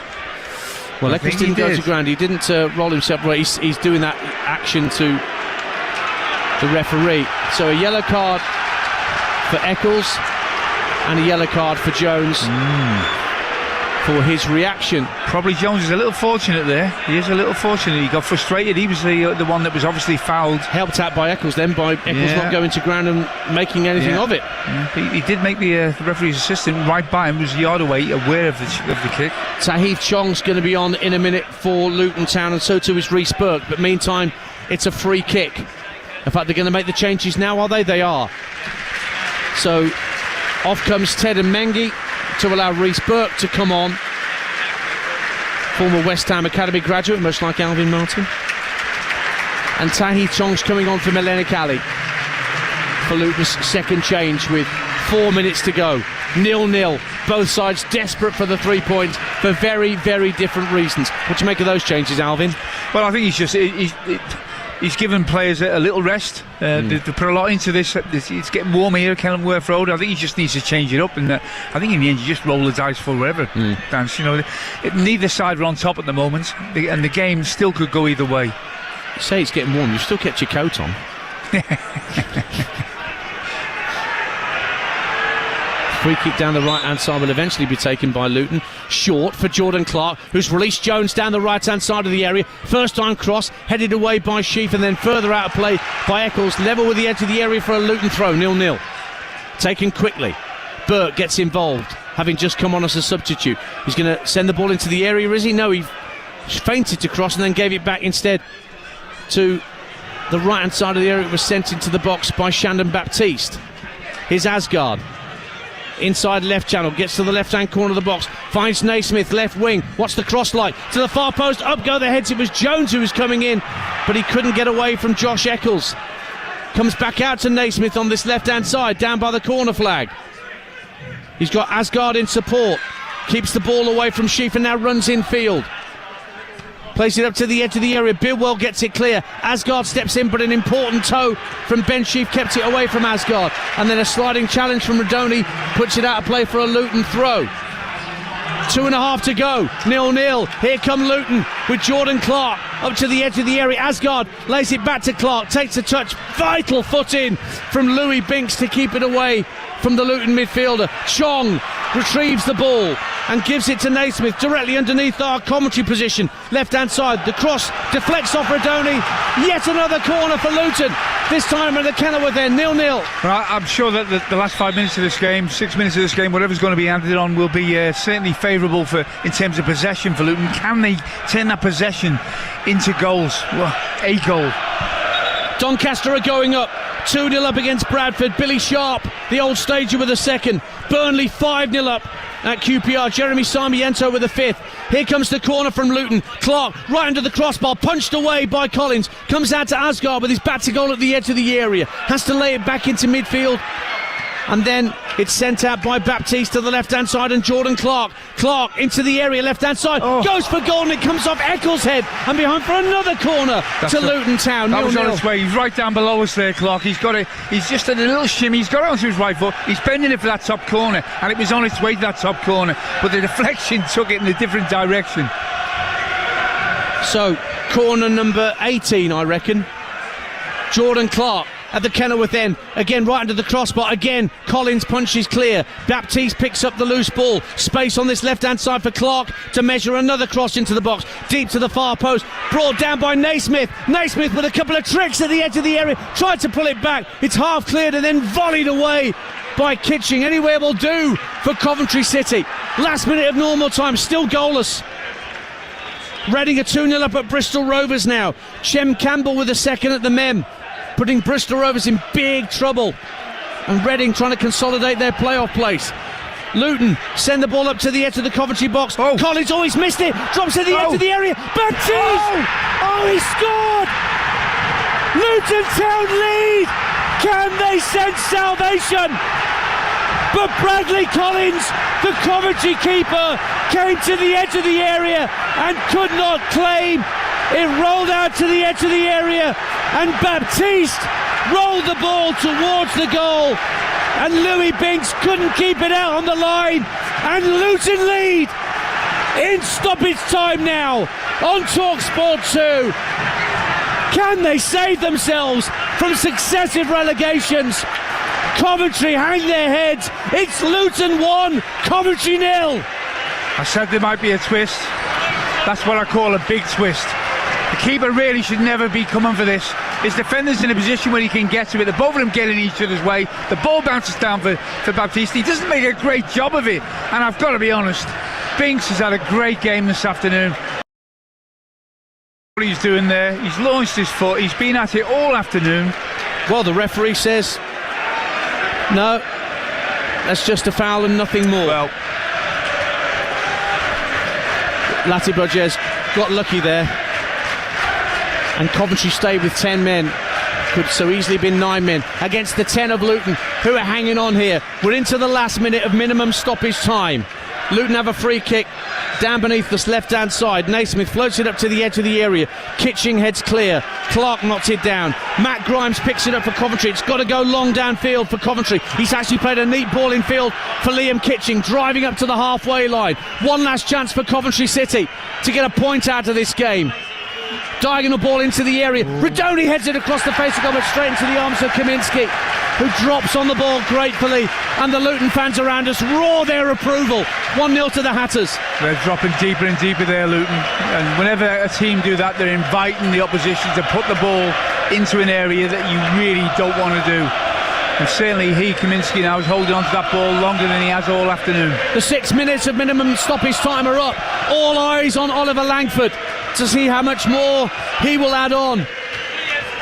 Well, Eccles didn't go to ground. He didn't roll himself right. He's doing that action to the referee. So a yellow card for Eccles and a yellow card for Jones for his reaction. Probably Jones is a little fortunate there. He is a little fortunate. He got frustrated. He was the one that was obviously fouled. Helped out by Eccles then, by Eccles not going to ground and making anything of it. Yeah. He did make the referee's assistant right by him, was a yard away, aware of the kick. Tahith Chong's going to be on in a minute for Luton Town, and so too is Reece Burke. But meantime, it's a free kick. In fact, they're going to make the changes now, are they? They are. So off comes Ted and Mengi to allow Reece Burke to come on. Former West Ham Academy graduate, much like Alvin Martin. And Tahith Chong's coming on for Melenik Ali for Luton's second change with 4 minutes to go. 0-0. Both sides desperate for the 3 points for very, very different reasons. What do you make of those changes, Alvin? Well, I think he's given players a little rest. They put a lot into this. It's getting warmer here at Kenilworth Road. I think he just needs to change it up, and I think in the end you just roll the dice for wherever dance. Neither side are on top at the moment, and the game still could go either way. You say it's getting warm. You've still kept your coat on. Free kick down the right-hand side will eventually be taken by Luton. Short for Jordan Clark, who's released Jones down the right-hand side of the area. First time cross, headed away by Sheaf, and then further out of play by Eccles. Level with the edge of the area for a Luton throw, 0-0. Taken quickly. Burke gets involved, having just come on as a substitute. He's going to send the ball into the area, is he? No, he feinted to cross and then gave it back instead to the right-hand side of the area. It was sent into the box by Shandon Baptiste. Here's Asgard. Inside left channel, gets to the left-hand corner of the box, finds Naismith, left wing. What's the cross like? To the far post, up go the heads. It was Jones who was coming in, but he couldn't get away from Josh Eccles. Comes back out to Naismith on this left-hand side, down by the corner flag. He's got Asgard in support, keeps the ball away from Sheaf and now runs infield. Plays it up to the edge of the area. Bilwell gets it clear. Asgard steps in, but an important toe from Ben Sheaf kept it away from Asgard. And then a sliding challenge from Radoni puts it out of play for a Luton throw. 2.5 to go. 0-0. Here come Luton with Jordan Clark up to the edge of the area. Asgard lays it back to Clark. Takes a touch. Vital foot in from Louis Binks to keep it away from the Luton midfielder. Chong retrieves the ball and gives it to Naismith directly underneath our commentary position. Left-hand side, the cross deflects off Radoni. Yet another corner for Luton. This time at the Kenilworth end, 0-0. Well, I'm sure that the last 5 minutes of this game, 6 minutes of this game, whatever's going to be added on will be certainly favourable in terms of possession for Luton. Can they turn that possession into goals? Well, a goal. Doncaster are going up. 2-0 up against Bradford. Billy Sharp, the old stager, with a second. Burnley 5-0 up at QPR. Jeremy Sarmiento with a fifth. Here comes the corner from Luton. Clark right under the crossbar, punched away by Collins. Comes out to Asgard with his bat to goal at the edge of the area. Has to lay it back into midfield. And then it's sent out by Baptiste to the left-hand side, and Jordan Clark into the area, left-hand side, goes for goal, and it comes off Eccles' head and behind for another corner to Luton Town. That was on its way. He's right down below us there, Clark. He's just a little shimmy. He's got it onto his right foot. He's bending it for that top corner, and it was on its way to that top corner, but the deflection took it in a different direction. So, corner number 18, I reckon. Jordan Clark at the Kenilworth end, again right under the crossbar, again Collins punches clear. Baptiste picks up the loose ball, space on this left-hand side for Clark to measure another cross into the box, deep to the far post, brought down by Naismith. Naismith with a couple of tricks at the edge of the area, tried to pull it back, it's half cleared and then volleyed away by Kitching. Anywhere will do for Coventry City. Last minute of normal time, still goalless. Reading are 2-0 up at Bristol Rovers now. Chem Campbell with a second at the Mem, putting Bristol Rovers in big trouble, and Reading trying to consolidate their playoff place. Luton send the ball up to the edge of the Coventry box. Collins, he's missed it, drops at the edge of the area. Baptiste! He scored! Luton Town lead! Can they sense salvation? But Bradley Collins, the Coventry keeper, came to the edge of the area and could not claim. It rolled out to the edge of the area. and Baptiste rolled the ball towards the goal, and Louis Binks couldn't keep it out on the line, and Luton lead in stoppage time now on TalkSport 2. Can they save themselves from successive relegations? Coventry hang their heads. It's Luton 1, Coventry 0. I said there might be a twist. That's what I call a big twist. The keeper really should never be coming for this. His defender's in a position where he can get to it. The both of them get in each other's way. The ball bounces down for Baptiste. He doesn't make a great job of it. And I've got to be honest, Binks has had a great game this afternoon. What he's doing there, he's launched his foot. He's been at it all afternoon. Well, the referee says, no, that's just a foul and nothing more. Well, Latibier got lucky there, and Coventry stayed with 10 men. Could so easily been 9 men against the 10 of Luton, who are hanging on here. We're into the last minute of minimum stoppage time. Luton have a free kick down beneath this left-hand side. Naismith floats it up to the edge of the area. Kitching heads clear. Clark knocks it down. Matt Grimes picks it up for Coventry. It's got to go long downfield for Coventry. He's actually played a neat ball in field for Liam Kitching, driving up to the halfway line. One last chance for Coventry City to get a point out of this game. Diagonal ball into the area. Radoni heads it across the face of goal, but straight into the arms of Kaminski, who drops on the ball gratefully, and the Luton fans around us roar their approval. 1-0 to the Hatters. They're dropping deeper and deeper there, Luton, and whenever a team do that, they're inviting the opposition to put the ball into an area that you really don't want to do. And certainly Kaminski now is holding on to that ball longer than he has all afternoon. The 6 minutes of minimum stoppage time are up. All eyes on Oliver Langford to see how much more he will add on.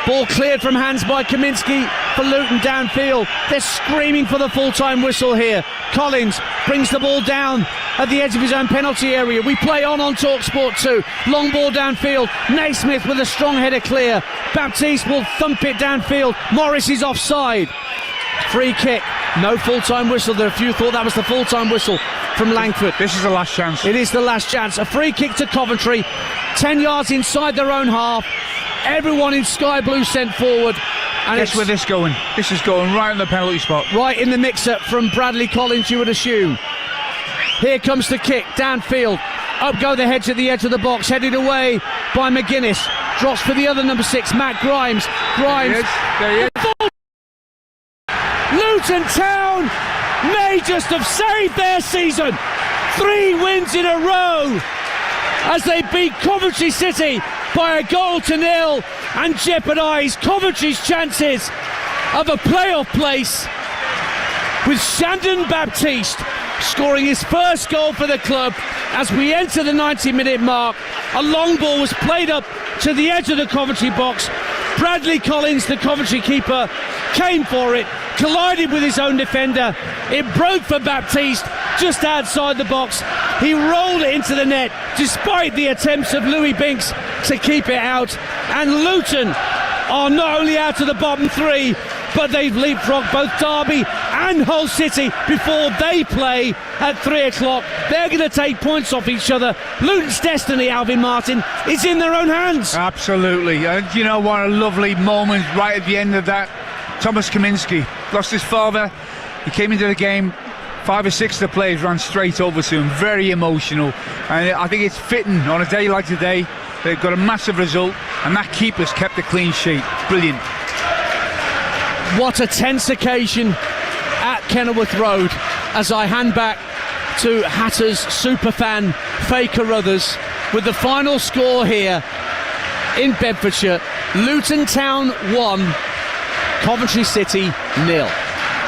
Ball cleared from hands by Kaminski for Luton downfield. They're screaming for the full-time whistle here. Collins brings the ball down at the edge of his own penalty area. We play on TalkSport 2. Long ball downfield. Naismith with a strong header clear. Baptiste will thump it downfield. Morris is offside. Free kick. No full-time whistle. There are a few thought that was the full-time whistle from Langford. This is the last chance. It is the last chance. A free kick to Coventry. 10 yards inside their own half. Everyone in sky blue sent forward. And guess where this going? This is going right in the penalty spot. Right in the mix-up from Bradley Collins, you would assume. Here comes the kick, downfield. Up go the heads at the edge of the box, headed away by McGuinness. Drops for the other number 6, Matt Grimes. Grimes. There he is. Luton Town may just have saved their season. 3 wins in a row as they beat Coventry City by a goal to 0 and jeopardise Coventry's chances of a playoff place, with Shandon Baptiste scoring his first goal for the club as we enter the 90-minute mark. A long ball was played up to the edge of the Coventry box. Bradley Collins, the Coventry keeper, came for it, collided with his own defender. It broke for Baptiste just outside the box. He rolled it into the net despite the attempts of Louis Binks to keep it out. And Luton are not only out of the bottom 3, but they've leapfrogged both Derby and Hull City before they play at 3 o'clock. They're going to take points off each other. Luton's destiny, Alvin Martin, is in their own hands. Absolutely. And you know what a lovely moment right at the end of that. Thomas Kaminski lost his father. He came into the game. 5 or 6 of the players ran straight over to him. Very emotional. And I think it's fitting on a day like today. They've got a massive result, and that keeper's kept a clean sheet. Brilliant. What a tense occasion at Kenilworth Road as I hand back to Hatters superfan Faye Carruthers with the final score here in Bedfordshire. Luton Town 1, Coventry City 0.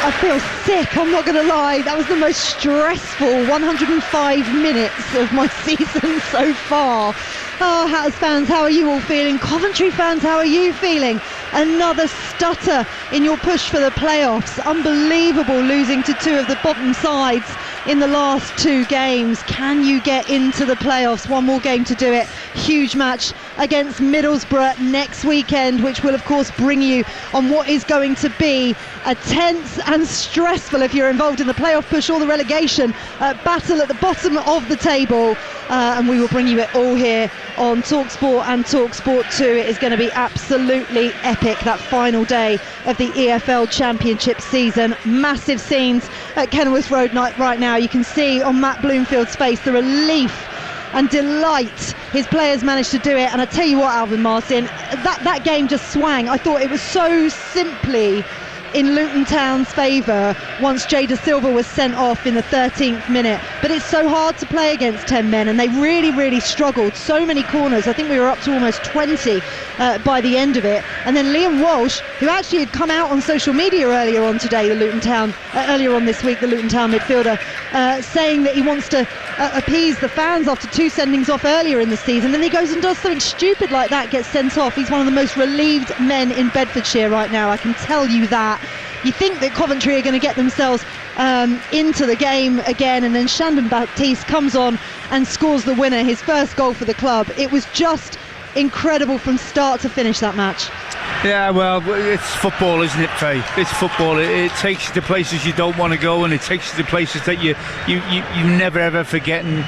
I feel sick, I'm not going to lie. That was the most stressful 105 minutes of my season so far. Oh, Hatters fans, how are you all feeling? Coventry fans, how are you feeling? Another stutter in your push for the playoffs. Unbelievable, losing to 2 of the bottom sides in the last 2 games. Can you get into the playoffs? One more game to do it. huge match against Middlesbrough next weekend, which will of course bring you on what is going to be a tense and stressful, if you're involved in the playoff push or the relegation battle at the bottom of the table, and we will bring you it all here on TalkSport and TalkSport 2. It is going to be absolutely epic, that final day of the EFL Championship season. Massive scenes at Kenilworth Road right now. You can see on Matt Bloomfield's face the relief and delight his players managed to do it. And I tell you what, Alvin Martin, that game just swang. I thought it was so simply in Luton Town's favour once Jay Da Silva was sent off in the 13th minute. But it's so hard to play against 10 men, and they really struggled. So many corners. I think we were up to almost 20 by the end of it. And then Liam Walsh, who actually had come out on social media earlier on today, earlier on this week, the Luton Town midfielder, saying that he wants to appease the fans after 2 sendings off earlier in the season. Then he goes and does something stupid like that, gets sent off. He's one of the most relieved men in Bedfordshire right now, I can tell you that. You think that Coventry are going to get themselves into the game again, and then Shandon Baptiste comes on and scores the winner, his first goal for the club. It was just incredible from start to finish, that match. Yeah, well, it's football, isn't it, Faye? It's football. It takes you to places you don't want to go, and it takes you to places that you never ever forget, and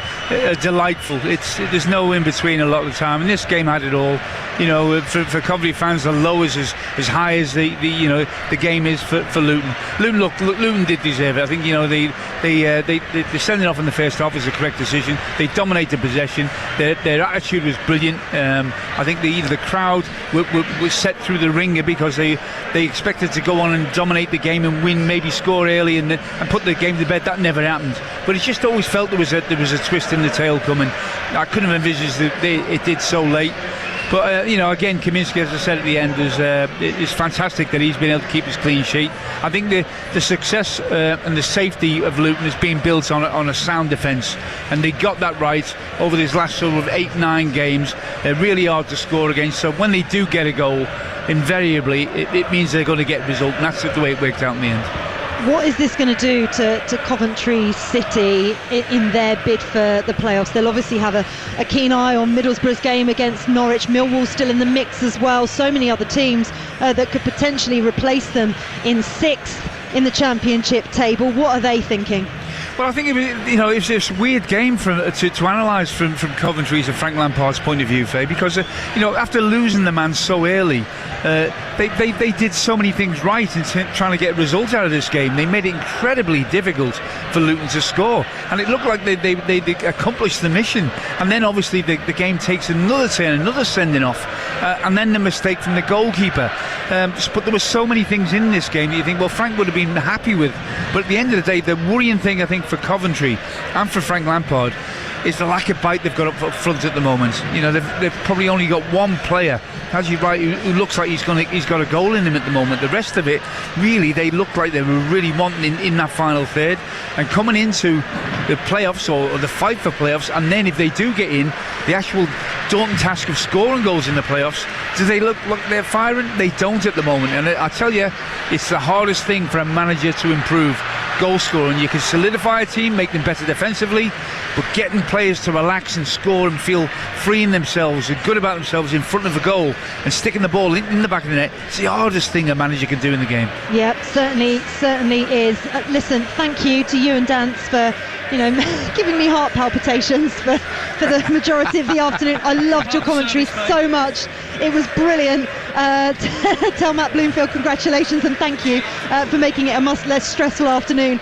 delightful. There's no in between a lot of the time, and this game had it all. You know, for Coventry fans, the low is as high as the game is for Luton. Luton did deserve it. I think they send it off in the first half is the correct decision. They dominated possession. Their attitude was brilliant. I think the crowd was set through the ringer because they expected to go on and dominate the game and win, maybe score early and put the game to bed. That never happened. But it just always felt there was a twist in the tail coming. I couldn't have envisaged that it did so late. But again, Kaminski, as I said at the end, is fantastic that he's been able to keep his clean sheet. I think the success and the safety of Luton is being built on a sound defence, and they got that right over these last sort of 8-9 games. They're really hard to score against, so when they do get a goal, invariably it means they're going to get a result, and that's the way it worked out in the end. What is this going to do to Coventry City in their bid for the playoffs? They'll obviously have a keen eye on Middlesbrough's game against Norwich. Millwall's still in the mix as well. So many other teams that could potentially replace them in 6th in the Championship table. What are they thinking? Well, I think it's this weird game to analyse from Coventry's and Frank Lampard's point of view, Faye, because after losing the man so early, they did so many things right in trying to get a result out of this game. They made it incredibly difficult for Luton to score, and it looked like they accomplished the mission. And then obviously the game takes another turn, another sending off, and then the mistake from the goalkeeper. But there were so many things in this game that you think, well, Frank would have been happy with. But at the end of the day, the worrying thing, I think, for Coventry and for Frank Lampard is the lack of bite they've got up front at the moment. They've probably only got one player, as you're right, who looks like he's got a goal in him at the moment. The rest of it, really, they look like they were really wanting in that final third, and coming into the playoffs or the fight for playoffs, and then if they do get in, the actual daunting task of scoring goals in the playoffs, do they look like they're firing? They don't at the moment, and I tell you, it's the hardest thing for a manager to improve. Goal scoring. You can solidify a team, make them better defensively, but getting players to relax and score and feel free in themselves and good about themselves in front of a goal and sticking the ball in the back of the net, it's the hardest thing a manager can do in the game. Yep, certainly is. Listen, thank you to you and Dance for giving me heart palpitations for the majority of the afternoon. I loved your commentary so much. It was brilliant. Tell Matt Bloomfield congratulations and thank you for making it a much less stressful afternoon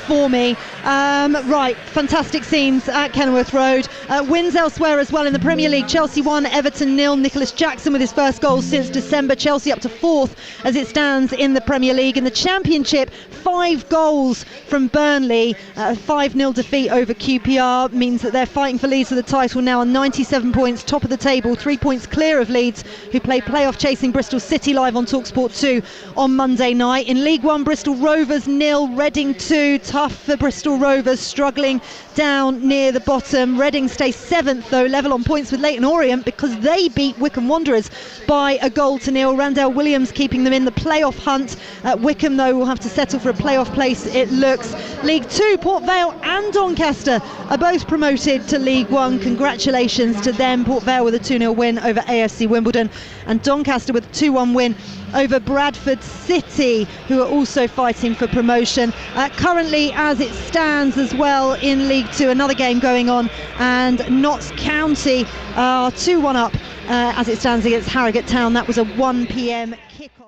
for me. Right, fantastic scenes at Kenilworth Road. Wins elsewhere as well in the Premier League. Chelsea 1, Everton 0. Nicholas Jackson with his first goal since December. Chelsea up to 4th as it stands in the Premier League. In the Championship, 5 goals from Burnley. 5-0 defeat over QPR means that they're fighting for Leeds for the title now on 97 points, top of the table, 3 points clear of Leeds, who play playoff chase facing Bristol City live on TalkSport 2 on Monday night. In League One, Bristol Rovers 0, Reading 2. Tough for Bristol Rovers, struggling down near the bottom. Reading stay 7th though, level on points with Leyton Orient because they beat Wycombe Wanderers by a goal to 0. Randell Williams keeping them in the playoff hunt. Wycombe though will have to settle for a playoff place, it looks. League 2, Port Vale and Doncaster are both promoted to League 1. Congratulations to them. Port Vale with a 2-0 win over AFC Wimbledon, and Doncaster with a 2-1 win over Bradford City, who are also fighting for promotion. Currently, as it stands as well in League 2, another game going on, and Notts County are 2-1 up as it stands against Harrogate Town. That was a 1 p.m. kickoff.